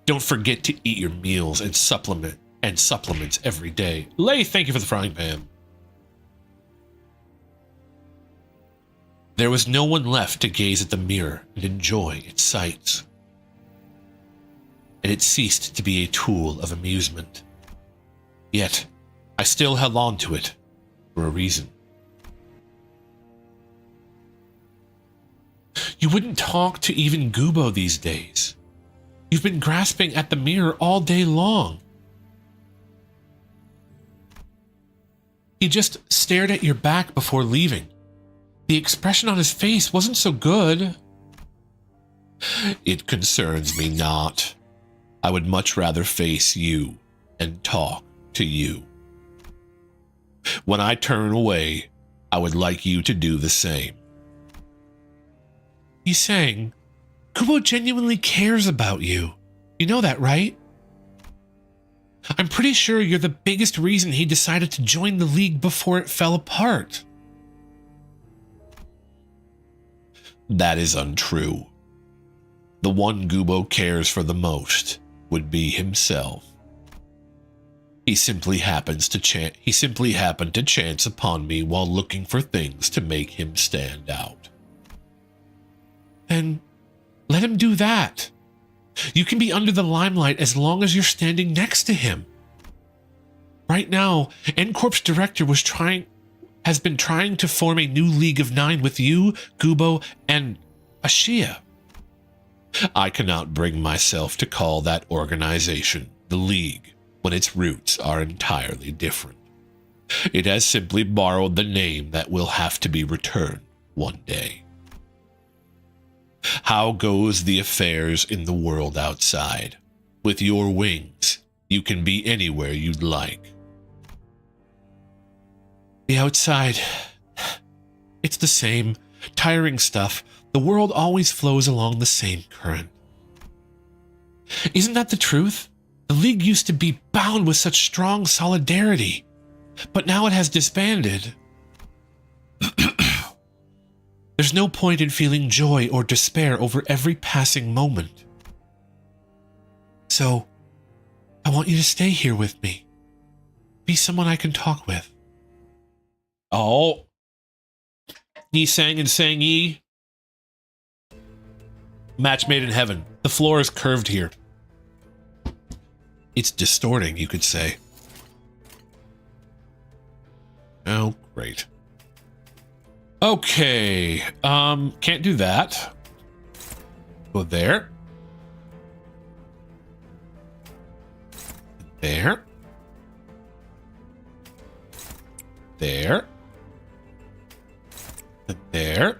Don't forget to eat your meals and supplements every day. Lay, thank you for the frying pan. There was no one left to gaze at the mirror and enjoy its sights. And it ceased to be a tool of amusement. Yet, I still held on to it for a reason. You wouldn't talk to even Gubo these days. You've been grasping at the mirror all day long. He just stared at your back before leaving. The expression on his face wasn't so good. It concerns me not. I would much rather face you and talk to you. When I turn away, I would like you to do the same. He's saying, Kubo genuinely cares about you. You know that, right? I'm pretty sure you're the biggest reason he decided to join the League before it fell apart. That is untrue. The one Gubo cares for the most would be himself. He simply happened to chance upon me while looking for things to make him stand out. Then let him do that. You can be under the limelight as long as you're standing next to him. Right now, N-Corp's director has been trying to form a new League of Nine with you, Gubo, and Ashia. I cannot bring myself to call that organization the League when its roots are entirely different. It has simply borrowed the name that will have to be returned one day. How goes the affairs in the world outside? With your wings, you can be anywhere you'd like. The outside, it's the same, tiring stuff. The world always flows along the same current. Isn't that the truth? The League used to be bound with such strong solidarity, but now it has disbanded. There's no point in feeling joy or despair over every passing moment. So, I want you to stay here with me. Be someone I can talk with. Oh. Ye sang and sang ye. Match made in heaven. The floor is curved here. It's distorting, you could say. Oh, great. Okay. Can't do that. Go there. There. There. There.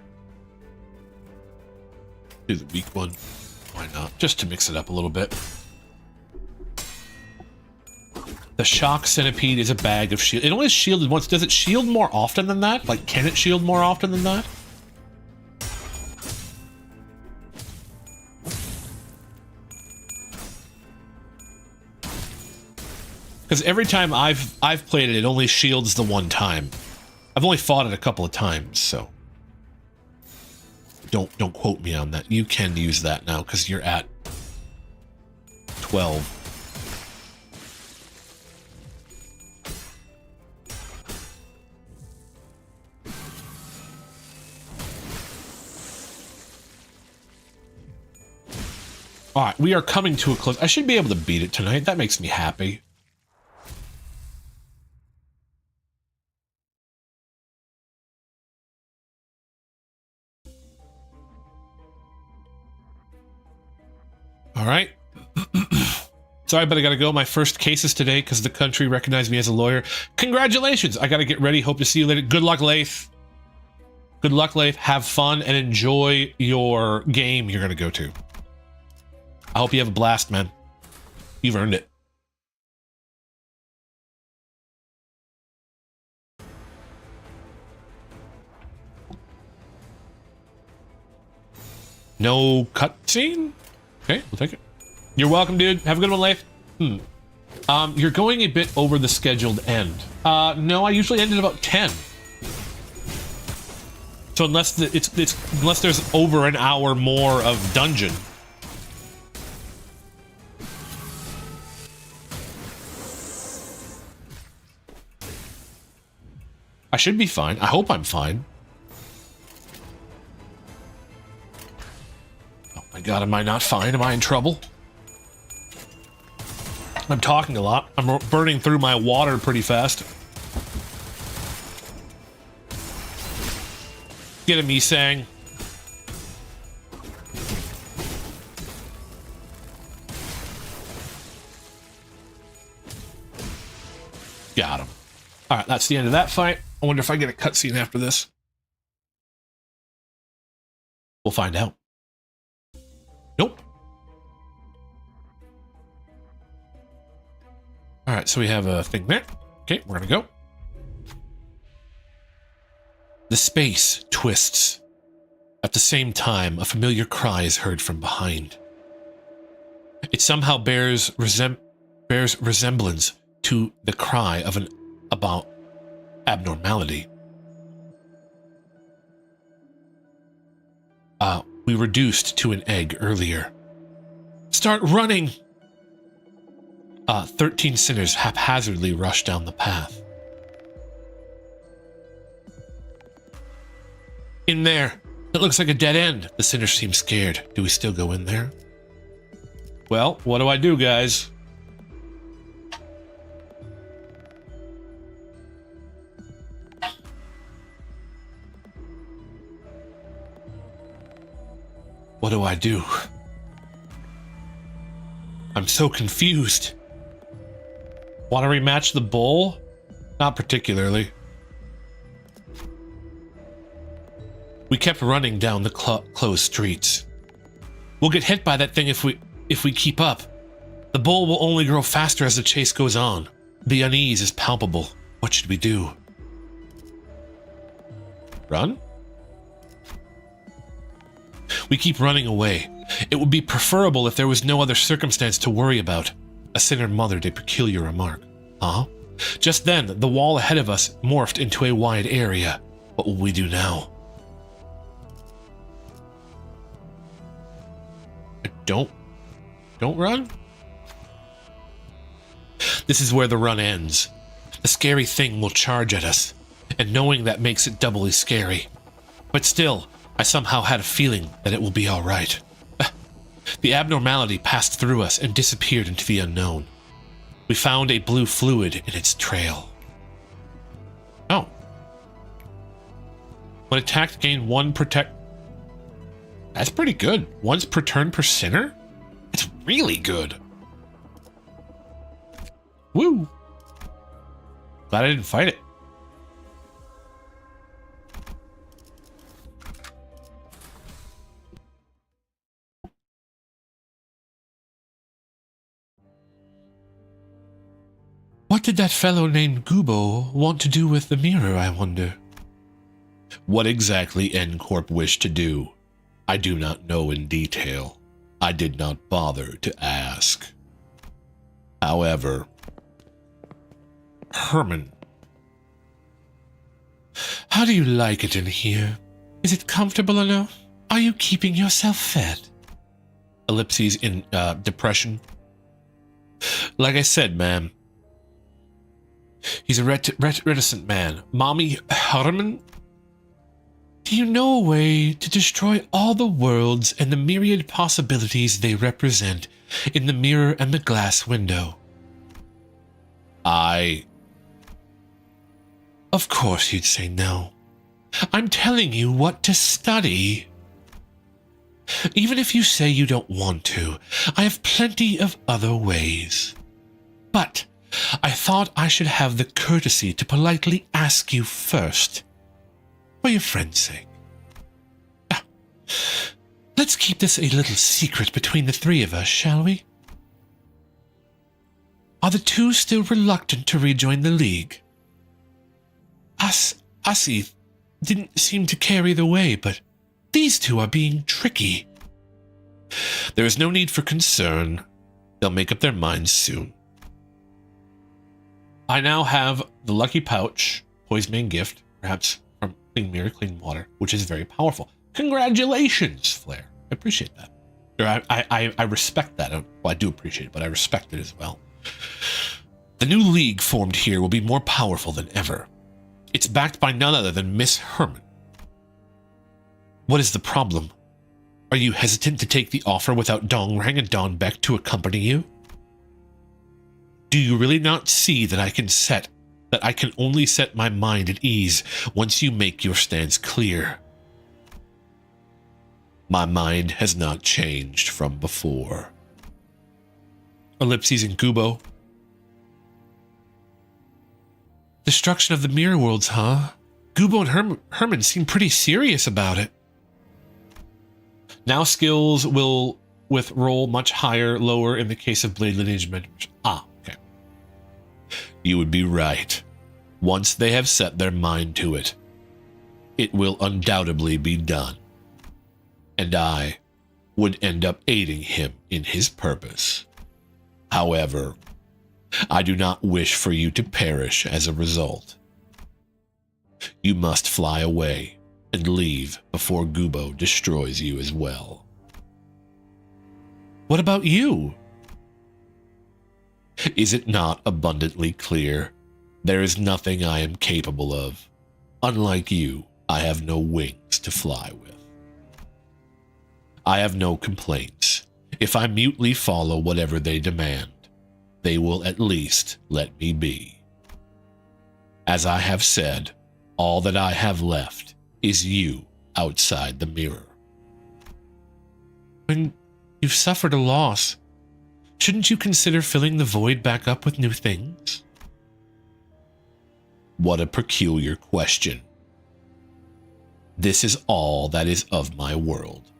Do the weak one. Why not? Just to mix it up a little bit. The shock centipede is a bag of shield. It only shielded once. Does it shield more often than that? Like, can it shield more often than that? Because every time I've played it, it only shields the one time. I've only fought it a couple of times, so don't quote me on that. You can use that now because you're at 12. All right, we are coming to a close. I should be able to beat it tonight. That makes me happy. All right. Sorry, but I gotta go. My first case is today because the country recognized me as a lawyer. Congratulations! I gotta get ready. Hope to see you later. Good luck, Laith. Good luck, Laith. Have fun and enjoy your game you're gonna go to. I hope you have a blast, man. You've earned it. No cutscene? Okay, we'll take it. You're welcome, dude. Have a good one, Leif. You're going a bit over the scheduled end. No, I usually end at about 10. So unless unless there's over an hour more of dungeon. I should be fine. I hope I'm fine. Oh my god, am I not fine? Am I in trouble? I'm talking a lot. I'm burning through my water pretty fast. Get him, Isang. Got him. Alright, that's the end of that fight. I wonder if I get a cutscene after this. We'll find out. Nope. Alright, so we have a thing there. Okay, we're gonna go. The space twists. At the same time, a familiar cry is heard from behind. It somehow bears resemblance to the cry of about abnormality. We reduced to an egg earlier. Start running! 13 sinners haphazardly rush down the path. In there! It looks like a dead end. The sinners seem scared. Do we still go in there? Well, what do I do, guys? What do I do? I'm so confused. Want to rematch the bull? Not particularly. We kept running down the closed streets. We'll get hit by that thing if we keep up. The bull will only grow faster as the chase goes on. The unease is palpable. What should we do? Run? We keep running away. It would be preferable if there was no other circumstance to worry about. A sinner muttered a peculiar remark. Huh? Just then, the wall ahead of us morphed into a wide area. What will we do now? Don't run? This is where the run ends. The scary thing will charge at us, and knowing that makes it doubly scary. But still, I somehow had a feeling that it will be all right. The abnormality passed through us and disappeared into the unknown. We found a blue fluid in its trail. Oh. When attacked, gain 1 protect... That's pretty good. Once per turn per sinner? It's really good. Woo! Glad I didn't fight it. What did that fellow named Gubo want to do with the mirror, I wonder? What exactly N-Corp wished to do, I do not know in detail. I did not bother to ask. However, Herman. How do you like it in here? Is it comfortable enough? Are you keeping yourself fed? Ellipses in depression. Like I said, ma'am. He's a reticent man. Mommy Herman? Do you know a way to destroy all the worlds and the myriad possibilities they represent in the mirror and the glass window? Of course you'd say no. I'm telling you what to study. Even if you say you don't want to, I have plenty of other ways. But I thought I should have the courtesy to politely ask you first. For your friend's sake. Let's keep this a little secret between the three of us, shall we? Are the two still reluctant to rejoin the League? Asi didn't seem to care either way, but these two are being tricky. There is no need for concern. They'll make up their minds soon. I now have the lucky pouch, Poison Man gift, perhaps from Clean Mirror, Clean Water, which is very powerful. Congratulations, Flair. I appreciate that. Or I respect that. Well, I do appreciate it, but I respect it as well. The new league formed here will be more powerful than ever. It's backed by none other than Miss Herman. What is the problem? Are you hesitant to take the offer without Dongrang and Don Beck to accompany you? Do you really not see that I can only set my mind at ease once you make your stance clear? My mind has not changed from before. Ellipses and Gubo. Destruction of the mirror worlds, huh? Gubo and Herman seem pretty serious about it. Now skills will with roll much higher, lower in the case of blade lineage members. Okay. You would be right. Once they have set their mind to it, it will undoubtedly be done. And I would end up aiding him in his purpose. However, I do not wish for you to perish as a result. You must fly away and leave before Gubo destroys you as well. What about you? Is it not abundantly clear? There is nothing I am capable of. Unlike you, I have no wings to fly with. I have no complaints. If I mutely follow whatever they demand, they will at least let me be. As I have said, all that I have left is you outside the mirror. When you've suffered a loss, shouldn't you consider filling the void back up with new things? What a peculiar question. This is all that is of my world.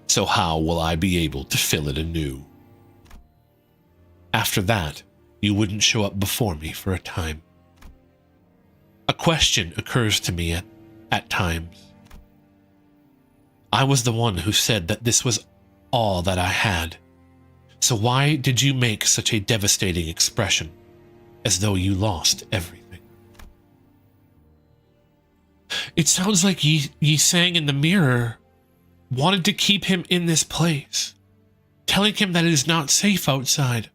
So how will I be able to fill it anew? After that, you wouldn't show up before me for a time. A question occurs to me at times. I was the one who said that this was all that I had. So why did you make such a devastating expression, as though you lost everything? It sounds like Yi Sang in the mirror wanted to keep him in this place, telling him that it is not safe outside,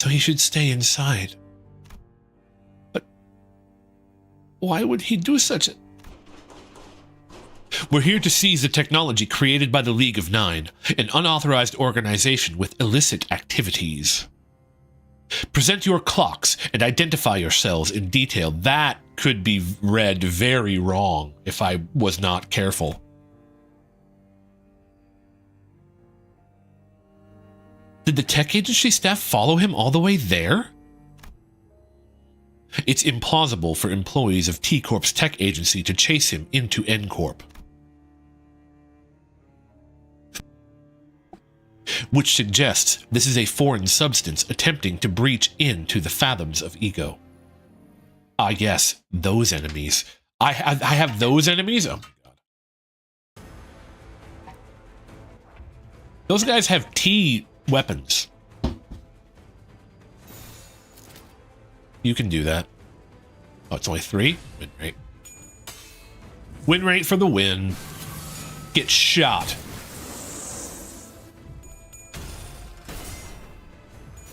so he should stay inside. But why would he do such a... We're here to seize the technology created by the League of Nine, an unauthorized organization with illicit activities. Present your clocks and identify yourselves in detail. That could be read very wrong if I was not careful. Did the tech agency staff follow him all the way there? It's implausible for employees of T-Corp's tech agency to chase him into N-Corp. Which suggests this is a foreign substance attempting to breach into the fathoms of ego. Ah, yes, those enemies. I have those enemies? Oh my god. Those guys have T weapons. You can do that. Oh, it's only 3? Win rate. Win rate for the win. Get shot.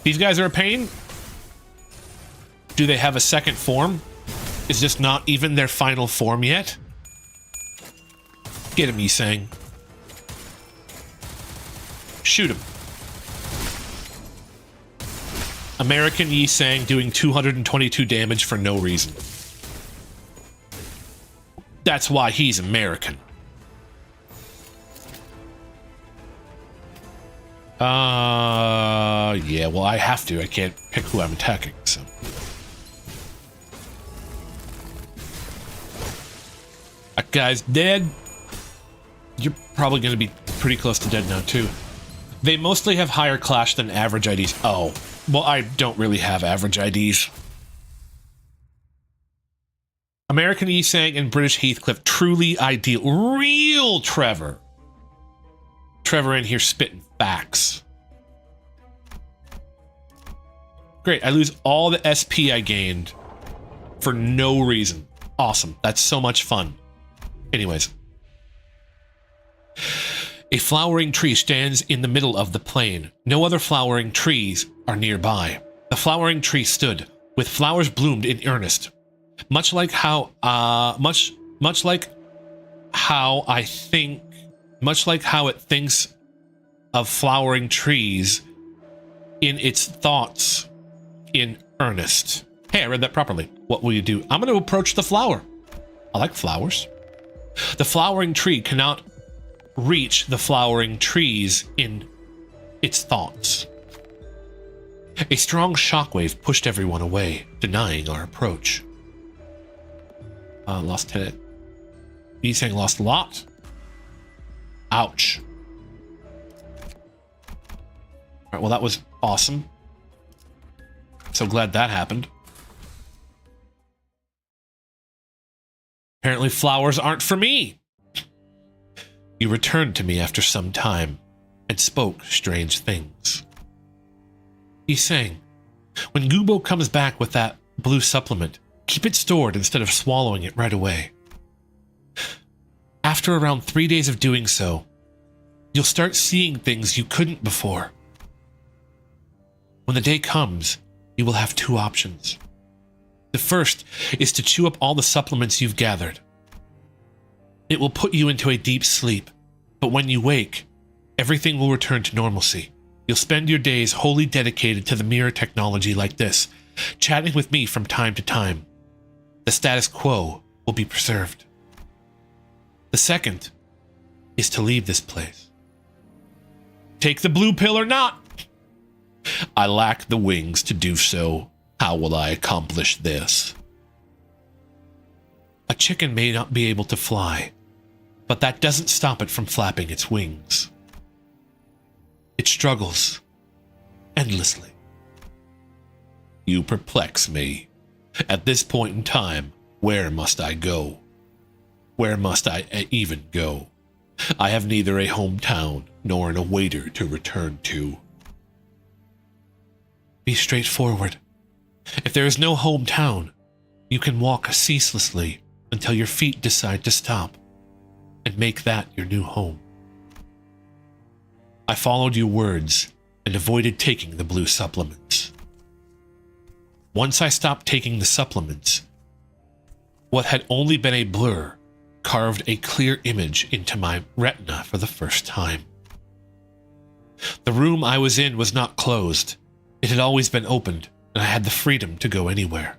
These guys are a pain. Do they have a second form? Is this not even their final form yet? Get him, Yi Sang. Shoot him. American Yi Sang doing 222 damage for no reason. That's why he's American. Yeah, well, I have to. I can't pick who I'm attacking, so. That guy's dead. You're probably going to be pretty close to dead now, too. They mostly have higher clash than average IDs. Oh, well, I don't really have average IDs. American Yi Sang and British Heathcliff, truly ideal. Real Trevor. Trevor in here spitting facts. Great, I lose all the SP I gained for no reason. Awesome, that's so much fun. Anyways. A flowering tree stands in the middle of the plain. No other flowering trees are nearby. The flowering tree stood, with flowers bloomed in earnest. Much like how it thinks of flowering trees in its thoughts in earnest. Hey, I read that properly. What will you do? I'm going to approach the flower. I like flowers. The flowering tree cannot reach the flowering trees in its thoughts. A strong shockwave pushed everyone away, denying our approach. Lost 10. Yi Sang lost a lot. Ouch. Alright, well that was awesome. So glad that happened. Apparently flowers aren't for me. You returned to me after some time and spoke strange things. Yi Sang, when Gubo comes back with that blue supplement, keep it stored instead of swallowing it right away. After around 3 days of doing so, you'll start seeing things you couldn't before. When the day comes, you will have two options. The first is to chew up all the supplements you've gathered. It will put you into a deep sleep, but when you wake, everything will return to normalcy. You'll spend your days wholly dedicated to the mirror technology like this, chatting with me from time to time. The status quo will be preserved. The second is to leave this place. Take the blue pill or not. I lack the wings to do so. How will I accomplish this? A chicken may not be able to fly, but that doesn't stop it from flapping its wings. It struggles endlessly. You perplex me. At this point in time, where must I go? Where must I even go? I have neither a hometown nor an awaiter to return to. Be straightforward. If there is no hometown, you can walk ceaselessly until your feet decide to stop, and make that your new home. I followed your words and avoided taking the blue supplements. Once I stopped taking the supplements, what had only been a blur carved a clear image into my retina for the first time. The room I was in was not closed. It had always been opened, and I had the freedom to go anywhere.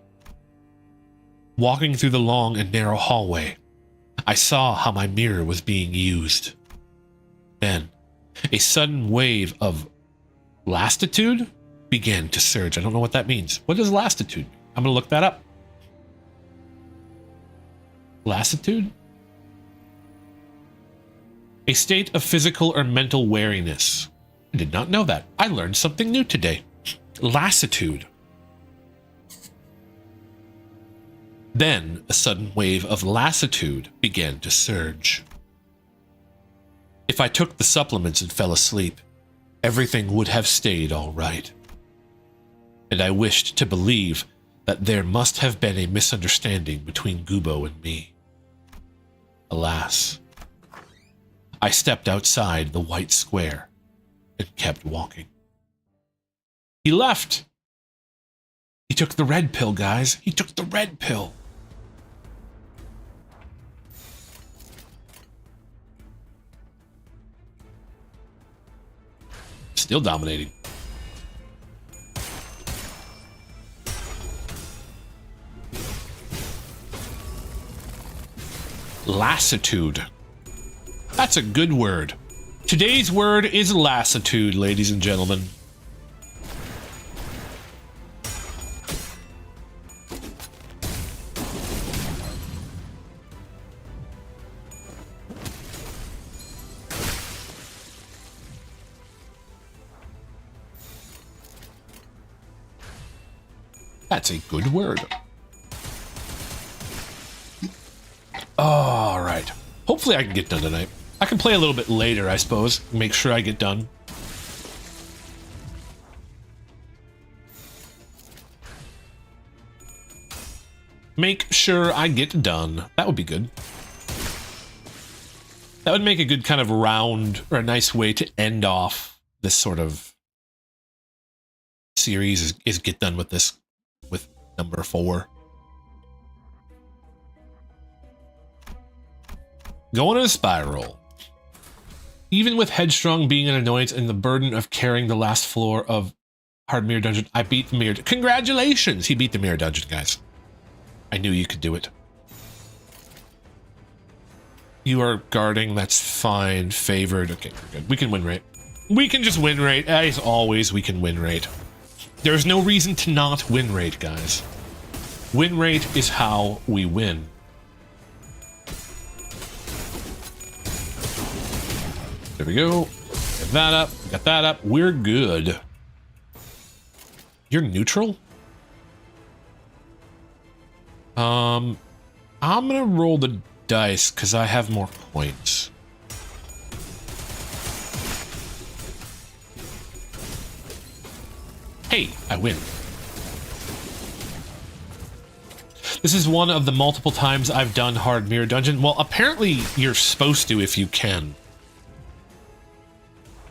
Walking through the long and narrow hallway, I saw how my mirror was being used. Then, a sudden wave of lassitude began to surge. I don't know what that means. What is lassitude? I'm going to look that up. Lassitude? A state of physical or mental weariness. I did not know that. I learned something new today. Lassitude. Then a sudden wave of lassitude began to surge. If I took the supplements and fell asleep, everything would have stayed all right. And I wished to believe that there must have been a misunderstanding between Gubo and me. Alas, I stepped outside the white square and kept walking. He left. He took the red pill, guys. He took the red pill. Still dominating. Lassitude. That's a good word. Today's word is lassitude, ladies and gentlemen. That's a good word. All right. Hopefully I can get done tonight. I can play a little bit later, I suppose. Make sure I get done. Make sure I get done. That would be good. That would make a good kind of round, or a nice way to end off this sort of series, is get done with this, with number 4. Going in a spiral. Even with Headstrong being an annoyance and the burden of carrying the last floor of Hard Mirror Dungeon, I beat the Mirror. Congratulations! He beat the Mirror Dungeon, guys. I knew you could do it. You are guarding, that's fine. Favored, okay, we're good. We can win rate. We can just win rate. As always, we can win rate. There's no reason to not win rate, guys. Win rate is how we win. There we go. Get that up. Got that up. We're good. You're neutral? I'm gonna roll the dice because I have more points. Hey, I win. This is one of the multiple times I've done Hard Mirror Dungeon. Well, apparently you're supposed to if you can.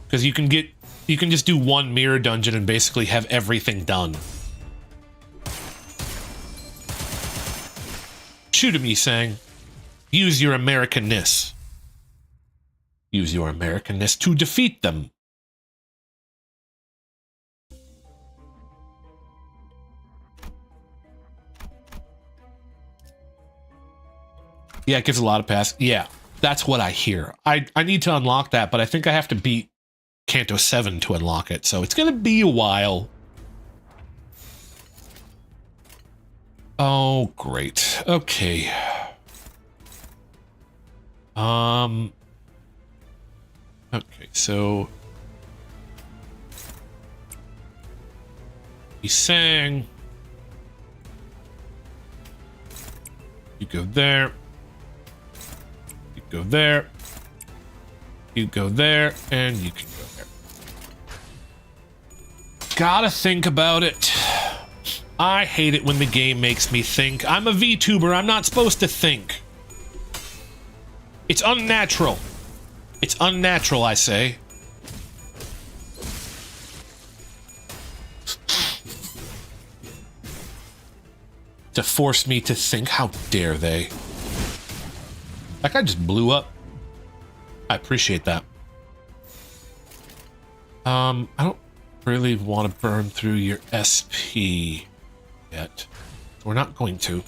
Because you can get You can just do one mirror dungeon and basically have everything done. Shoot him, Yi-Sang. Use your Americanness. Use your Americanness to defeat them. Yeah, it gives a lot of pass. Yeah, that's what I hear. I need to unlock that, but I think I have to beat Kanto 7 to unlock it, so it's gonna be a while. Oh, great. Okay. Okay, so he sang. You go there. You go there. You go there, and you can go there. Gotta think about it. I hate it when the game makes me think. I'm a VTuber, I'm not supposed to think. It's unnatural. It's unnatural, I say. To force me to think, how dare they? That guy just blew up. I appreciate that. I don't really want to burn through your SP yet. We're not going to.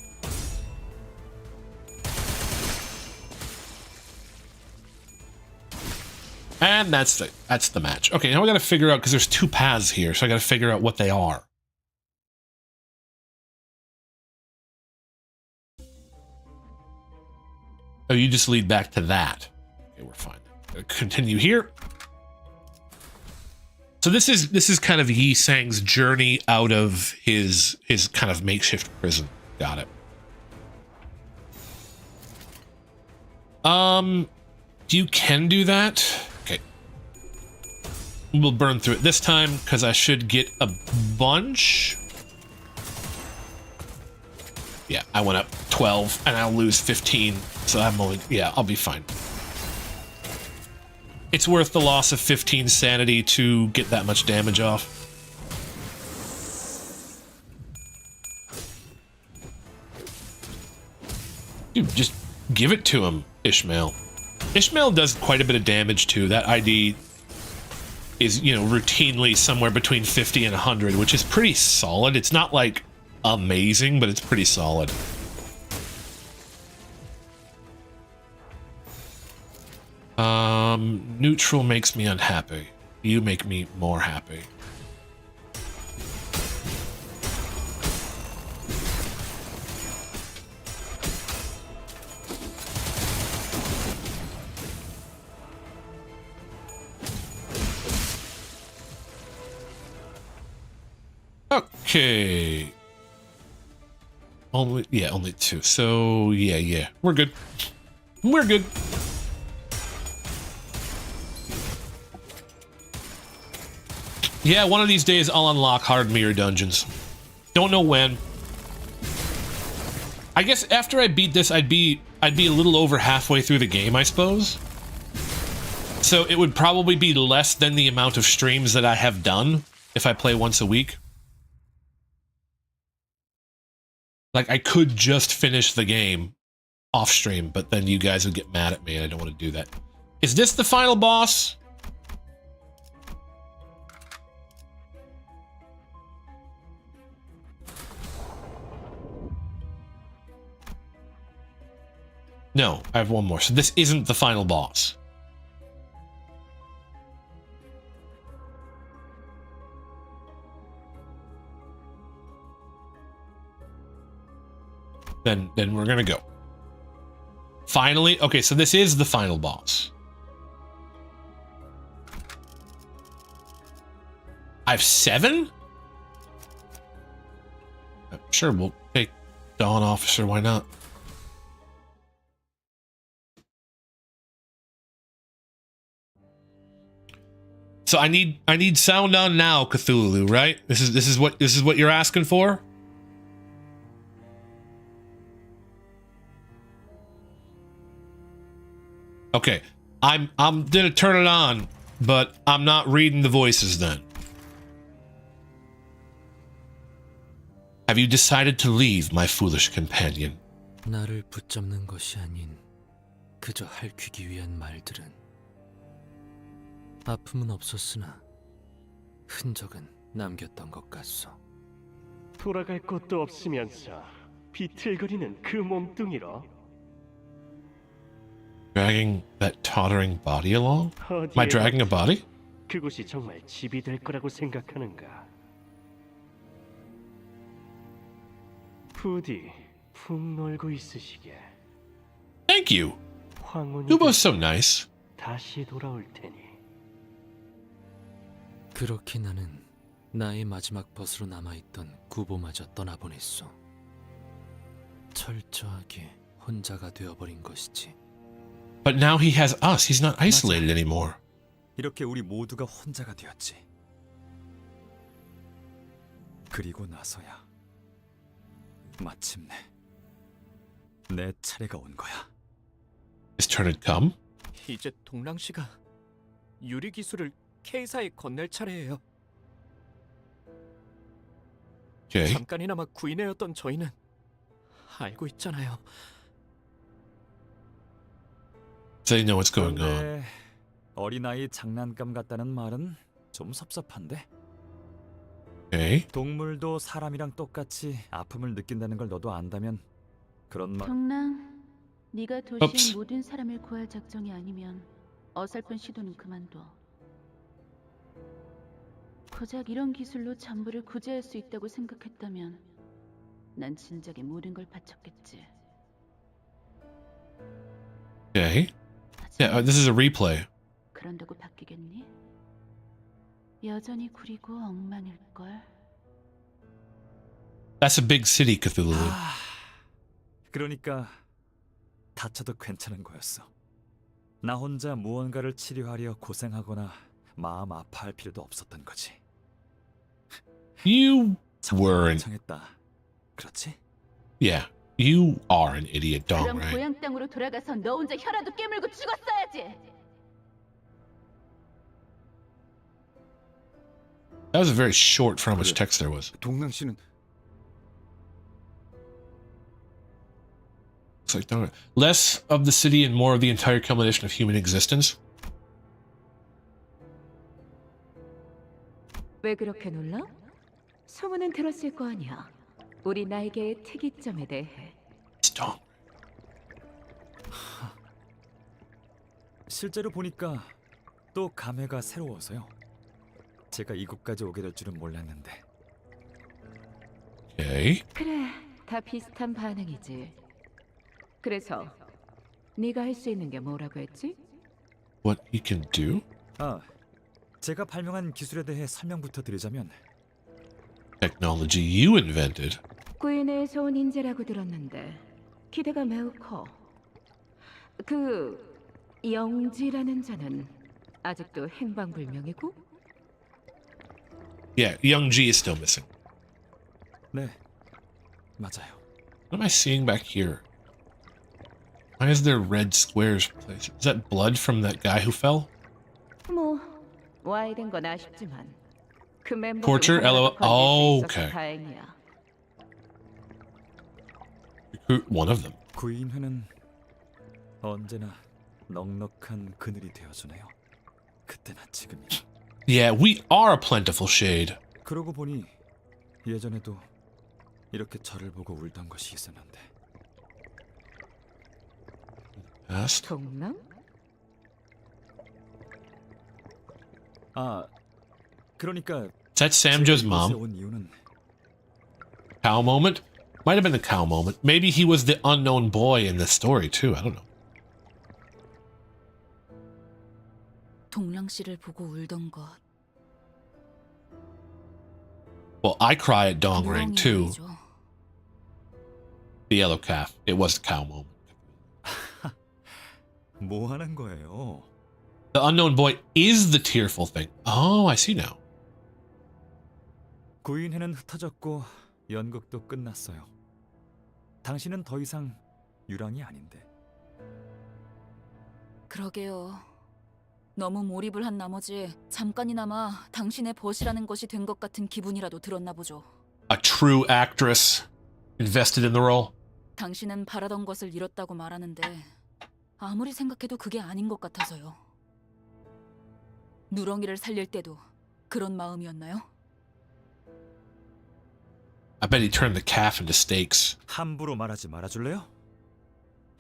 And that's the match. Okay, now we got to figure out, because there's two paths here, so I got to figure out what they are. Oh, you just lead back to that. Okay, we're fine. Continue here. So this is kind of Yi-Sang's journey out of his kind of makeshift prison. Got it. You can do that. Okay. We'll burn through it this time because I should get a bunch. Yeah, I went up 12 and I'll lose 15. So I'm only, yeah, I'll be fine. It's worth the loss of 15 sanity to get that much damage off. Dude, just give it to him, Ishmael. Ishmael does quite a bit of damage too. That ID is, you know, routinely somewhere between 50 and 100, which is pretty solid. It's not like amazing, but it's pretty solid. Neutral makes me unhappy. You make me more happy. Okay. Only two. So, yeah. We're good. We're good. Yeah, one of these days I'll unlock hard mirror dungeons. Don't know when. I guess after I beat this, I'd be a little over halfway through the game, I suppose. So it would probably be less than the amount of streams that I have done if I play once a week. Like, I could just finish the game off stream, but then you guys would get mad at me, and I don't want to do that. Is this the final boss? No, I have one more. So this isn't the final boss. Then we're gonna go. Finally, okay, so this is the final boss. I have 7? Sure, we'll take Dawn Officer, why not? So I need sound on now, Cthulhu, right? This is what you're asking for? Okay. I'm gonna turn it on but I'm not reading the voices then. Have you decided to leave, my foolish companion? 나를 붙잡는 것이 아닌 그저 핥히기 위한 말들은 아픔은 없었으나 흔적은 남겼던 것 같소. 돌아갈 곳도 없으면서 비틀거리는 그 몸뚱이로 Dragging that tottering body along? Am I 어디에 dragging a body? 그곳이 정말 집이 될 거라고 생각하는가? 부디 푹 놀고 있으시게. Thank you. 황혼이 You're both so nice. 다시 돌아올 테니. 그렇게 나는 나의 마지막 벗으로 남아있던 구보마저 떠나보냈소. 철저하게 혼자가 되어버린 것이지. But now he has us. He's not isolated anymore. 이렇게 우리 모두가 혼자가 되었지. 그리고 나서야 마침내 내 차례가 온 거야. His turn had come. 이제 동랑 씨가 유리 기술을 K사에 건넬 차례예요. Okay. 잠깐이나마 구인회였던 저희는 알고 있잖아요. They know what's going on. 그런데 어린아이 장난감 같다는 말은 좀 섭섭한데. Okay. 동물도 사람이랑 똑같이 아픔을 느낀다는 걸 너도 안다면 그런 말. 동랑, 네가 도시의 Oops. 모든 사람을 구할 작정이 아니면 어설픈 시도는 그만둬. 고작 이런 기술로 전부를 구제할 수 있다고 생각했다면 난 진작에 모든 걸 바쳤겠지. Okay. Yeah, 하지만 this is a replay. 그런다고 바뀌겠니? 여전히 구리고 엉망일걸. That's a big city, Cthulhu. 그러니까 다쳐도 괜찮은 거였어. 나 혼자 무언가를 치료하려 고생하거나 마음 아파할 필요도 없었던 거지. You 정말 weren't. 멍청했다. 그렇지? Yeah, you are an idiot, Dong, 그럼 right? 고향 땅으로 돌아가서 너 혼자 혀라도 깨물고 죽었어야지. That was very short for how much text there was. 동랑 씨는 Looks like Dong. Less of the city and more of the entire culmination of human existence. 왜 그렇게 놀라? 소문은 들었을 거 아니야. 우리 나에게의 특이점에 대해. It's Dong. 실제로 보니까 또 감회가 새로워서요. 제가 이곳까지 오게 될 줄은 몰랐는데. Okay. 그래, 다 비슷한 반응이지. 그래서 네가 할 수 있는 게 뭐라고 했지? What he can do? 제가 발명한 기술에 대해 설명부터 드리자면 Technology you invented. 구인회에서 온 인재라고 들었는데 기대가 매우 커. 그 영지라는 자는 아직도 행방불명이고? Yeah, young G is still missing. 네, 맞아요. What am I seeing back here? Why is there red squares placed? Is that blood from that guy who fell? 뭐 와야 된 건 아쉽지만 그 멤버 Torture? LOL. Oh, okay. 다행이야. Recruit one of them. 구인회는 언제나 넉넉한 그늘이 되어주네요. 그때나 지금이나. Yeah, we are a plentiful shade. 그러고 보니 예전에도 이렇게 저를 보고 울던 것이 있었는데. Past. 동랑? 그러니까 Is that Samjo's 제가 이곳에 mom? 온 이유는 Cow moment? Might have been the cow moment. Maybe he was the unknown boy in the story too. I don't know. 동랑 씨를 보고 울던 것. Well, I cry at Dong Rang too. 무엉이 The yellow calf. It was the cow moment. 뭐 하는 거예요? The unknown boy is the tearful thing. Oh, I see now. 구인회는 흩어졌고 연극도 끝났어요. 당신은 더 이상 유랑이 아닌데. 그러게요. 너무 몰입을 한 나머지 잠깐이나마 당신의 벗이라는 것이 된 것 같은 기분이라도 들었나 보죠. A true actress invested in the role. 당신은 바라던 것을 잃었다고 말하는데 아무리 생각해도 그게 아닌 것 같아서요. 누렁이를 살릴 때도 그런 마음이었나요? I bet he turned the calf into steaks. 함부로 말하지 말아줄래요?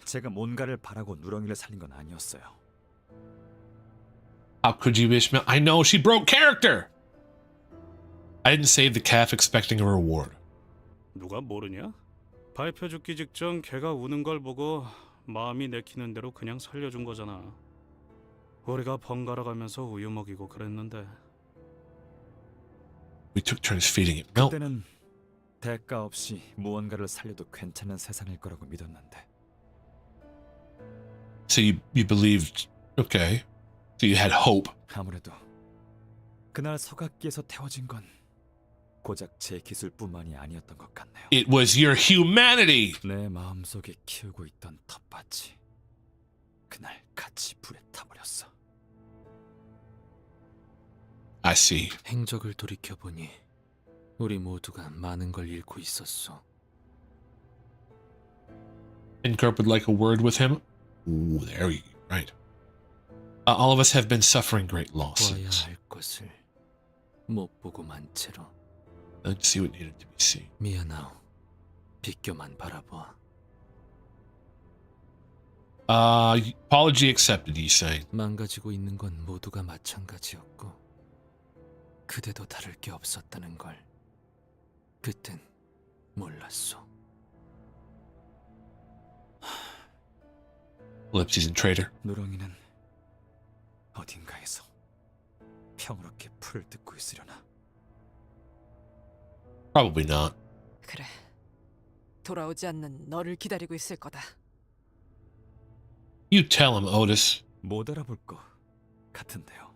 제가 뭔가를 바라고 누렁이를 살린 건 아니었어요. How could you, Ishmael? I know, she broke character! I didn't save the calf expecting a reward. 누가 모르냐? 발표 죽기 직전 걔가 우는 걸 보고 마음이 내키는 대로 그냥 살려준 거잖아. 우리가 번갈아 가면서 우유 먹이고 그랬는데. We took turns feeding it milk. 그때는 대가 없이 무언가를 살려도 괜찮은 세상일 거라고 믿었는데. So you believed, okay. So you had hope. 아무래도 그날 서각기에서 태워진 건 고작 제 기술뿐만이 아니었던 것 같네요. It was your humanity! 내 마음속에 키우고 있던 텃밭이 그날 같이 불에 타버렸어. I see. 행적을 돌이켜보니 우리 모두가 많은 걸 잃고 있었어. Incorp would like a word with him. Ooh, there you go. Right. All of us have been suffering great 보아야 losses. 할 것을 못 보고 만 채로. Let's see what needed to be seen. 미안하오. 비껴만 바라보아. Apology accepted, he's saying. 망가지고 있는 건 모두가 마찬가지였고 그대도 다를 게 없었다는 걸 그땐 몰랐어. Lips, he's a traitor. 누렁이는 어딘가에서 평화롭게 풀을 뜯고 있으려나. Probably not. 그래. 돌아오지 않는 너를 기다리고 있을 거다. You tell him, Otis. 못 알아볼 것 같은데요.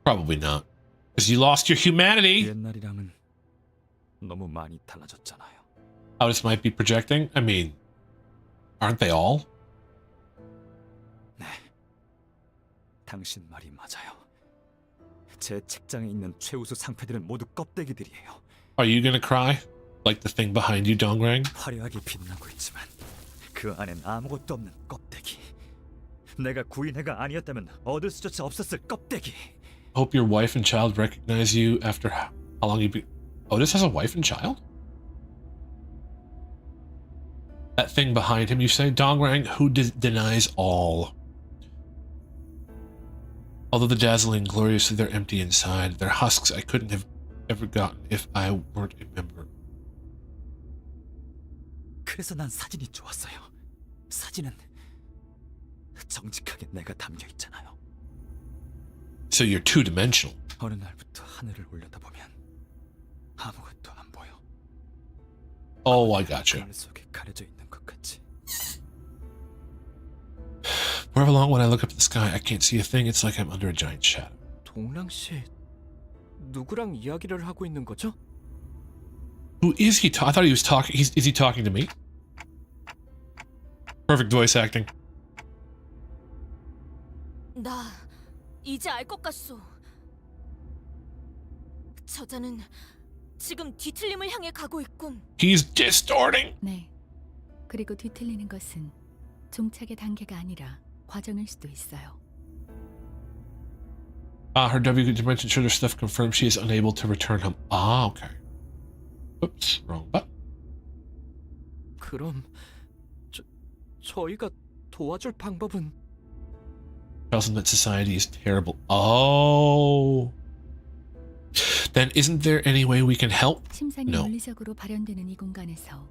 Probably not. Because you lost your humanity. 옛날이랑은 너무 많이 달라졌잖아요. Otis might be projecting. I mean, aren't they all? 네. 당신 말이 맞아요. 제 책장에 있는 최우수 상패들은 모두 껍데기들이에요. Are you gonna cry? Like the thing behind you, Dongrang? 화려하게 빛나고 있지만 그 안엔 아무것도 없는 껍데기. 내가 구인회가 아니었다면 얻을 수조차 없었을 껍데기. Hope your wife and child recognize you after how long you've been... Otis has a wife and child? That thing behind him, you say? Dongrang, who denies all? Although the dazzling gloriously, they're empty inside. Their husks I couldn't have ever gotten if I weren't a member. 그래서 난 사진이 좋았어요. 사진은 정직하게 내가 담겨 있잖아요. So you're two-dimensional. 어느 날부터 하늘을 올려다보면 아무것도 안 보여. Oh, I gotcha. 하늘 속에 가려져 있는 것 같이. Wherever long when I look up at the sky, I can't see a thing. It's like I'm under a giant shadow. 동랑 씨 누구랑 이야기를 하고 있는 거죠? Who is he? I thought he was talking. Is he talking to me? Perfect voice acting. 나 이제 알 것 같소. 저자는 지금 뒤틀림을 향해 가고 있군. He's distorting. 네. 그리고 뒤틀리는 것은 종착의 단계가 아니라 과정일 수도 있어요. Her W dimension shooter stuff confirms she is unable to return home. Ah, okay. Oops, wrong button. 그럼 저희가 도와줄 방법은 Tells him that society is terrible. Oh. Then isn't there any way we can help? 심상이 No. 물리적으로 발현되는 이 공간에서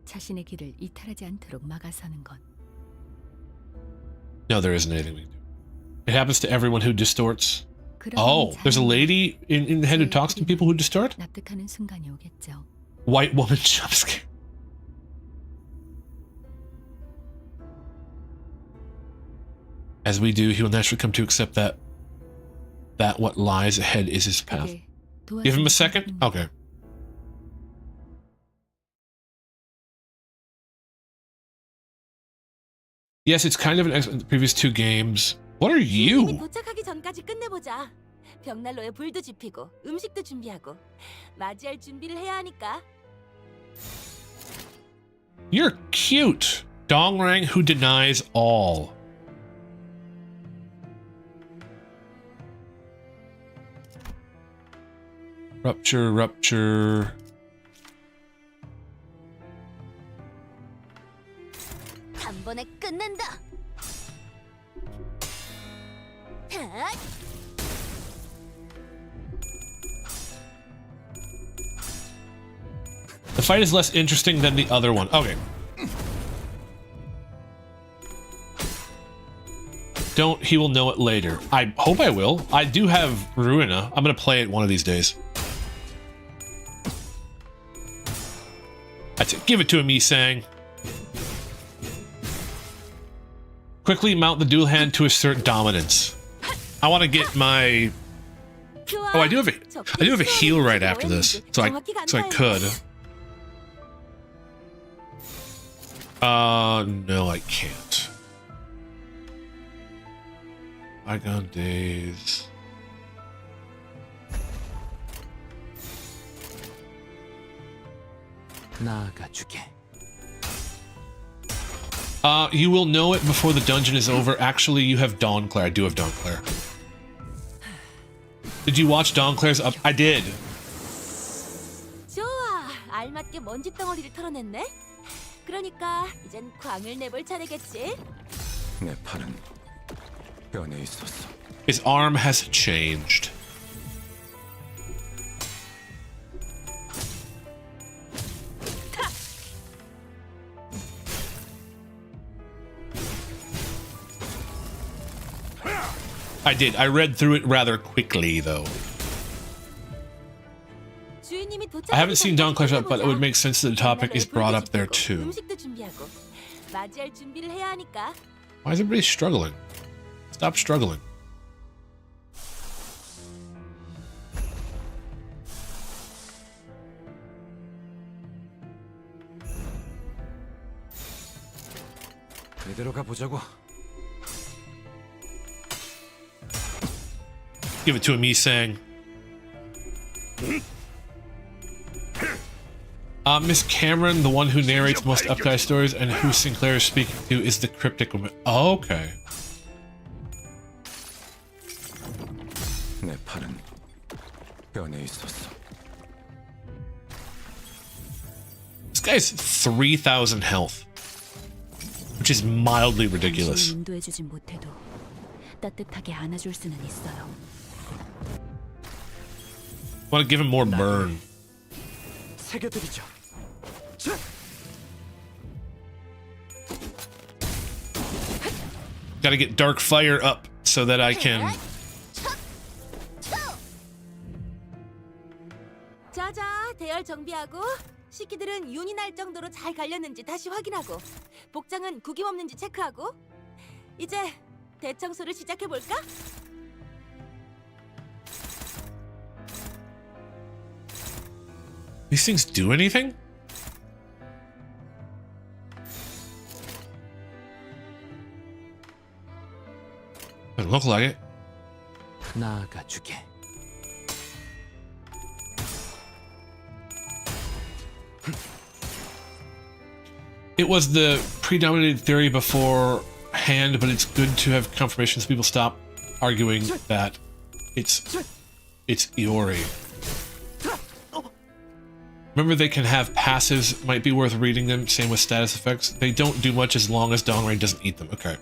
자신의 길을 이탈하지 않도록 막아서는 것. No, there isn't anything we can do. It happens to everyone who distorts. 그런 Oh, there's a 자연이 lady in the head who talks to people who distort? 납득하는 순간이 오겠죠. White woman jump scare. As we do, he will naturally come to accept that what lies ahead is his path. 그게 Give him a 도와주는 second? 사람입니다. Okay. Yes, it's kind of an the previous two games. What are 주인님이 you? 도착하기 전까지 끝내보자. 벽난로에 불도 지피고 음식도 준비하고 맞이할 준비를 해야 하니까. You're cute. Dongrang who denies all. Rupture. 한 번에 끝낸다. 핫! The fight is less interesting than the other one. Okay. He will know it later. I hope I will. I do have Ruina. I'm gonna play it one of these days. That's it. Give it to him, Isang. Quickly mount the dual hand to assert dominance. I want to get my... Oh, I do have a heal right after this, so I could. No, I can't. Bygone days. You will know it before the dungeon is over. Actually, you have Dawnclair. I do have Dawnclair. Did you watch Dawnclair's up? I did. 좋아, 알맞게 먼지 덩어리를 털어냈네. 그러니까 이젠 광을 내볼 차례겠지. 내 팔은 뼈에 있었어. His arm has changed. I did. I read through it rather quickly, though. I haven't seen Dawnclair's up, but it would make sense that the topic is brought up there too. Why is everybody struggling? Stop struggling. 이대로 가보자고. Give it to him, Isang. Miss Cameron, the one who narrates most Upguy stories and who Sinclair is speaking to, is the cryptic woman. Oh, okay. 내 팔은 뼈에 있었어. This guy's 3,000 health, which is mildly ridiculous. 인도해주진 못해도 따뜻하게 안아줄 수는 있어요. Want to give him more burn. 새겨드리죠. Gotta get dark fire up so that I can. 자자, 대열 정비하고 식기들은 윤이 날 정도로 잘 갈렸는지 다시 확인하고 복장은 구김 없는지 체크하고 이제 대청소를 시작해 볼까? These things do anything? Doesn't look like it. 나아가주게. It was the predominated theory beforehand, but it's good to have confirmation so people stop arguing that it's Iori. Remember, they can have passives, might be worth reading them, same with status effects. They don't do much as long as Dongrain doesn't eat them. Okay.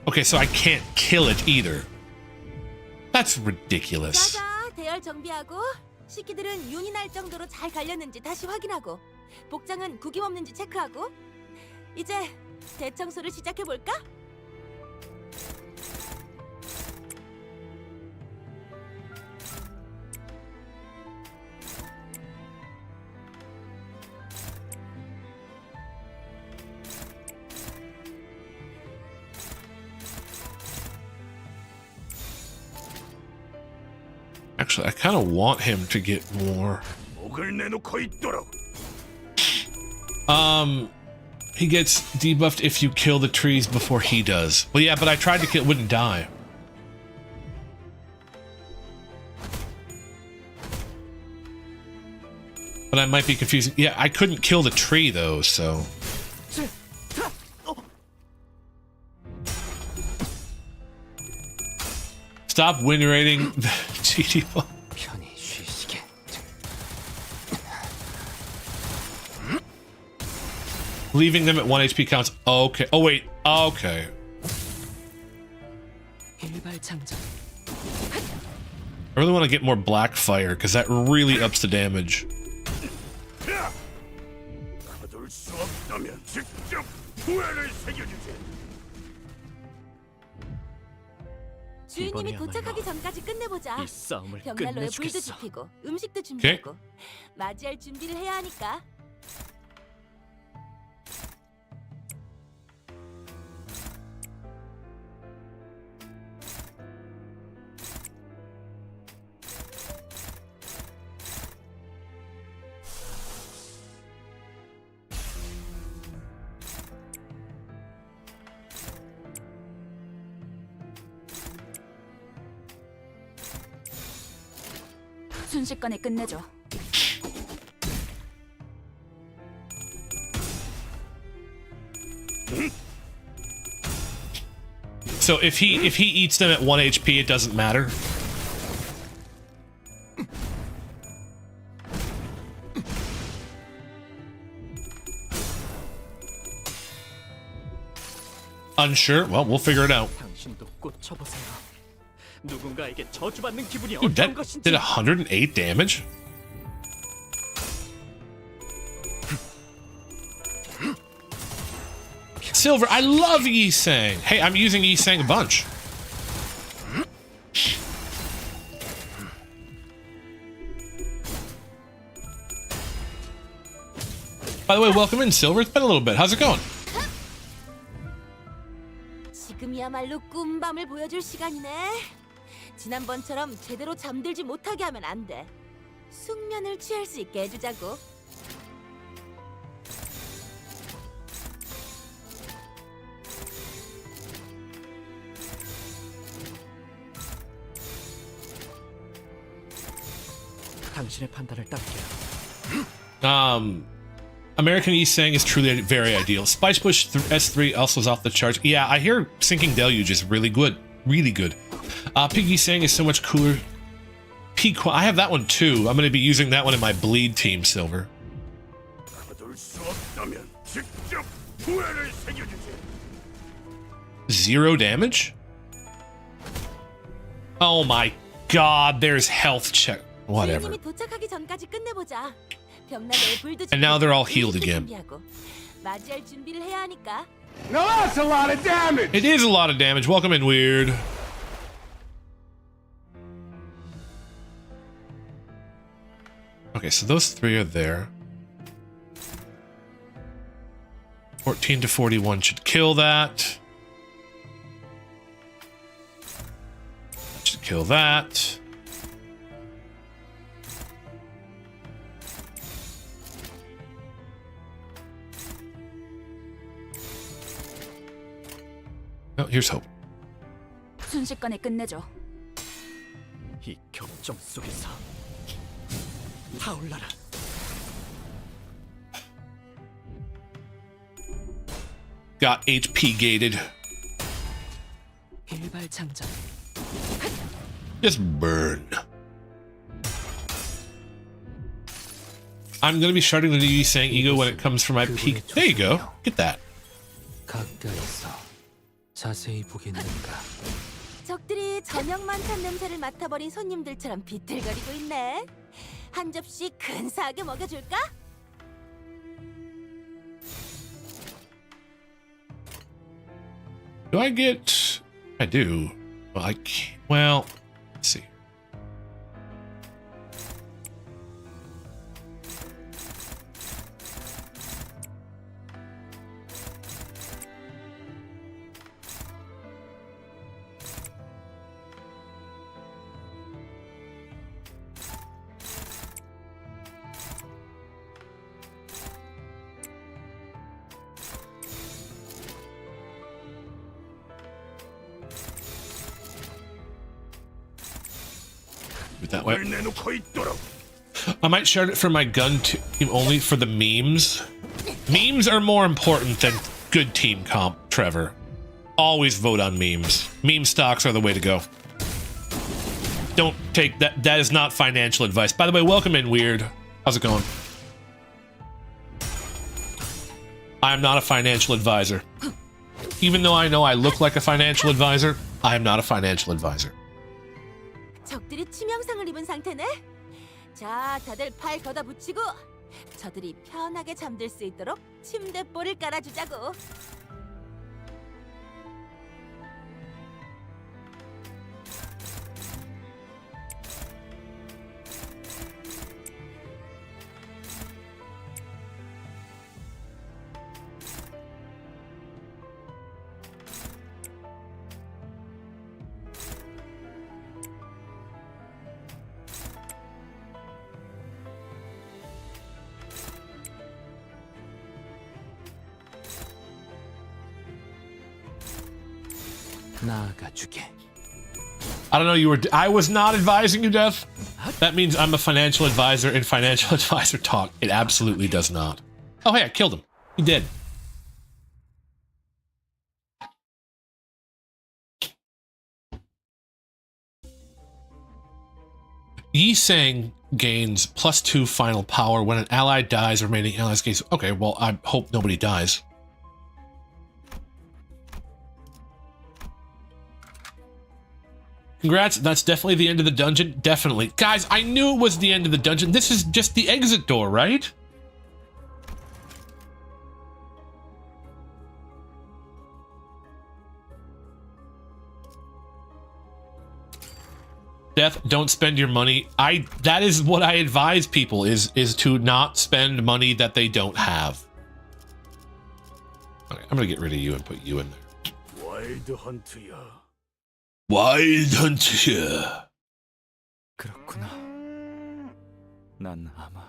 Okay, so I can't kill it either. That's ridiculous. 자자, 대열 정비하고 식기들은 윤이 날 정도로 잘 갈렸는지 다시 확인하고 복장은 구김 없는지 체크하고 이제 대청소를 시작해 볼까? Actually, I kind of want him to get more. He gets debuffed if you kill the trees before he does. Well, yeah, but I tried to kill, wouldn't die. But I might be confusing. Yeah, I couldn't kill the tree though, so. Stop win rating the GD. 편히 쉬시게. Leaving them at 1 HP counts. Okay. Oh, wait. Okay. 일발장전. I really want to get more black fire because that really ups the damage. 주인님이 도착하기 전까지 끝내보자. 이 싸움을 벽난로에 불도 끝내주겠어. 지피고 음식도 준비하고 맞이할 준비를 해야 하니까. 순식간에 끝내줘. So if he eats them at 1 HP, it doesn't matter. Unsure? Well, we'll figure it out. 당신도 꽂혀보세요. 누군가에게 저주받는 기분이 Dude, 어떤 that 것인지. did 108 damage? Silver, I love Yi Sang. Hey, I'm using Yi Sang a bunch. By the way, welcome in, Silver. It's been a little bit. How's it going? 지금이야말로 꿈밤을 보여줄 시간이네. 지난번처럼 제대로 잠들지 못하게 하면 안 돼. 숙면을 취할 수 있게 해주자고. 당신의 판단을 따를게요. American Yi Sang is truly very ideal. Spice Bush S3 also is off the charts. Yeah, I hear Sinking Deluge is really good. Really good. Pig Yi Sang is so much cooler. I have that one too. I'm going to be using that one in my bleed team, Silver. Zero damage? Oh my god, there's health check. Whatever. 주인님이 도착하기 전까지 끝내보자. 벽난로에 불도 And now they're all 지피고 healed 음식도 again. 준비하고 맞이할 준비를 해야 하니까. Now that's a lot of damage! It is a lot of damage. Welcome in, Weird. Okay, so those three are there. 14 to 41 should kill that. That should kill that. Oh, here's hope. 순식간에 끝내줘. 이 격정 속에서 타올라라. Got HP gated. 일발장전. Just burn. I'm gonna be starting the new Yi Sang ego when it comes from my peak. There you go. Get that. 가까이서 자세히 보겠는가. 적들이 저녁 만찬 냄새를 맡아버린 손님들처럼 비틀거리고 있네. 한 접시 근사하게 먹여줄까? Do I get? I do. Well, I can't. Well, let's see. that way. I might share it for my gun team only for the memes. Memes are more important than good team comp, Trevor. Always vote on memes. Meme stocks are the way to go. Don't take that. That is not financial advice. By the way, welcome in, Weird. How's it going? I am not a financial advisor. Even though I know I look like a financial advisor, I am not a financial advisor. 적들이 치명상을 입은 상태네. 자, 다들 팔 걷어붙이고 저들이 편하게 잠들 수 있도록 침대볼을 깔아주자고. 나아가주게. I don't know, you were. I was not advising you, Death. That means I'm a financial advisor in financial advisor talk. It absolutely does not. Oh, hey, I killed him. He did. Yi Sang gains +2 final power when an ally dies. Remaining allies gains. Okay, well, I hope nobody dies. Congrats, that's definitely the end of the dungeon. Definitely. Guys, I knew it was the end of the dungeon. This is just the exit door, right? Death, don't spend your money. That is what I advise people is to not spend money that they don't have. Okay, I'm gonna get rid of you and put you in there. Wild Hunter. Wild Hunter. 그렇구나. 난 아마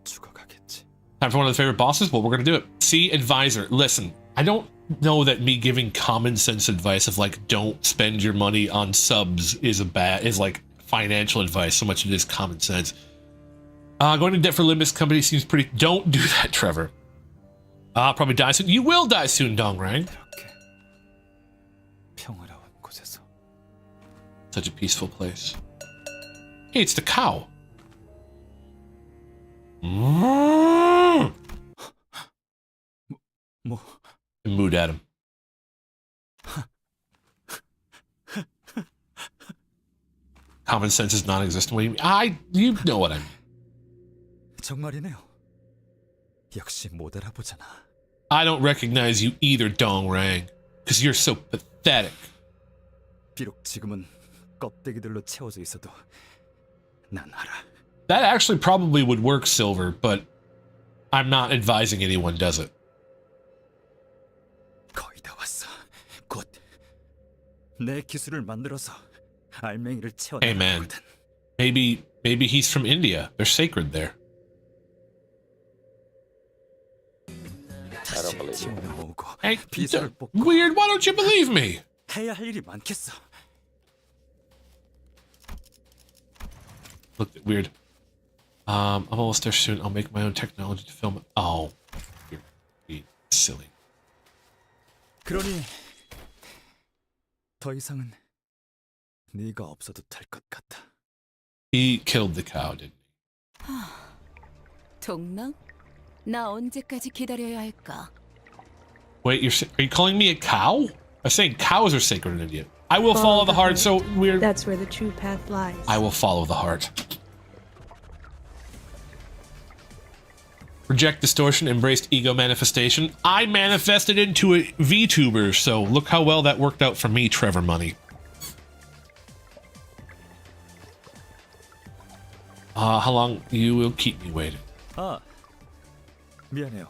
죽어가겠지. Time for one of the favorite bosses? Well, we're gonna do it. See, advisor, listen, I don't know that me giving common sense advice of like don't spend your money on subs is like financial advice so much it is common sense. Going to debt for Limbus company seems pretty. Don't do that, Trevor. Probably die soon. You will die soon, Dongrang. 평화로운 곳에서. Such a peaceful place. Hey, it's the cow. Mood at him. Common sense is non-existent. What do you mean? You know what I mean. 정말이네요. 역시 못 알아보잖아. I don't recognize you either, Dongrang, because you're so pathetic. 비록 지금은 껍데기들로 채워져 있어도 난 알아. That actually probably would work, Silver, but I'm not advising anyone does it. 거의 다 왔어. 곧 내 기술을 만들어서 알맹이를 Hey man, 채워내거든. maybe he's from India. They're sacred there. 다시 지원을 모으고 Hey, 비서를 뽑고 weird. Why don't you believe me? 해야 할 일이 많겠어. Look, weird. I'm almost there soon. I'll make my own technology to film it. Oh, you're being silly. 그러니 더 이상은 네가 없어도 될 것 같아. He killed the cow, didn't he? 동랑? 나 언제까지 기다려야 할까? Wait, are you calling me a cow? I'm saying cows are sacred in India. I will follow the heart. So weird. That's where the true path lies. I will follow the heart. Reject distortion, embraced ego manifestation. I manifested into a VTuber, so look how well that worked out for me, Trevor Money. How long you will keep me waiting? 아, 미안해요.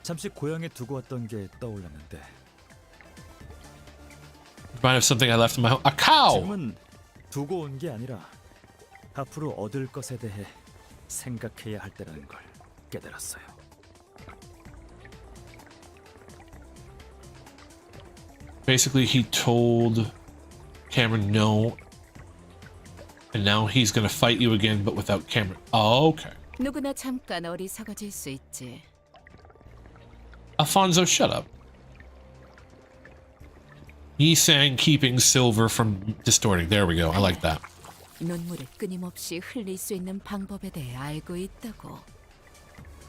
잠시 고향에 두고 왔던 게 떠올랐는데. Remind of something I left in my home. A cow! 지금은 두고 온 게 아니라 앞으로 얻을 것에 대해 생각해야 할 때라는 걸 깨달았어요. Basically, he told Cameron no. And now he's gonna fight you again, but without camera. Oh, okay. 누구나 잠깐 어리석어질 수 있지. Alfonso, shut up. Yi sang keeping silver from distorting. There we go. I like that. 눈물을 끊임없이 흘릴 수 있는 방법에 대해 알고 있다고.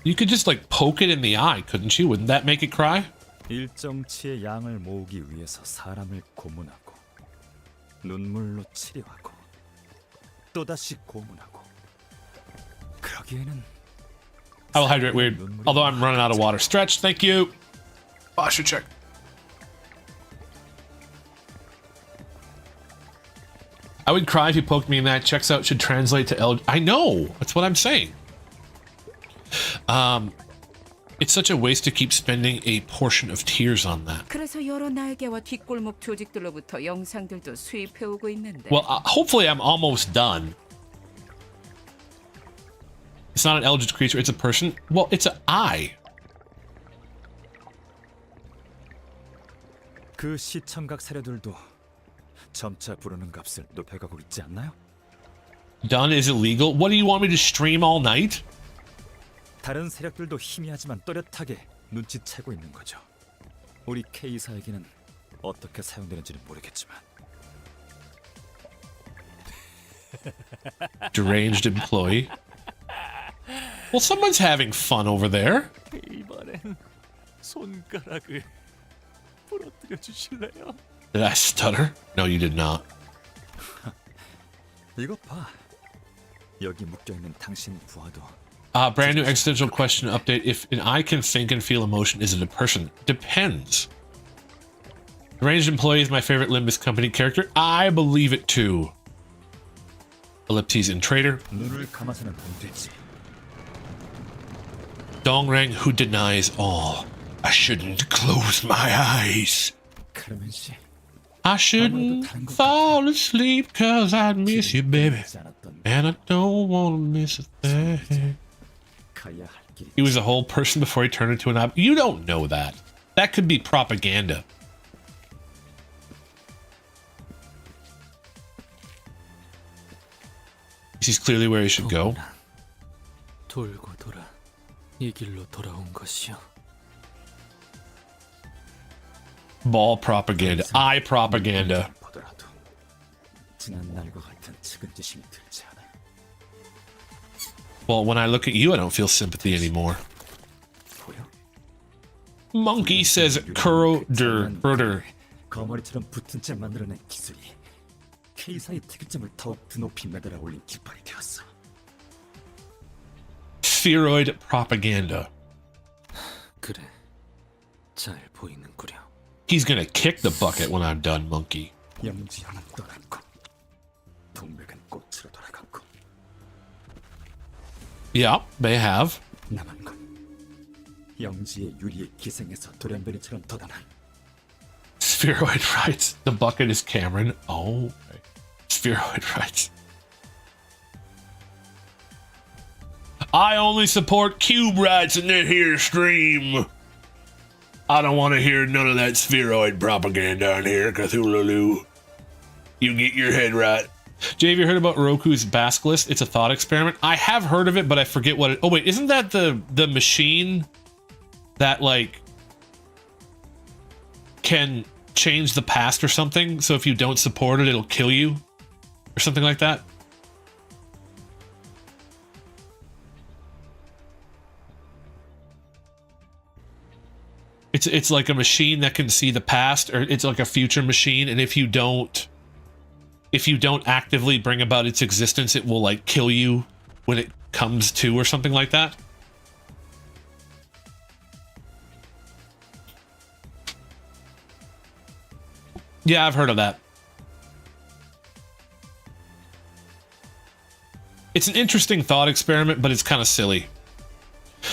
You could just like poke it in the eye, couldn't you? Wouldn't that make it cry? 일정치의 양을 모으기 위해서 사람을 고문하고 눈물로 치료하고 또다시 고문하고 그러기에는 I will hydrate weird. Although I'm running out of water. Stretch, thank you. Posture check. I would cry if you poked me in that. Checks out should translate to L. I know. That's what I'm saying. It's such a waste to keep spending a portion of tears on that. 그래서 여러 날개와 뒷골목 조직들로부터 영상들도 수입해 오고 있는데. Well, hopefully I'm almost done. It's not an eldritch creature, it's a person. Well, it's an eye. 그 시청각 사료들도 점차 부르는 값을 높여가고 있지 않나요? Done is illegal. What do you want me to stream all night? 다른 세력들도 희미하지만 또렷하게 눈치채고 있는 거죠. 우리 K사에게는 어떻게 사용되는지는 모르겠지만. Deranged employee. Well, someone's having fun over there. 이번엔 손가락을 부러뜨려 주실래요? Did I stutter? No, you did not. 이것 봐. 여기 묶여 있는 당신 부하도. Brand new existential question update. If an eye can think and feel emotion, is it a person? Depends. Deranged employee is my favorite Limbus company character. I believe it too. Ellipses and traitor. 눈을 감아서는 안 되지. Dongrang who denies all. I shouldn't close my eyes. 카르멘 씨. I shouldn't fall asleep cause I'd miss you, baby. And I don't want to miss a thing. He was a whole person before he turned into an ob. You don't know that. That could be propaganda. He's clearly where he should go. 돌고 돌아 이 길로 돌아온 것이요. Ball propaganda. Eye propaganda. 지난 날과 같은 측은지심이 들지 않아. Well, when I look at you, I don't feel sympathy anymore. Monkey says Kurder. 거머리처럼 붙은 채 만들어낸 기술이 K사의 특이점을 더욱 드높이 매달아 올린 깃발이 되었어. Spheroid propaganda. 그래, 잘 보이는구려. He's gonna kick the bucket when I'm done, Monkey. 영지연은 떠났고 동백은 꽃으로 돌아갔고. Yeah, they have. 남은 건 영지의 유리에 기생해서 돌연변이처럼 돋아난. Spheroid writes, the bucket is Cameron. Oh, okay. Spheroid writes, I only support cube rights in this here stream. I don't want to hear none of that spheroid propaganda on here, Cthulhu. You get your head right. Jay, have you heard about Roku's Basilisk? It's a thought experiment. I have heard of it, but I forget what it... Oh, wait, isn't that the machine that, like, can change the past or something? So if you don't support it, it'll kill you? Or something like that? It's like a machine that can see the past, or it's like a future machine, and if you don't actively bring about its existence, it will like kill you when it comes to, or something like that. Yeah, I've heard of that. It's an interesting thought experiment, but it's kind of silly.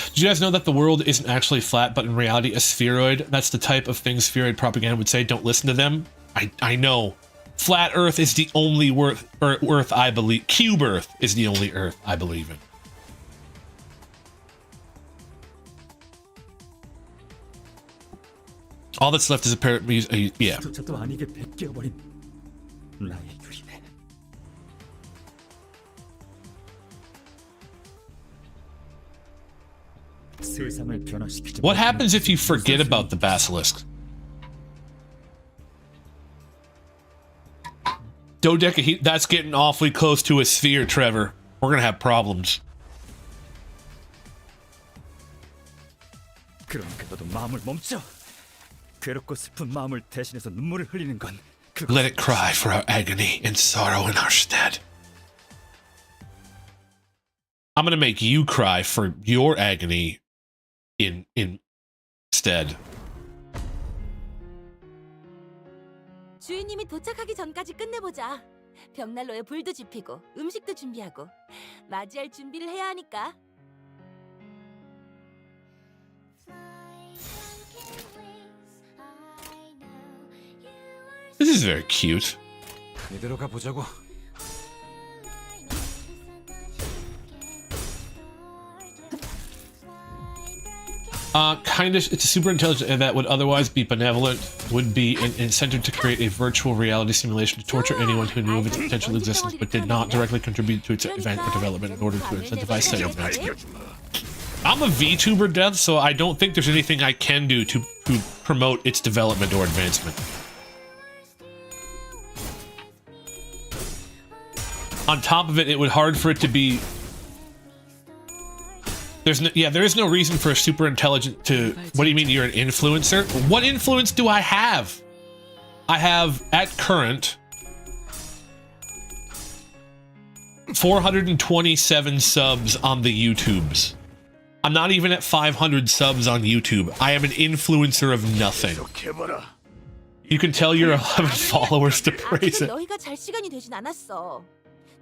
Did you guys know that the world isn't actually flat, but in reality a spheroid? That's the type of thing spheroid propaganda would say. Don't listen to them. I know. Flat Earth is the only Earth I believe. Cube Earth is the only Earth I believe in. All that's left is a pair of yeah. 세상을 변화시키지 What 못하는 happens if you forget 무슨 about the basilisk? Dodeca, that's getting awfully close to a sphere, Trevor. We're gonna have problems. 그러니까 너도 마음을 멈춰. 괴롭고 슬픈 마음을 대신해서 눈물을 흘리는 건 그거. Let it cry for our agony and sorrow in our stead. I'm gonna make you cry for your agony instead. 주인님이 도착하기 전까지 끝내보자. 벽난로에 불도 지피고 음식도 준비하고 맞이할 준비를 해야 하니까. This is very cute. 이대로 가 보자고. It's a super intelligent that would otherwise be benevolent, would be an incentive to create a virtual reality simulation to torture anyone who knew of its potential existence but did not directly contribute to its event or development in order to incentivize said advancement. I'm a VTuber, Death, so I don't think there's anything I can do to promote its development or advancement. On top of it, it would hard for it to be... there is no reason for a super intelligent to... What do you mean you're an influencer? What influence do I have? I have, at current, 427 subs on the YouTubes. I'm not even at 500 subs on YouTube. I am an influencer of nothing. You can tell your 11 followers to praise it. 너희가 잘 시간이 되진 않았어.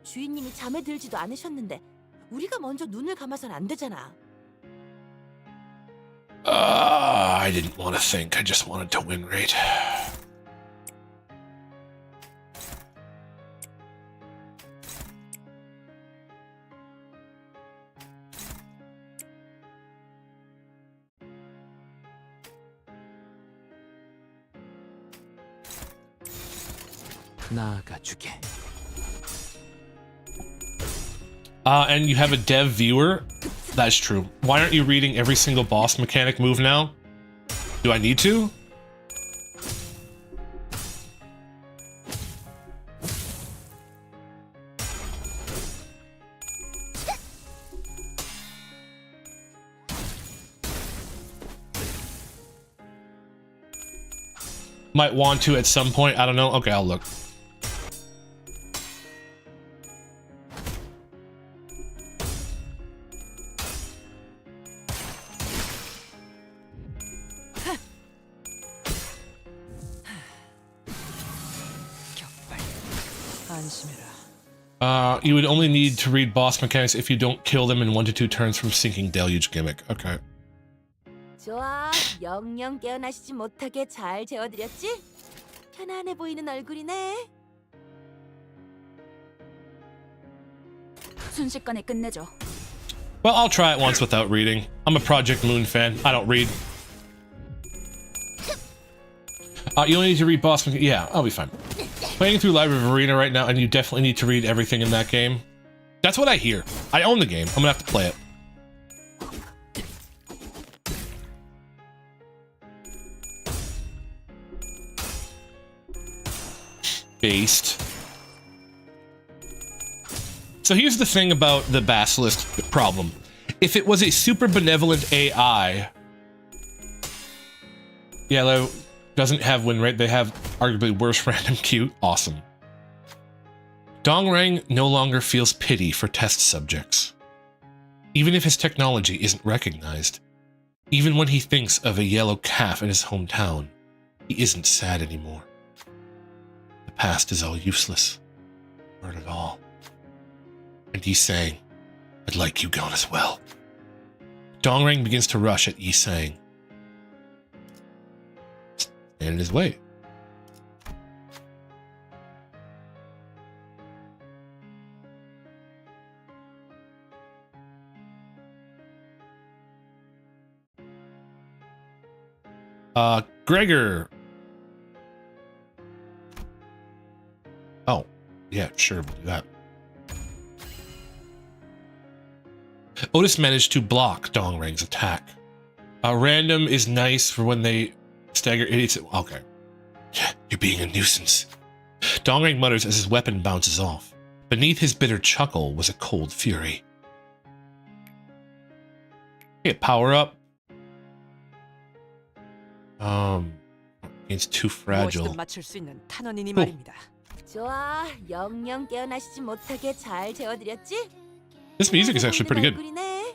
주인님이 잠에 들지도 않으셨는데 우리가 먼저 눈을 감아선 안 되잖아. I didn't want to think. I just wanted to win rate. 나아가주게. And you have a dev viewer? That's true. Why aren't you reading every single boss mechanic move now? Do I need to? Might want to at some point. I don't know. Okay, I'll look. You would only need to read boss mechanics if you don't kill them in 1 to 2 turns from sinking deluge gimmick. Okay. 좋아, 영영 깨어나시지 못하게 잘 재워드렸지? 편안해 보이는 얼굴이네. 순식간에 끝내줘. Well, I'll try it once without reading. I'm a Project Moon fan. I don't read. You only need to read boss mechanics. Yeah, I'll be fine. Playing through Library of Arena right now, and you definitely need to read everything in that game. That's what I hear. I own the game. I'm gonna have to play it. Based. So here's the thing about the Basilisk problem. If it was a super benevolent AI... Yeah, doesn't have win rate. They have arguably worse random queue. Awesome. Dongrang no longer feels pity for test subjects. Even if his technology isn't recognized, even when he thinks of a yellow calf in his hometown, he isn't sad anymore. The past is all useless. Not at all. And Yi Sang, I'd like you gone as well. Dongrang begins to rush at Yi Sang. Stand in his way. Gregor. Oh, yeah, sure, we'll do that. Otis managed to block Dongrang's attack. Random is nice for when they stagger idiots. Okay. You're being a nuisance. Dongrang mutters as his weapon bounces off. Beneath his bitter chuckle was a cold fury. Okay, power up. It's too fragile. 무엇이든 맞출 수 있는 탄원이니 Cool. 말입니다. 좋아, 영영 깨어나시지 못하게 잘 재워드렸지? This music is actually pretty good. 얼굴이네.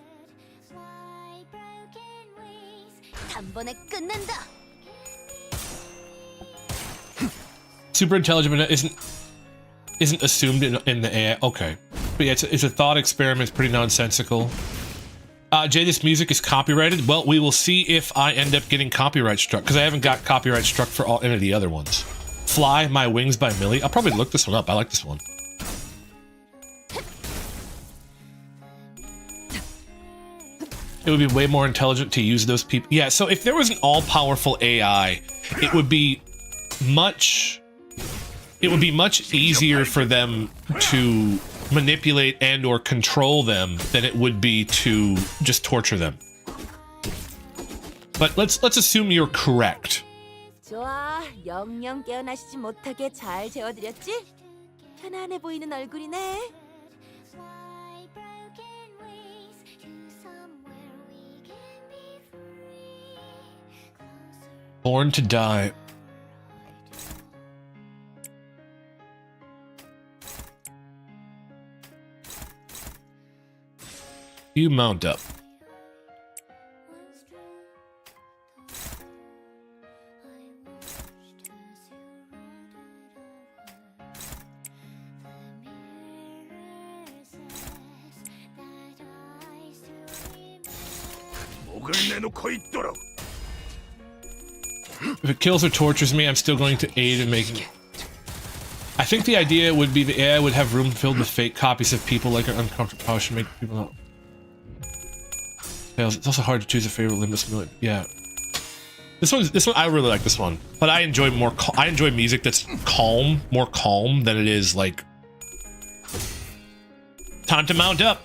단번에 끝낸다. Super intelligent but isn't assumed in the AI. Okay, but yeah, it's a thought experiment. It's pretty nonsensical. Jay, this music is copyrighted. Well, we will see if I end up getting copyright struck because I haven't got copyright struck for any of the other ones. Fly My Wings by Millie. I'll probably look this one up. I like this one. It would be way more intelligent to use those people. Yeah, so if there was an all-powerful AI, it would be much easier for them to manipulate and or control them than it would be to just torture them. But let's assume you're correct. 좋아, 영영 깨어나시지 못하게 잘 재워드렸지? 편안해 보이는 얼굴이네. Born to die. You mount up. If it kills or tortures me, I'm still going to aid in making it. I think the idea would be the AI would have room filled with fake copies of people like an uncomfortable power should make people not. It's also hard to choose a favorite Limbus million. Yeah. This one I really like this one. But I enjoy music that's more calm than it is like time to mount up.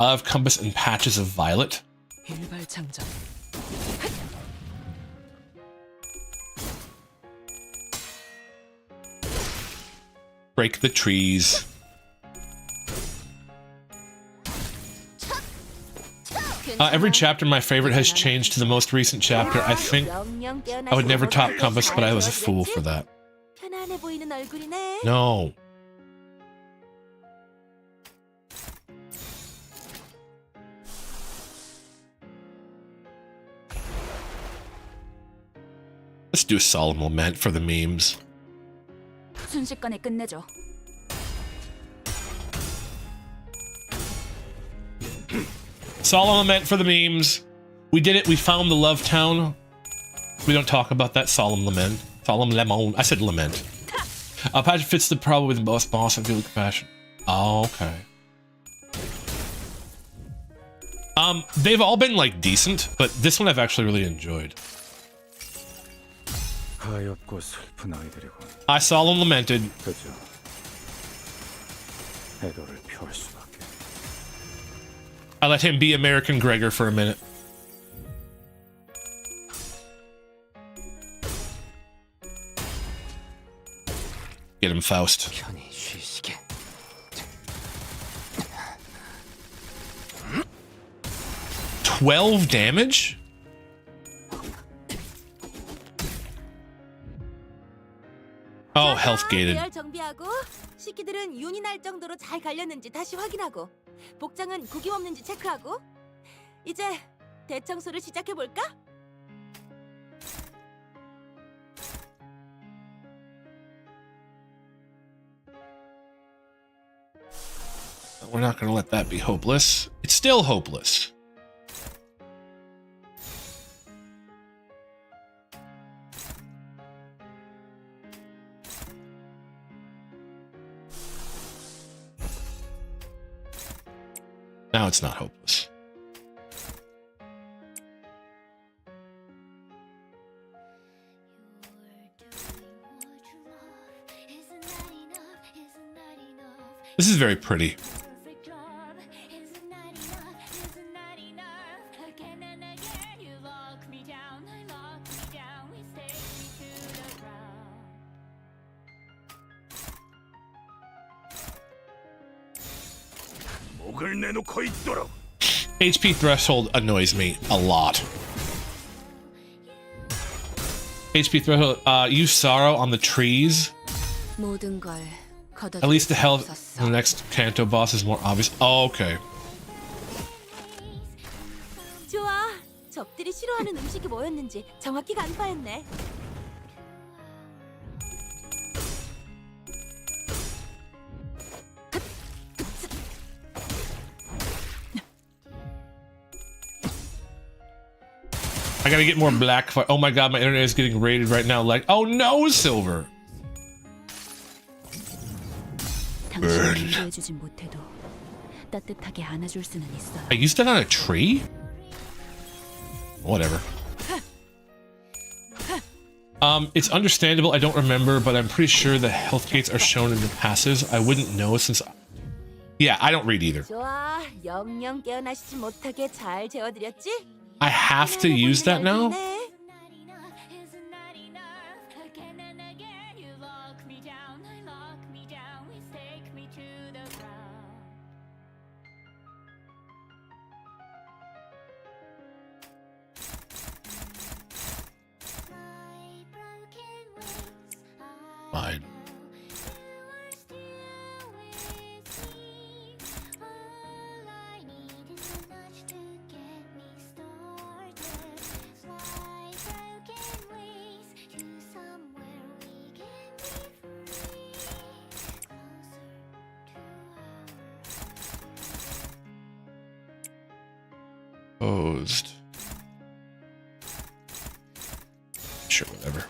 Of compass and patches of violet. 일발장전. Break the trees. Every chapter my favorite has changed to the most recent chapter. I think I would never top compass, but I was a fool for that. 편안해 보이는 얼굴이네. No. Let's do a solemn lament for the memes. 순식간에 끝내죠. Solemn lament for the memes. We did it. We found the love town. We don't talk about that solemn lament. Solemn lemon. I said lament. Patrick fits the problem with the boss and feel compassion. Oh, okay. They've all been like decent, but this one I've actually really enjoyed. I solemn lamented. I let him be American Gregor for a minute. Get him, Faust. 12 damage? Oh, health gated. 대열 정비하고 식기들은 윤이 날 정도로 잘 갈렸는지 다시 확인하고 복장은 구김 없는지 체크하고 이제 대청소를 시작해 볼까? We're not going to let that be hopeless. It's still hopeless. Now it's not hopeless. This is very pretty. HP threshold annoys me a lot. HP threshold, use sorrow on the trees. At least the health in the next Kanto boss is more obvious. Oh, okay. 좋아. 적들이 싫어하는 음식이 뭐였는지 정확히 간파했네. I gotta get more black fire. Oh my god, my internet is getting raided right now. Like, oh no, Silver! Burn. I used that on a tree? Whatever. It's understandable, I don't remember, but I'm pretty sure the health gates are shown in the passives. I wouldn't know since... Yeah, I don't read either. 좋아. 영영 깨어나시지 못하게 잘 재워드렸지? I have to use that now? Fine. Closed. Sure, whatever.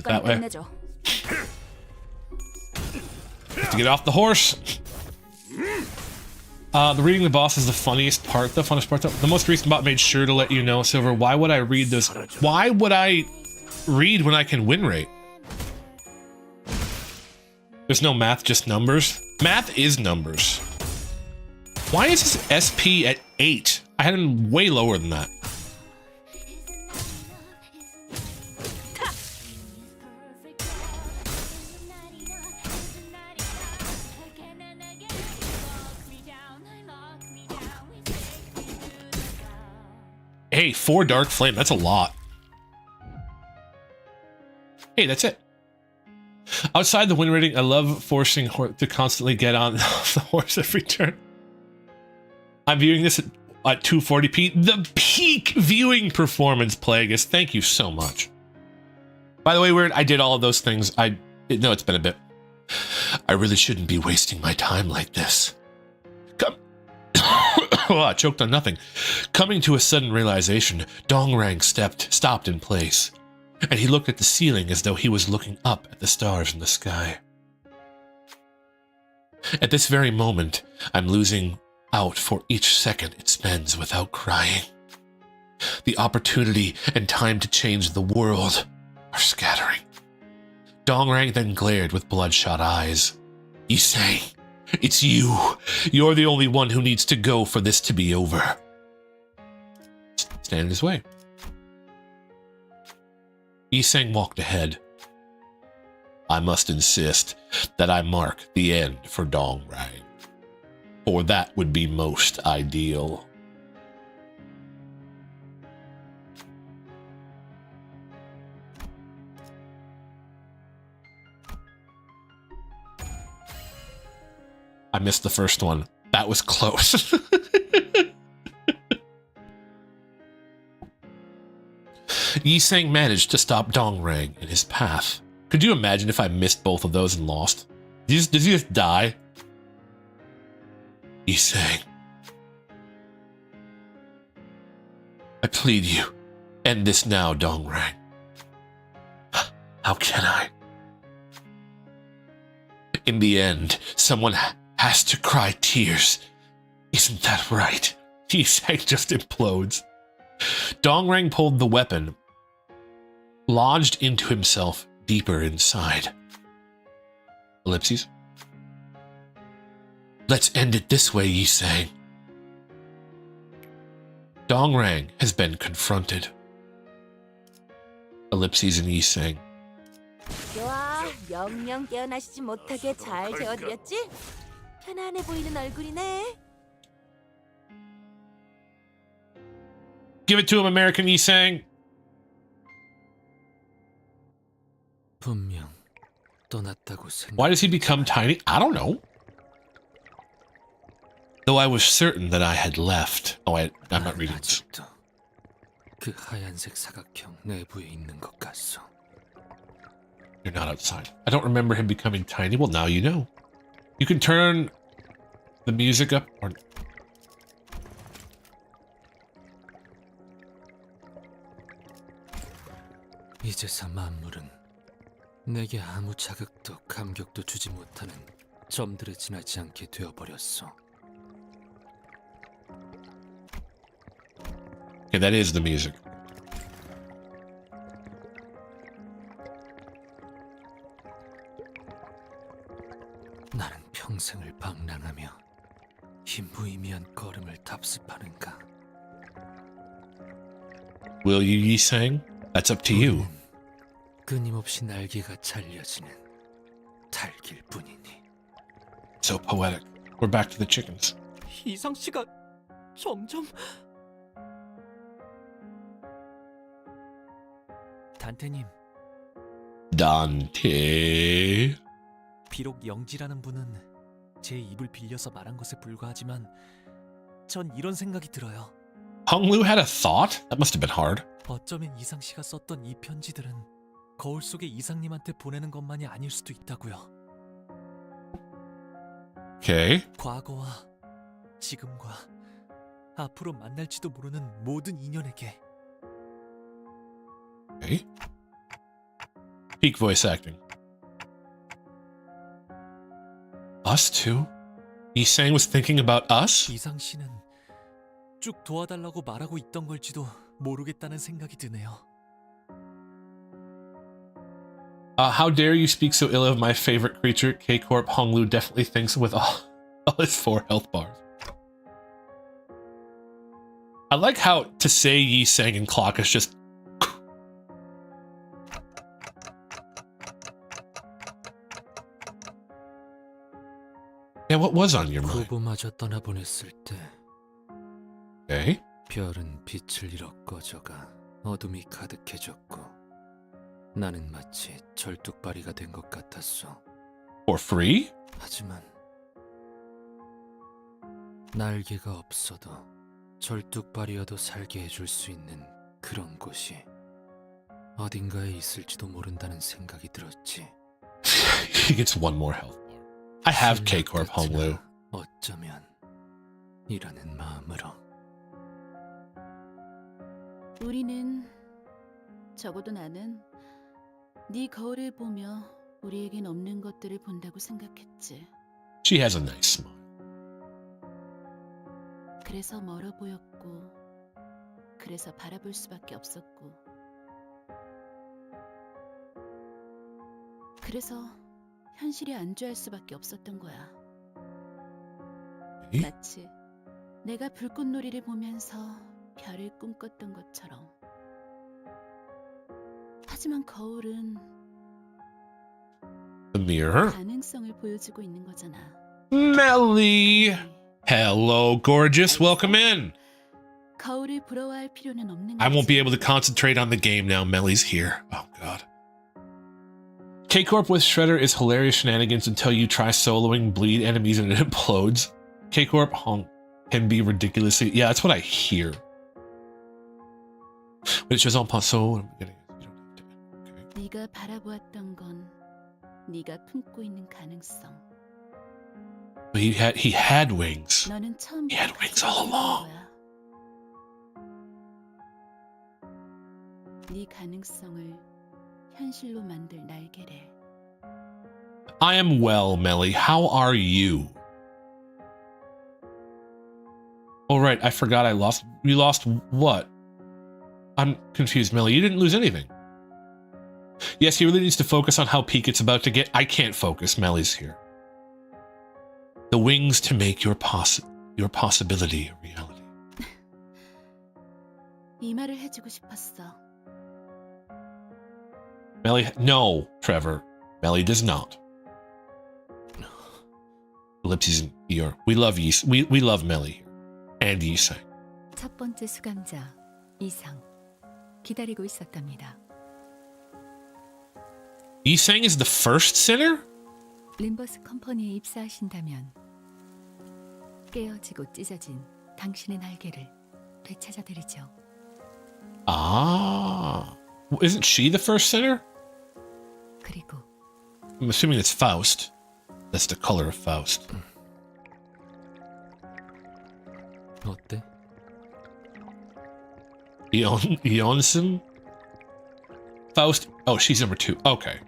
That way. To get off the horse. The reading the boss is the funniest part. The funnest part. The most recent bot made sure to let you know, Silver. Why would I read those? Why would I read when I can win rate? There's no math, just numbers. Math is numbers. Why is his SP at 8? I had him way lower than that. Hey, 4 Dark Flame, that's a lot. Hey, that's it. Outside the win rating, I love forcing to constantly get on the horse every turn. I'm viewing this at 240p. The peak viewing performance, Plagueis. Thank you so much. By the way, Weird, I did all of those things. No, it's been a bit. I really shouldn't be wasting my time like this. Oh, I choked on nothing. Coming to a sudden realization, Dongrang stopped in place, and he looked at the ceiling as though he was looking up at the stars in the sky. At this very moment, I'm losing out for each second it spends without crying. The opportunity and time to change the world are scattering. Dongrang then glared with bloodshot eyes. Yisang, it's you. You're the only one who needs to go for this to be over. Stand in his way. Yisang walked ahead. I must insist that I mark the end for Dongrang, or that would be most ideal. I missed the first one. That was close. Yisang managed to stop Dongrang in his path. Could you imagine if I missed both of those and lost? Does he just die? Yisang, I plead you, end this now, Dongrang. How can I? In the end, someone has to cry tears. Isn't that right? Yisang just implodes. Dongrang pulled the weapon, lodged into himself deeper inside. Ellipses. Let's end it this way, Yi Sang. Dongrang has been confronted. Ellipses and Yi Sang. 좋아, 영영 깨어나시지 못하게 잘 재워드렸지? 편안해 보이는 얼굴이네. Give it to him, American Yi Sang. 분명 떠났다고 생각. Why does he become tiny? I don't know. Though I was certain that I had left. Oh, I'm not reading this. 아직도 그 하얀색 사각형 내부에 있는 것 같소. You're not outside. I don't remember him becoming tiny. Well, now you know. You can turn the music up or... 이제서 만물은 내게 아무 자극도 감격도 주지 못하는 점들에 지나지 않게 되어버렸어. Okay, that is the music. 나는 평생을 방랑하며 이 무의미한 걸음을 답습하는가. Will you, Yi Sang? That's up to you. 끊임없이 날개가 잘려지는 달길 뿐이니. So poetic. We're back to the chickens. 이상 씨가 점점 단테님, Dante. 비록 영지라는 분은 제 입을 빌려서 말한 것에 불과하지만 전 이런 생각이 들어요. Honglu had a thought? That must have been hard. 어쩌면 이상 씨가 썼던 이 편지들은 거울 속에 이상님한테 보내는 것만이 아닐 수도 있다고요. Okay. 과거와 지금과 앞으로 만날지도 모르는 모든 인연에게. Okay. Peak voice acting. Us too? Yi Sang was thinking about us? 이상 씨는 쭉 도와달라고 말하고 있던 걸지도 모르겠다는 생각이 드네요. How dare you speak so ill of my favorite creature? K-Corp Honglu definitely thinks with all his 4 health bars. I like how to say Yi Sang and clock is just... Yeah, what was on your mind? 구보마저 떠나보냈을 때 Okay. 별은 빛을 잃어 꺼져가 어둠이 가득해졌고 나는 마치 절뚝발이가 된 것 같았어. For free? 하지만 날개가 없어도 절뚝발이어도 살게 해줄 수 있는 그런 곳이 어딘가에 있을지도 모른다는 생각이 들었지. He gets 1 more health bar. I have K-Corp Honglu. 어쩌면 이라는 마음으로. 우리는, 적어도 나는 네 거울을 보며 우리에겐 없는 것들을 본다고 생각했지. She has a nice smile. 그래서 멀어 보였고, 그래서 바라볼 수밖에 없었고, 그래서 현실이 안주할 수밖에 없었던 거야. 에? 마치 내가 불꽃놀이를 보면서 별을 꿈꿨던 것처럼. 하지만 거울은 The mirror. 가능성을 보여주고 있는 거잖아. Melly! Hello, gorgeous. Welcome in. 거울을 부러워할 필요는 없는 I won't 거지. be able to concentrate on the game now. Melly's here. Oh, God. K-Corp with Shredder is hilarious shenanigans until you try soloing, bleed enemies, and it implodes. K-Corp Honk can be ridiculously... Yeah, that's what I hear. But it's just en passant. 네가 바라보았던 건 네가 품고 있는 가능성. But he had wings. 너는 처음 He had wings all along. 네 가능성을 현실로 만들 날개래. I am well, Melly. How are you? Oh, right. I forgot I lost... You lost what? I'm confused, Melly. You didn't lose anything. Yes, he really needs to focus on how peak it's about to get. I can't focus. Melly's here. The wings to make your possibility a reality. 이 말을 해주고 싶었어. Melly, no, Trevor. Melly does not. Ellipses and Eeyore. We love we love Melly here. And Yisang. 첫 번째 수감자 이상 기다리고 있었답니다. Yisang is the first sinner? 림버스 컴퍼니에 입사하신다면 깨어지고 찢어진 당신의 날개를 되찾아드리죠. Ah. Isn't she the first sinner? 그리고 I'm assuming it's Faust. That's the color of Faust. 어때? Eonsim? Faust? Oh, she's number 2. Okay.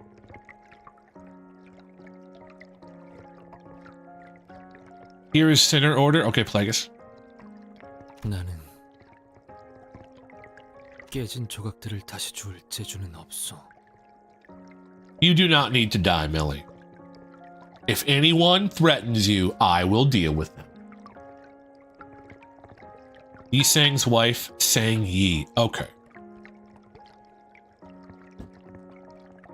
Here is Sinner Order. Okay, Plagueis. 나는 깨진 조각들을 다시 줄 재주는 없어. You do not need to die, Melly. If anyone threatens you, I will deal with them. Yisang's wife, Sang Yi. Okay.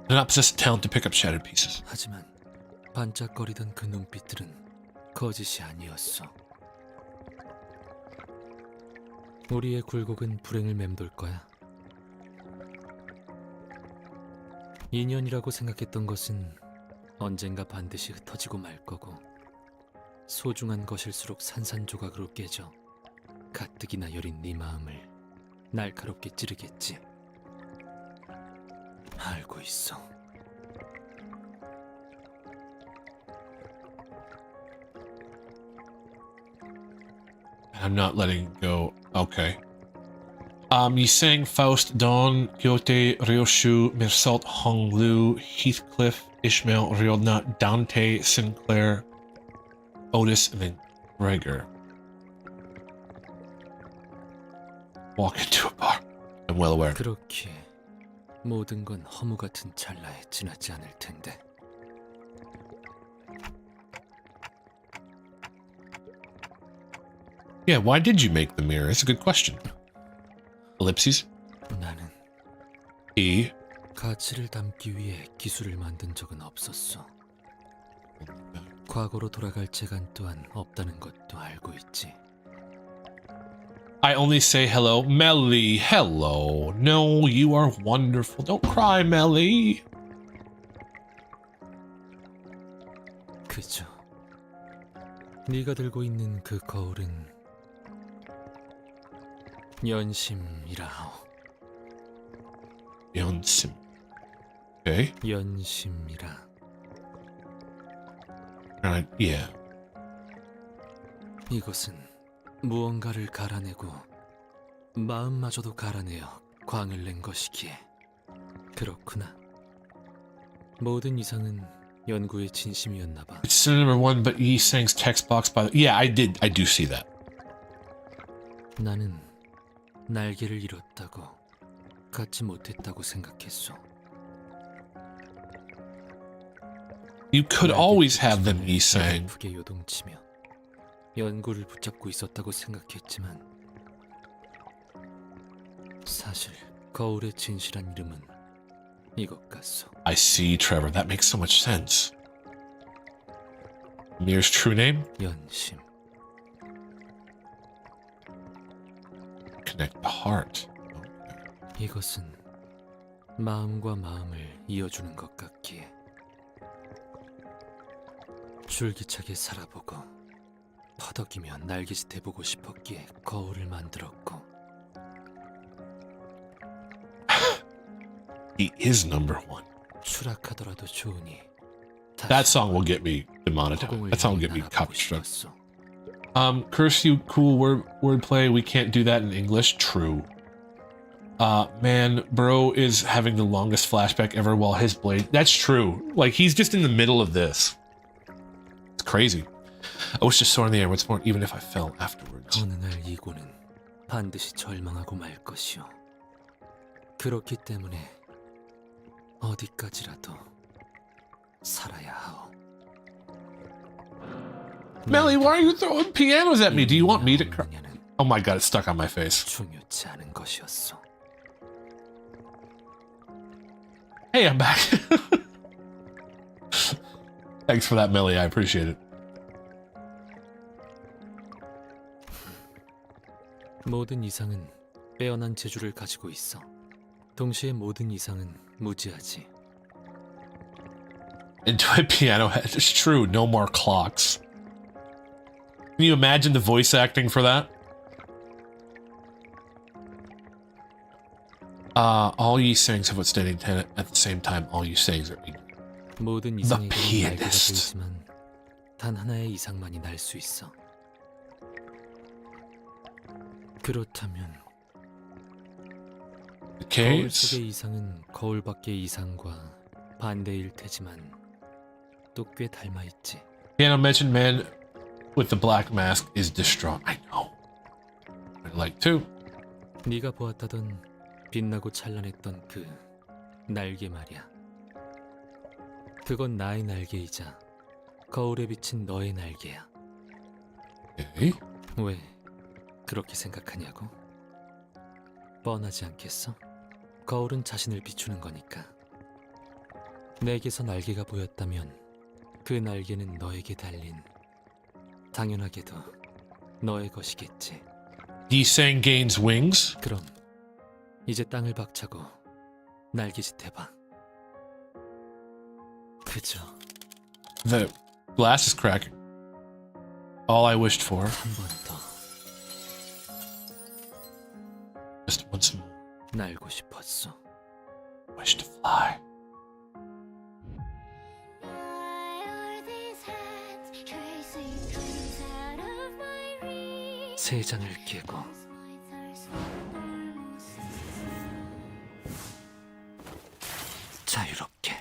Do not possess the talent to pick up shattered pieces. 하지만 반짝거리던 그 눈빛들은 거짓이 아니었어. 우리의 굴곡은 불행을 맴돌 거야. 인연이라고 생각했던 것은 언젠가 반드시 흩어지고 말 거고 소중한 것일수록 산산조각으로 깨져 가뜩이나 여린 네 마음을 날카롭게 찌르겠지. 알고 있어. I'm not letting go. Okay. Yisang, Faust, Dawn, Gyote, Ryoshu, Mirsalt, Honglu, Heathcliff, Ishmael, Ryodna, Dante, Sinclair, Otis, and then Gregor. Walk into a bar. I'm well aware. 그렇게 모든 건 허무 같은 찰나에 지나지 않을 텐데. Yeah, why did you make the mirror? It's a good question. Ellipses? 나는 E. 가치를 담기 위해 기술을 만든 적은 없었어. 과거로 돌아갈 재간 또한 없다는 것도 알고 있지. I only say hello. Melly, hello. No, you are wonderful. Don't cry, Melly. 그저 네가 들고 있는 그 거울은 연심이라오. Yonsim. Okay. 연심이라. Yeah. 이것은 무언가를 갈아내고 마음마저도 갈아내어 광을 낸 것이기에. 그렇구나. 모든 이상은 연구의 진심이었나 봐. It's still number 1, but Yisang's text box by the... Yeah, I do see that. 나는 날개를 잃었다고, 갖지 못했다고 생각했어. You could always have them, Yisang. 예쁘게 요동치며 연구를 붙잡고 있었다고 생각했지만 사실 거울의 진실한 이름은 이것 같소. I see, Trevor. That makes so much sense. Mir's true name? 연심. Connect the heart. 이것은 마음과 마음을 이어주는 것 같기에. 줄기차게 살아보고 퍼덕이며 날개짓 해보고 싶었기에 거울을 만들었고. He is number 1. 추락하더라도 좋으니 That song will get me demonetized. That song will get me copy struck. Curse you, cool wordplay. We can't do that in English. True. Man, bro is having the longest flashback ever while his blade... That's true. Like, he's just in the middle of this. It's crazy. I was just soaring in the air once more, even if I fell afterwards. 어느 날 이고는 반드시 절망하고 말 것이오. 그렇기 때문에 어디까지라도 살아야 하오. Melly, why are you throwing pianos at me? Do you want me to cry? Oh my god, it's stuck on my face. 중요치 않은 것이었어. Hey, I'm back. Thanks for that, Melly. I appreciate it. 모든 이상은 빼어난 재주를 가지고 있어. 동시에 모든 이상은 무지하지. Into a piano head. It's true. No more clocks. Can you imagine the voice acting for that? All ye sayings have withstanding ten at the same time. All ye sayings are equal. 모든 The 이상에게는 날개가 pianist. 있지만 단 하나의 이상만이 날 수 있어. 그렇다면 The 거울 caves? 속의 이상은 거울 밖의 이상과 반대일 테지만 또 꽤 닮아 있지. Piano mentioned man with the black mask is distraught. I know. I'd like to. 네가 보았다던 빛나고 찬란했던 그 날개 말이야. 그건 나의 날개이자 거울에 비친 너의 날개야. Okay. 왜 그렇게 생각하냐고? 뻔하지 않겠어? 거울은 자신을 비추는 거니까. 내게서 날개가 보였다면 그 날개는 너에게 달린 당연하게도 너의 것이겠지. The saying gains wings. 그럼 이제 땅을 박차고 날개짓 해봐. 그저 The glass is cracking. All I wished for. 한 번 더 Just once more. 날고 싶었어. Wish to fly. 세 장을 깨고 자유롭게.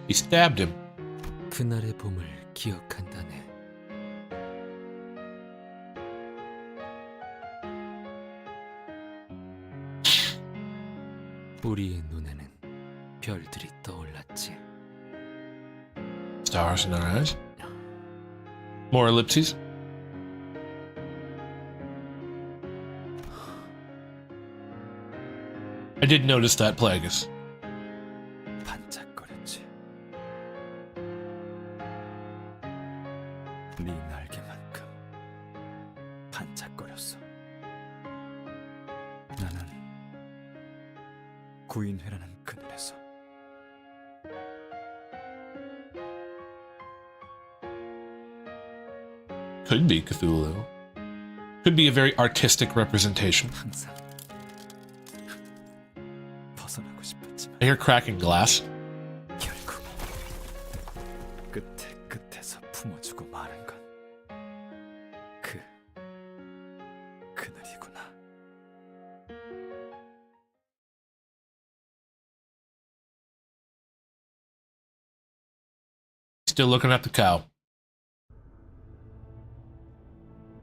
He stabbed him. 그날의 봄을 기억한다네. 우리의 눈에는 별들이 떠올랐지. Stars in our eyes. More ellipses. I did notice that, Plagueis. 반짝거렸지. 네 날개만큼 반짝거렸어. 나는 구인회라는 그늘에서 Could be Cthulhu. Could be a very artistic representation. 항상 벗어나고 싶었지만 I hear cracking glass. 결국 끝에 끝에서 품어주고 마는 건 그늘이구나. Still looking at the cow.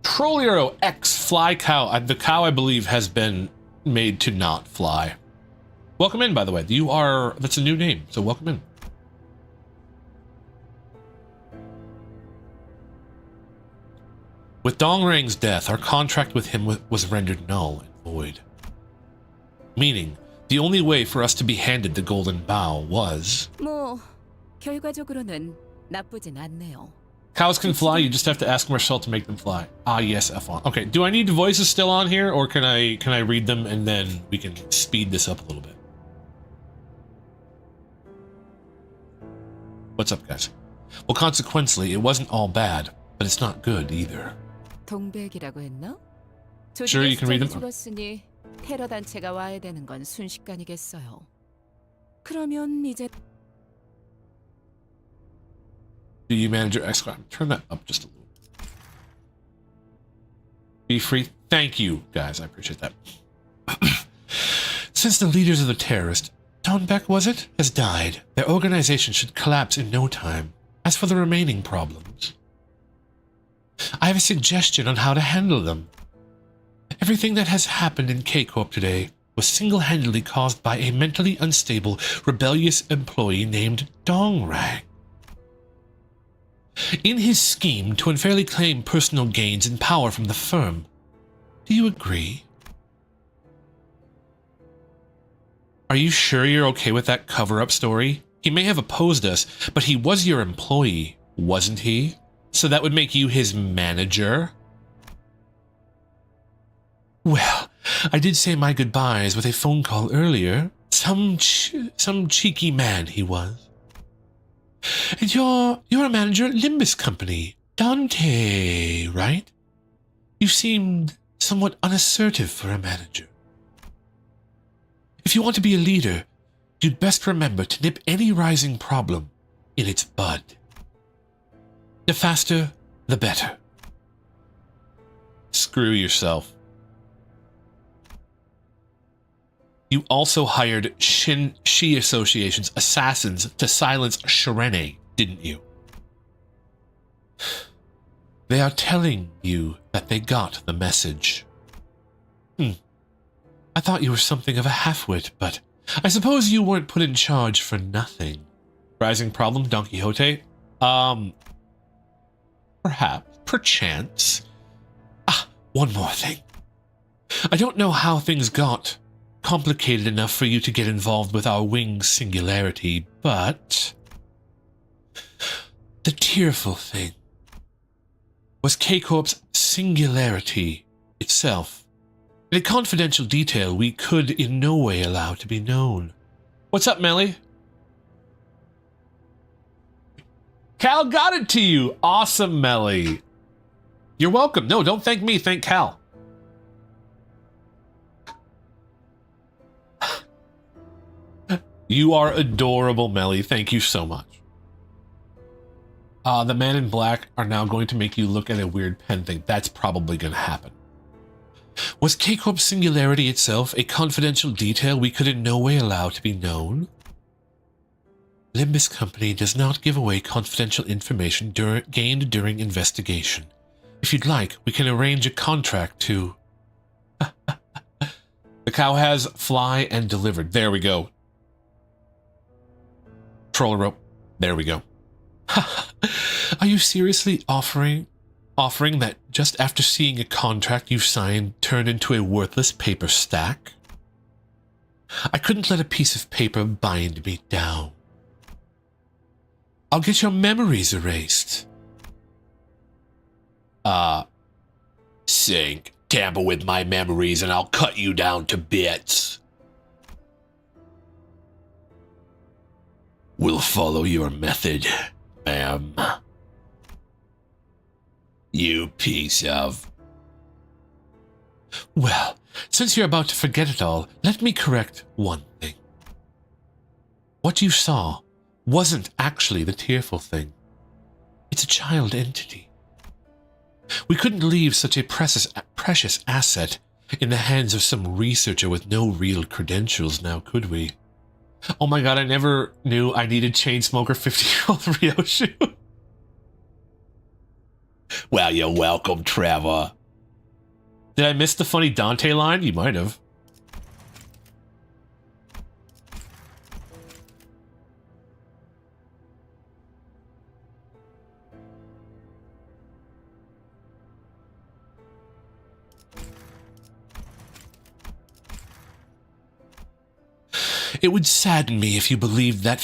Trollero X Fly Cow. The cow, I believe, has been made to not fly. Welcome in, by the way. That's a new name, so welcome in. With Dongrang's death, our contract with him was rendered null and void. Meaning, the only way for us to be handed the golden bow was... 뭐 결과적으로는 나쁘진 않네요. Cows can fly, you just have to ask Marcel to make them fly. Ah, yes, F1. Okay, do I need the voices still on here, or can I read them and then we can speed this up a little bit? What's up, guys? Well, consequently, it wasn't all bad, but it's not good either. 동백이라고 했나? Sure, you can read them. 죽었으니 테러 단체가 와야 되는 건 순식간이겠어요. 그러면 이제 Do The manager exclaimed. Turn that up just a little. Be free. Thank you, guys. I appreciate that. Since the leaders of the terrorist, Donbeck was it, has died, their organization should collapse in no time. As for the remaining problems, I have a suggestion on how to handle them. Everything that has happened in K-Corp today was single-handedly caused by a mentally unstable, rebellious employee named Dongrang. In his scheme to unfairly claim personal gains and power from the firm. Do you agree? Are you sure you're okay with that cover-up story? He may have opposed us, but he was your employee, wasn't he? So that would make you his manager? Well, I did say my goodbyes with a phone call earlier. Some cheeky man he was. And you're a manager at Limbus Company, Dante, right? You seemed somewhat unassertive for a manager. If you want to be a leader, you'd best remember to nip any rising problem in its bud. The faster, the better. Screw yourself. You also hired Shi Association's assassins to silence Shirene, didn't you? They are telling you that they got the message. I thought you were something of a half-wit, but I suppose you weren't put in charge for nothing. Rising problem, Don Quixote? Perhaps, perchance. One more thing. I don't know how things got complicated enough for you to get involved with our wing's singularity, but the tearful thing was K-Corp's singularity itself, and a confidential detail we could in no way allow to be known. What's up, Melly? Cal got it to you. Awesome, Melly. You're welcome. No, don't thank me. Thank Cal. You are adorable, Melly. Thank you so much. The man in black are now going to make you look at a weird pen thing. That's probably going to happen. Was K-Corp's singularity itself a confidential detail we could in no way allow to be known? Limbus Company does not give away confidential information gained during investigation. If you'd like, we can arrange a contract to... The cow has fly and delivered. There we go. Troller rope. There we go. Are you seriously offering that just after seeing a contract you signed turned into a worthless paper stack? I couldn't let a piece of paper bind me down. I'll get your memories erased. Sink. Tamper with my memories and I'll cut you down to bits. We'll follow your method, ma'am. You piece of... Well, since you're about to forget it all, let me correct one thing. What you saw wasn't actually the tearful thing. It's a child entity. We couldn't leave such a precious asset in the hands of some researcher with no real credentials now, could we? Oh my god, I never knew I needed Chainsmoker 50-year-old Ryoshu. Well, you're welcome, Trevor. Did I miss the funny Dante line? You might have. It would sadden me if you believed that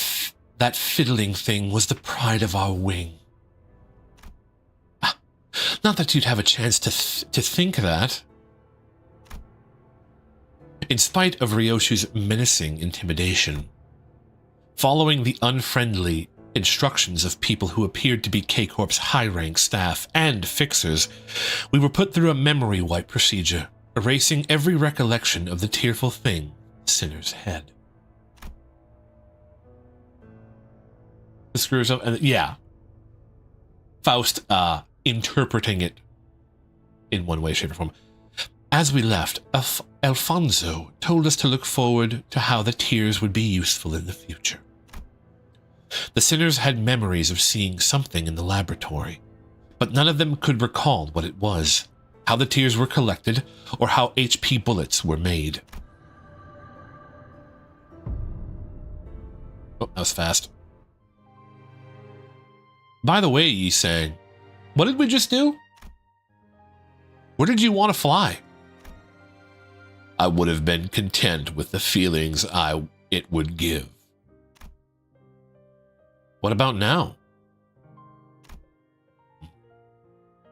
fiddling thing was the pride of our wing. Not that you'd have a chance to think that. In spite of Ryoshu's menacing intimidation, following the unfriendly instructions of people who appeared to be K-Corp's high-rank staff and fixers, we were put through a memory wipe procedure, erasing every recollection of the tearful thing in the sinner's head. The screws up, and yeah. Faust interpreting it in one way, shape, or form. As we left, Alfonso told us to look forward to how the tears would be useful in the future. The sinners had memories of seeing something in the laboratory, but none of them could recall what it was, how the tears were collected, or how HP bullets were made. Oh, that was fast. By the way, Yi Sang, what did we just do? Where did you want to fly? I would have been content with the feelings it would give. What about now?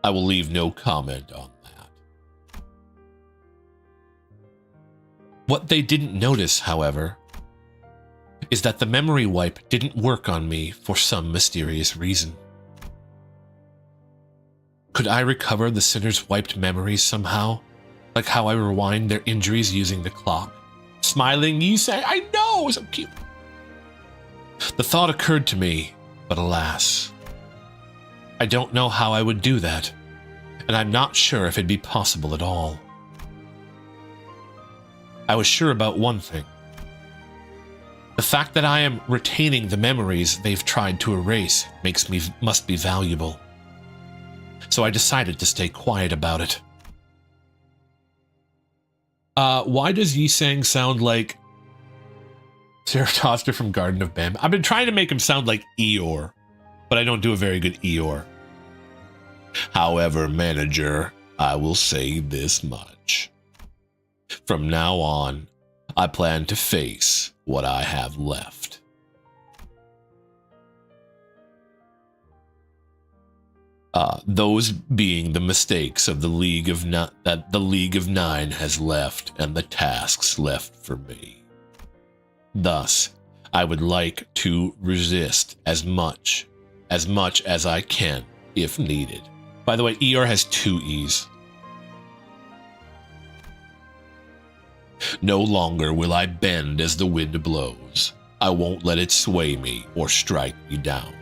I will leave no comment on that. What they didn't notice, however, is that the memory wipe didn't work on me for some mysterious reason. Could I recover the sinner's wiped memories somehow? Like how I rewind their injuries using the clock? Smiling, you say, I know, so cute. The thought occurred to me, but alas, I don't know how I would do that, and I'm not sure if it'd be possible at all. I was sure about one thing. The fact that I am retaining the memories they've tried to erase must be valuable. So I decided to stay quiet about it. Why does Yi Sang sound like Zarathustra from Garden of Bam? I've been trying to make him sound like Eeyore, but I don't do a very good Eeyore. However, manager, I will say this much. From now on, I plan to face what I have left. Those being the mistakes of the League of that the League of Nine has left and the tasks left for me. Thus, I would like to resist as much as I can if needed. By the way, ER has 2 E's. No longer will I bend as the wind blows. I won't let it sway me or strike me down.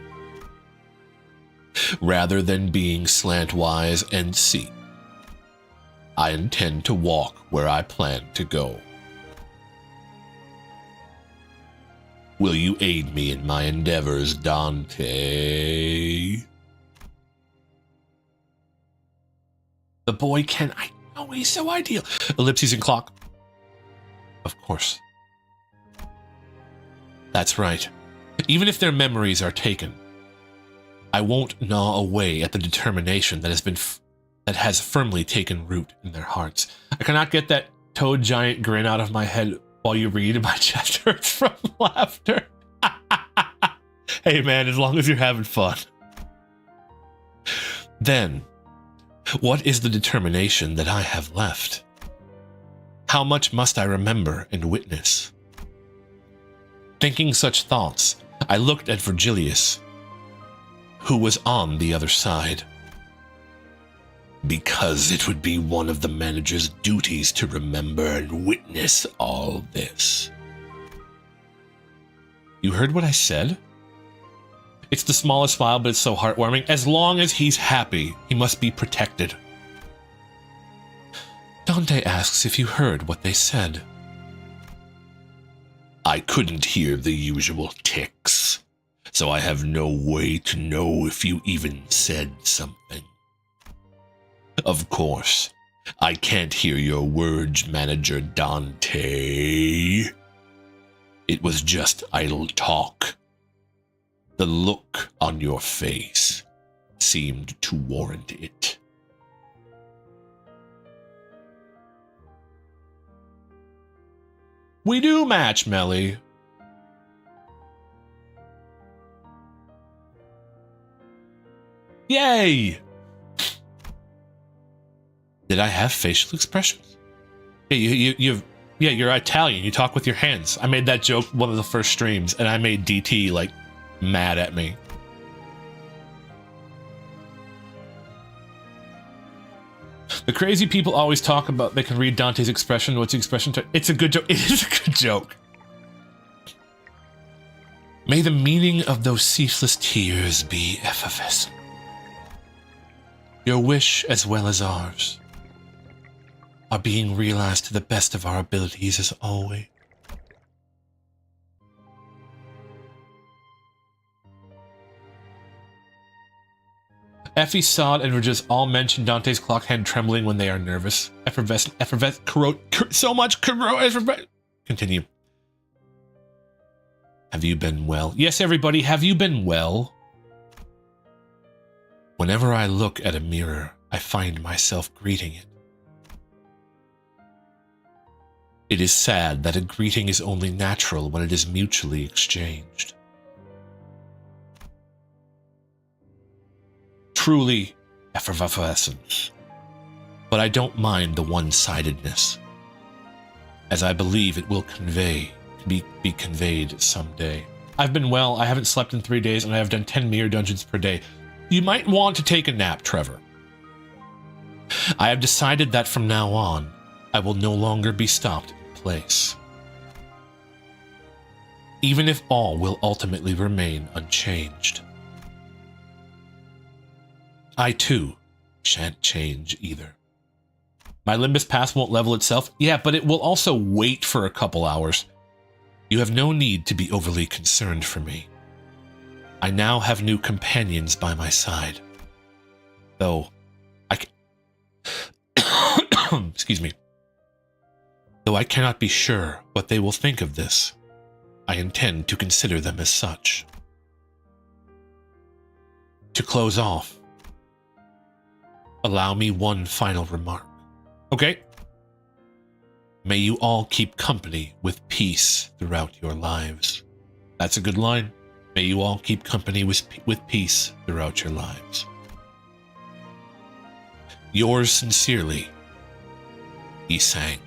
Rather than being slantwise and seek, I intend to walk where I plan to go. Will you aid me in my endeavors, Dante? The boy can... I know, he's so ideal. Ellipses and clock. Of course. That's right. Even if their memories are taken, I won't gnaw away at the determination that has firmly taken root in their hearts. I cannot get that toad giant grin out of my head while you read. My chest hurts from laughter. Hey man, as long as you're having fun. Then, what is the determination that I have left? How much must I remember and witness? Thinking such thoughts, I looked at Virgilius, who was on the other side. Because it would be one of the manager's duties to remember and witness all this. You heard what I said? It's the smallest smile, but it's so heartwarming. As long as he's happy, he must be protected. Dante asks if you heard what they said. I couldn't hear the usual ticks, so I have no way to know if you even said something. Of course, I can't hear your words, Manager Dante. It was just idle talk. The look on your face seemed to warrant it. We do match, Melly. Yay! Did I have facial expressions? Hey, you're Italian. You talk with your hands. I made that joke one of the first streams, and I made DT, like, mad at me. The crazy people always talk about they can read Dante's expression. What's the expression? It's a good joke. It is a good joke. May the meaning of those ceaseless tears be effervescent. Your wish, as well as ours, are being realized to the best of our abilities as always. Effie, Sod, and Regis all mention Dante's clock hand trembling when they are nervous. So much corrode. Continue. Have you been well? Yes, everybody, have you been well? Whenever I look at a mirror, I find myself greeting it. It is sad that a greeting is only natural when it is mutually exchanged. Truly effervescence. But I don't mind the one-sidedness, as I believe it will be conveyed someday. I've been well, I haven't slept in 3 days, and I have done 10 mirror dungeons per day. You might want to take a nap, Trevor. I have decided that from now on, I will no longer be stopped in place, even if all will ultimately remain unchanged. I, too, shan't change either. My Limbus pass won't level itself. Yeah, but it will also wait for a couple hours. You have no need to be overly concerned for me. I now have new companions by my side. Though, excuse me. Though I cannot be sure what they will think of this, I intend to consider them as such. To close off, allow me one final remark. Okay. May you all keep company with peace throughout your lives. That's a good line. May you all keep company with peace throughout your lives. Yours sincerely, he sang.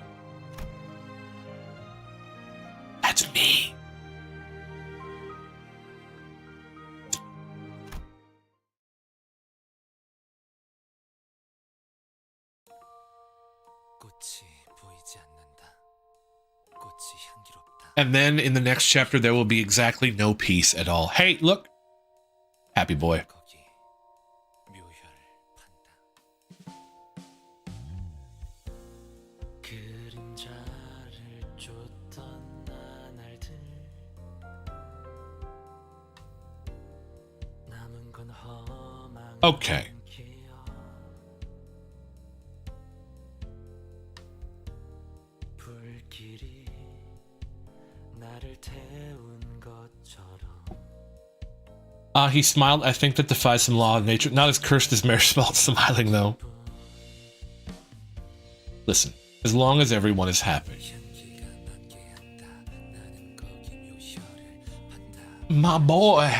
That's me. And then in the next chapter, there will be exactly no peace at all. Hey, look. Happy boy. Okay. He smiled. I think that defies some law of nature. Not as cursed as Marisol smiling, though. Listen, as long as everyone is happy. My boy.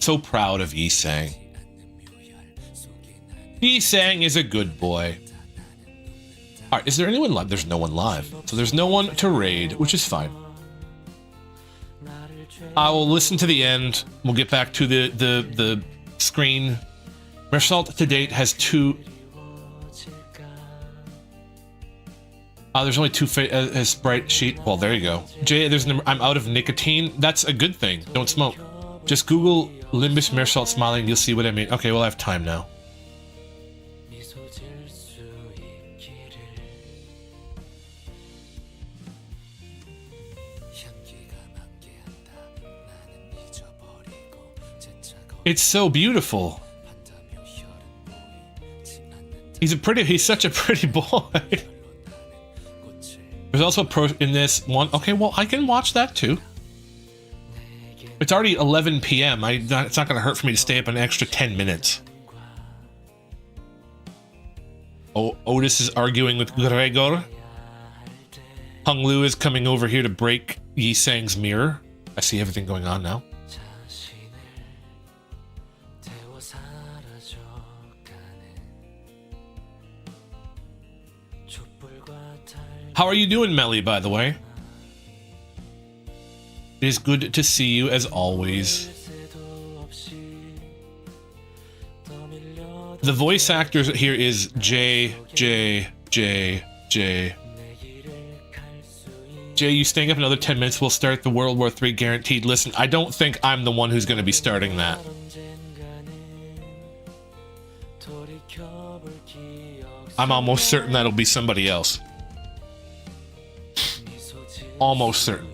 So proud of Yi-Sang. Yi-Sang is a good boy. Alright, is there anyone live? There's no one live. So there's no one to raid, which is fine. I will listen to the end. We'll get back to the screen. Mersault to date has 2. There's only 2 Sprite sheet. Well, there you go. Jay, I'm out of nicotine. That's a good thing. Don't smoke. Just Google Limbus Mersault smiling. You'll see what I mean. Okay, well, I have time now. It's so beautiful. He's such a pretty boy. There's also a pro in this one. Okay, well, I can watch that too. It's already 11 p.m. It's not going to hurt for me to stay up an extra 10 minutes. Oh, Otis is arguing with Gregor. Hung Lu is coming over here to break Yi-Sang's mirror. I see everything going on now. How are you doing, Melly, by the way? It is good to see you, as always. The voice actor here is Jay, you staying up another 10 minutes, we'll start the World War III guaranteed. Listen, I don't think I'm the one who's going to be starting that. I'm almost certain that'll be somebody else. Almost certain.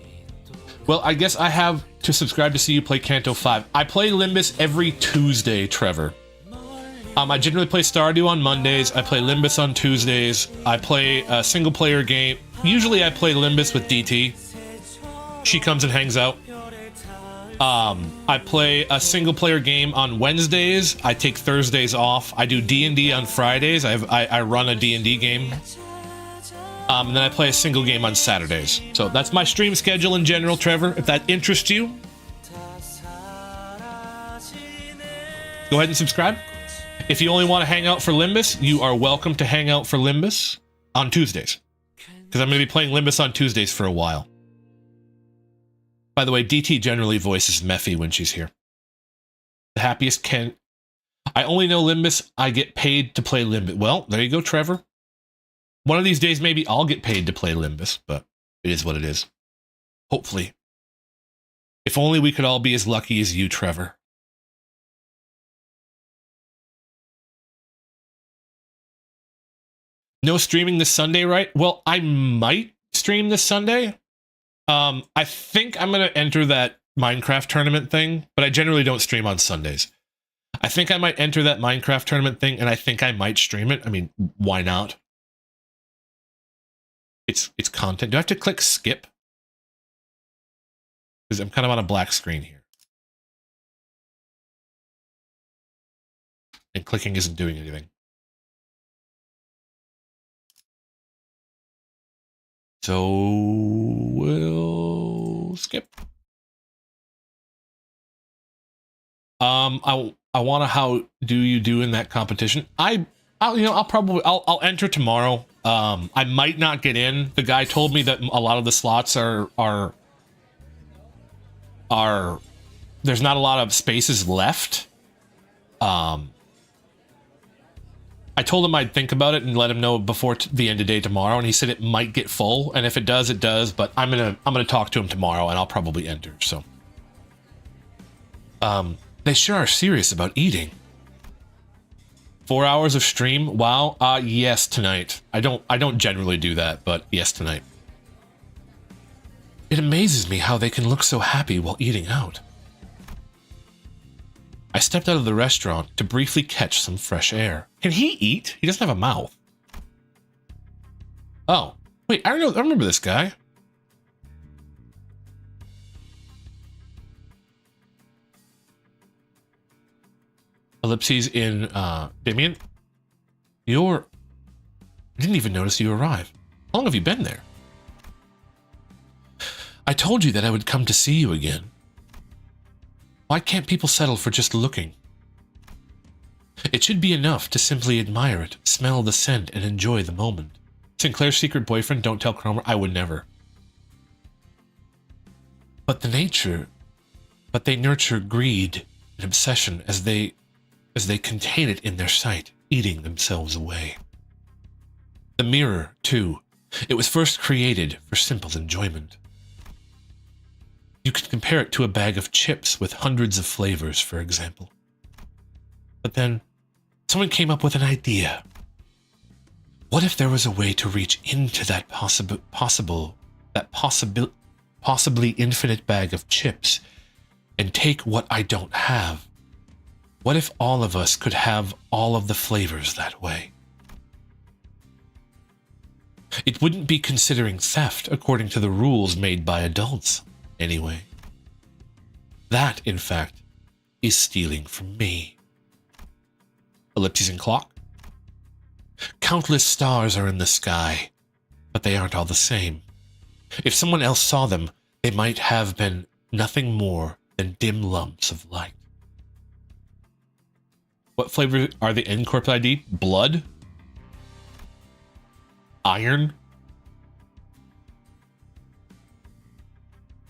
Well, I guess I have to subscribe to see you play Canto 5. I play Limbus every Tuesday, Trevor. I generally play Stardew on Mondays. I play Limbus on Tuesdays. I play a single-player game. Usually I play Limbus with DT. She comes and hangs out. I play a single-player game on Wednesdays. I take Thursdays off. I do D&D on Fridays. I run a D&D game. And then I play a single game on Saturdays. So that's my stream schedule in general, Trevor. If that interests you, go ahead and subscribe. If you only want to hang out for Limbus, you are welcome to hang out for Limbus on Tuesdays. Because I'm going to be playing Limbus on Tuesdays for a while. By the way, DT generally voices Mephi when she's here. The happiest can... I only know Limbus. I get paid to play Limbus. Well, there you go, Trevor. One of these days, maybe I'll get paid to play Limbus, but it is what it is. Hopefully. If only we could all be as lucky as you, Trevor. No streaming this Sunday, right? Well, I might stream this Sunday. I think I'm going to enter that Minecraft tournament thing, but I generally don't stream on Sundays. I think I might enter that Minecraft tournament thing, and I think I might stream it. I mean, why not? It's content. Do I have to click skip? Because I'm kind of on a black screen here. And clicking isn't doing anything. So we'll skip. I want to how do you do in that competition? I'll enter tomorrow. I might not get in. The guy told me that a lot of the slots are there's not a lot of spaces left. I told him I'd think about it and let him know before the end of day tomorrow, and he said it might get full, and if it does, it does. But I'm gonna talk to him tomorrow, and I'll probably enter. So, they sure are serious about eating. 4 hours of stream? Wow. Yes, tonight. I don't generally do that, but yes, tonight. It amazes me how they can look so happy while eating out. I stepped out of the restaurant to briefly catch some fresh air. Can he eat? He doesn't have a mouth. Oh, wait, I remember this guy. Ellipses in Damien. I didn't even notice you arrived. How long have you been there? I told you that I would come to see you again. Why can't people settle for just looking? It should be enough to simply admire it, smell the scent, and enjoy the moment. Sinclair's secret boyfriend, don't tell Cromer, I would never. But they nurture greed and obsession as they contain it in their sight, eating themselves away. The mirror, too. It was first created for simple enjoyment. You can compare it to a bag of chips with hundreds of flavors, for example. But then, someone came up with an idea. What if there was a way to reach into that possibly infinite bag of chips and take what I don't have? What if all of us could have all of the flavors that way? It wouldn't be considering theft according to the rules made by adults, anyway. That, in fact, is stealing from me. Ellipses and clock. Countless stars are in the sky, but they aren't all the same. If someone else saw them, they might have been nothing more than dim lumps of light. What flavor are the in corporate ID? Blood? Iron?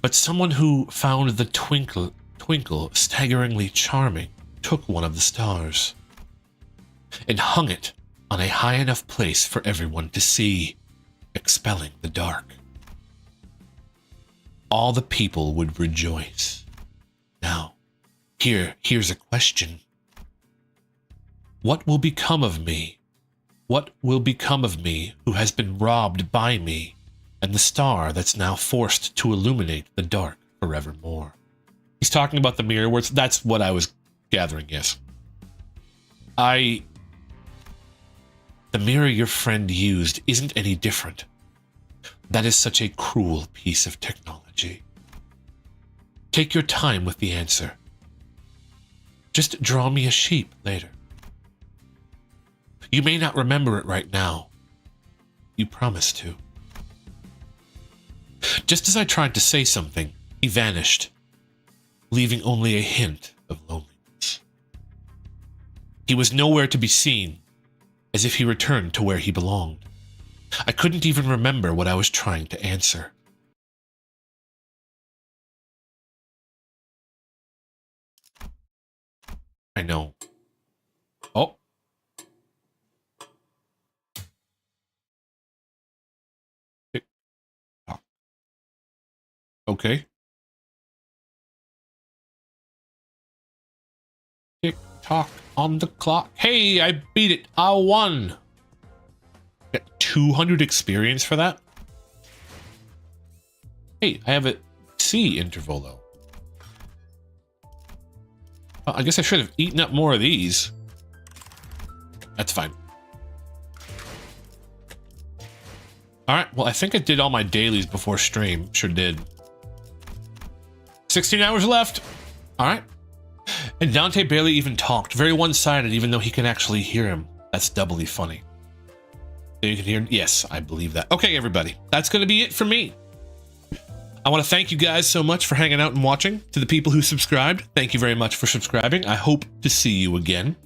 But someone who found the twinkle staggeringly charming took one of the stars and hung it on a high enough place for everyone to see, expelling the dark. All the people would rejoice. Now, here's a question. What will become of me What will become of me who has been robbed by me, and the star that's now forced to illuminate the dark forevermore? He's talking about the mirror words. That's what I was gathering, yes. The mirror your friend used isn't any different. That is such a cruel piece of technology. Take your time with the answer. Just draw me a sheep later. You may not remember it right now. You promised to. Just as I tried to say something, he vanished, leaving only a hint of loneliness. He was nowhere to be seen, as if he returned to where he belonged. I couldn't even remember what I was trying to answer. I know. Oh. Okay. Tick tock on the clock. Hey, I beat it. I won. Got 200 experience for that. Hey, I have a C interval though. Well, I guess I should have eaten up more of these. That's fine. Alright, well, I think I did all my dailies before stream. Sure did. 16 hours left. Alright. And Dante barely even talked. Very one-sided, even though he can actually hear him. That's doubly funny. You can hear him? Yes, I believe that. Okay, everybody. That's going to be it for me. I want to thank you guys so much for hanging out and watching. To the people who subscribed, thank you very much for subscribing. I hope to see you again.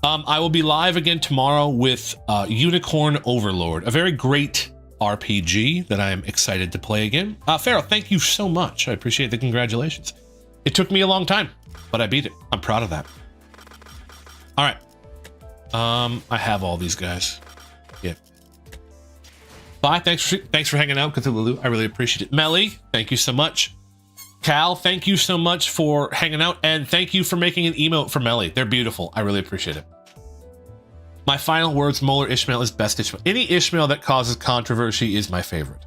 I will be live again tomorrow with Unicorn Overlord, a very great RPG that I am excited to play again. Farrell, thank you so much. I appreciate the congratulations. It took me a long time, but I beat it. I'm proud of that. All right. I have all these guys. Yeah. Bye. Thanks for hanging out, Cthulhu. I really appreciate it. Melly, thank you so much. Cal, thank you so much for hanging out, and thank you for making an emote for Melly. They're beautiful. I really appreciate it. My final words, Molar Ishmael is best Ishmael. Any Ishmael that causes controversy is my favorite.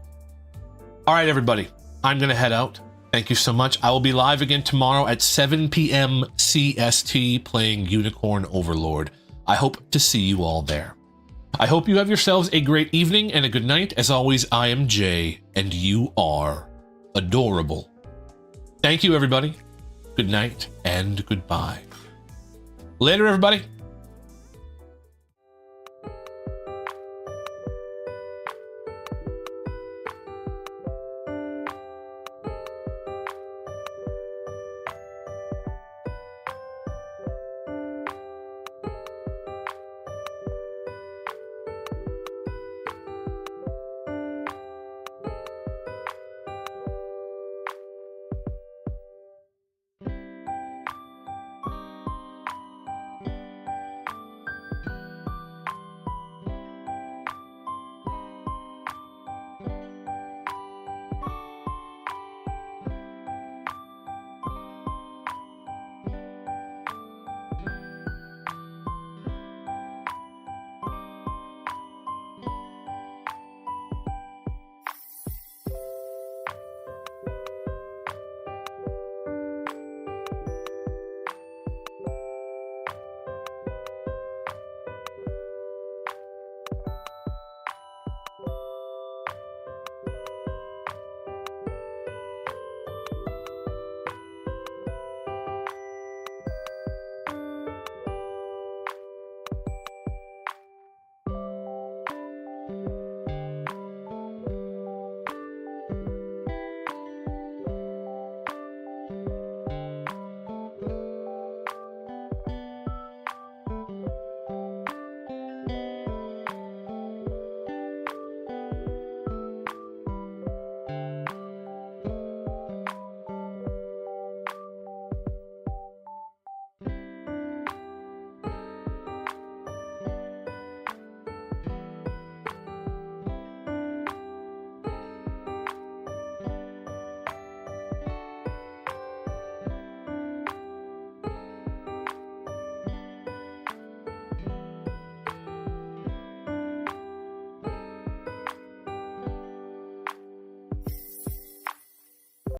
All right, everybody. I'm going to head out. Thank you so much. I will be live again tomorrow at 7 p.m. CST playing Unicorn Overlord. I hope to see you all there. I hope you have yourselves a great evening and a good night. As always, I am Jay, and you are adorable. Thank you, everybody. Good night and goodbye. Later, everybody.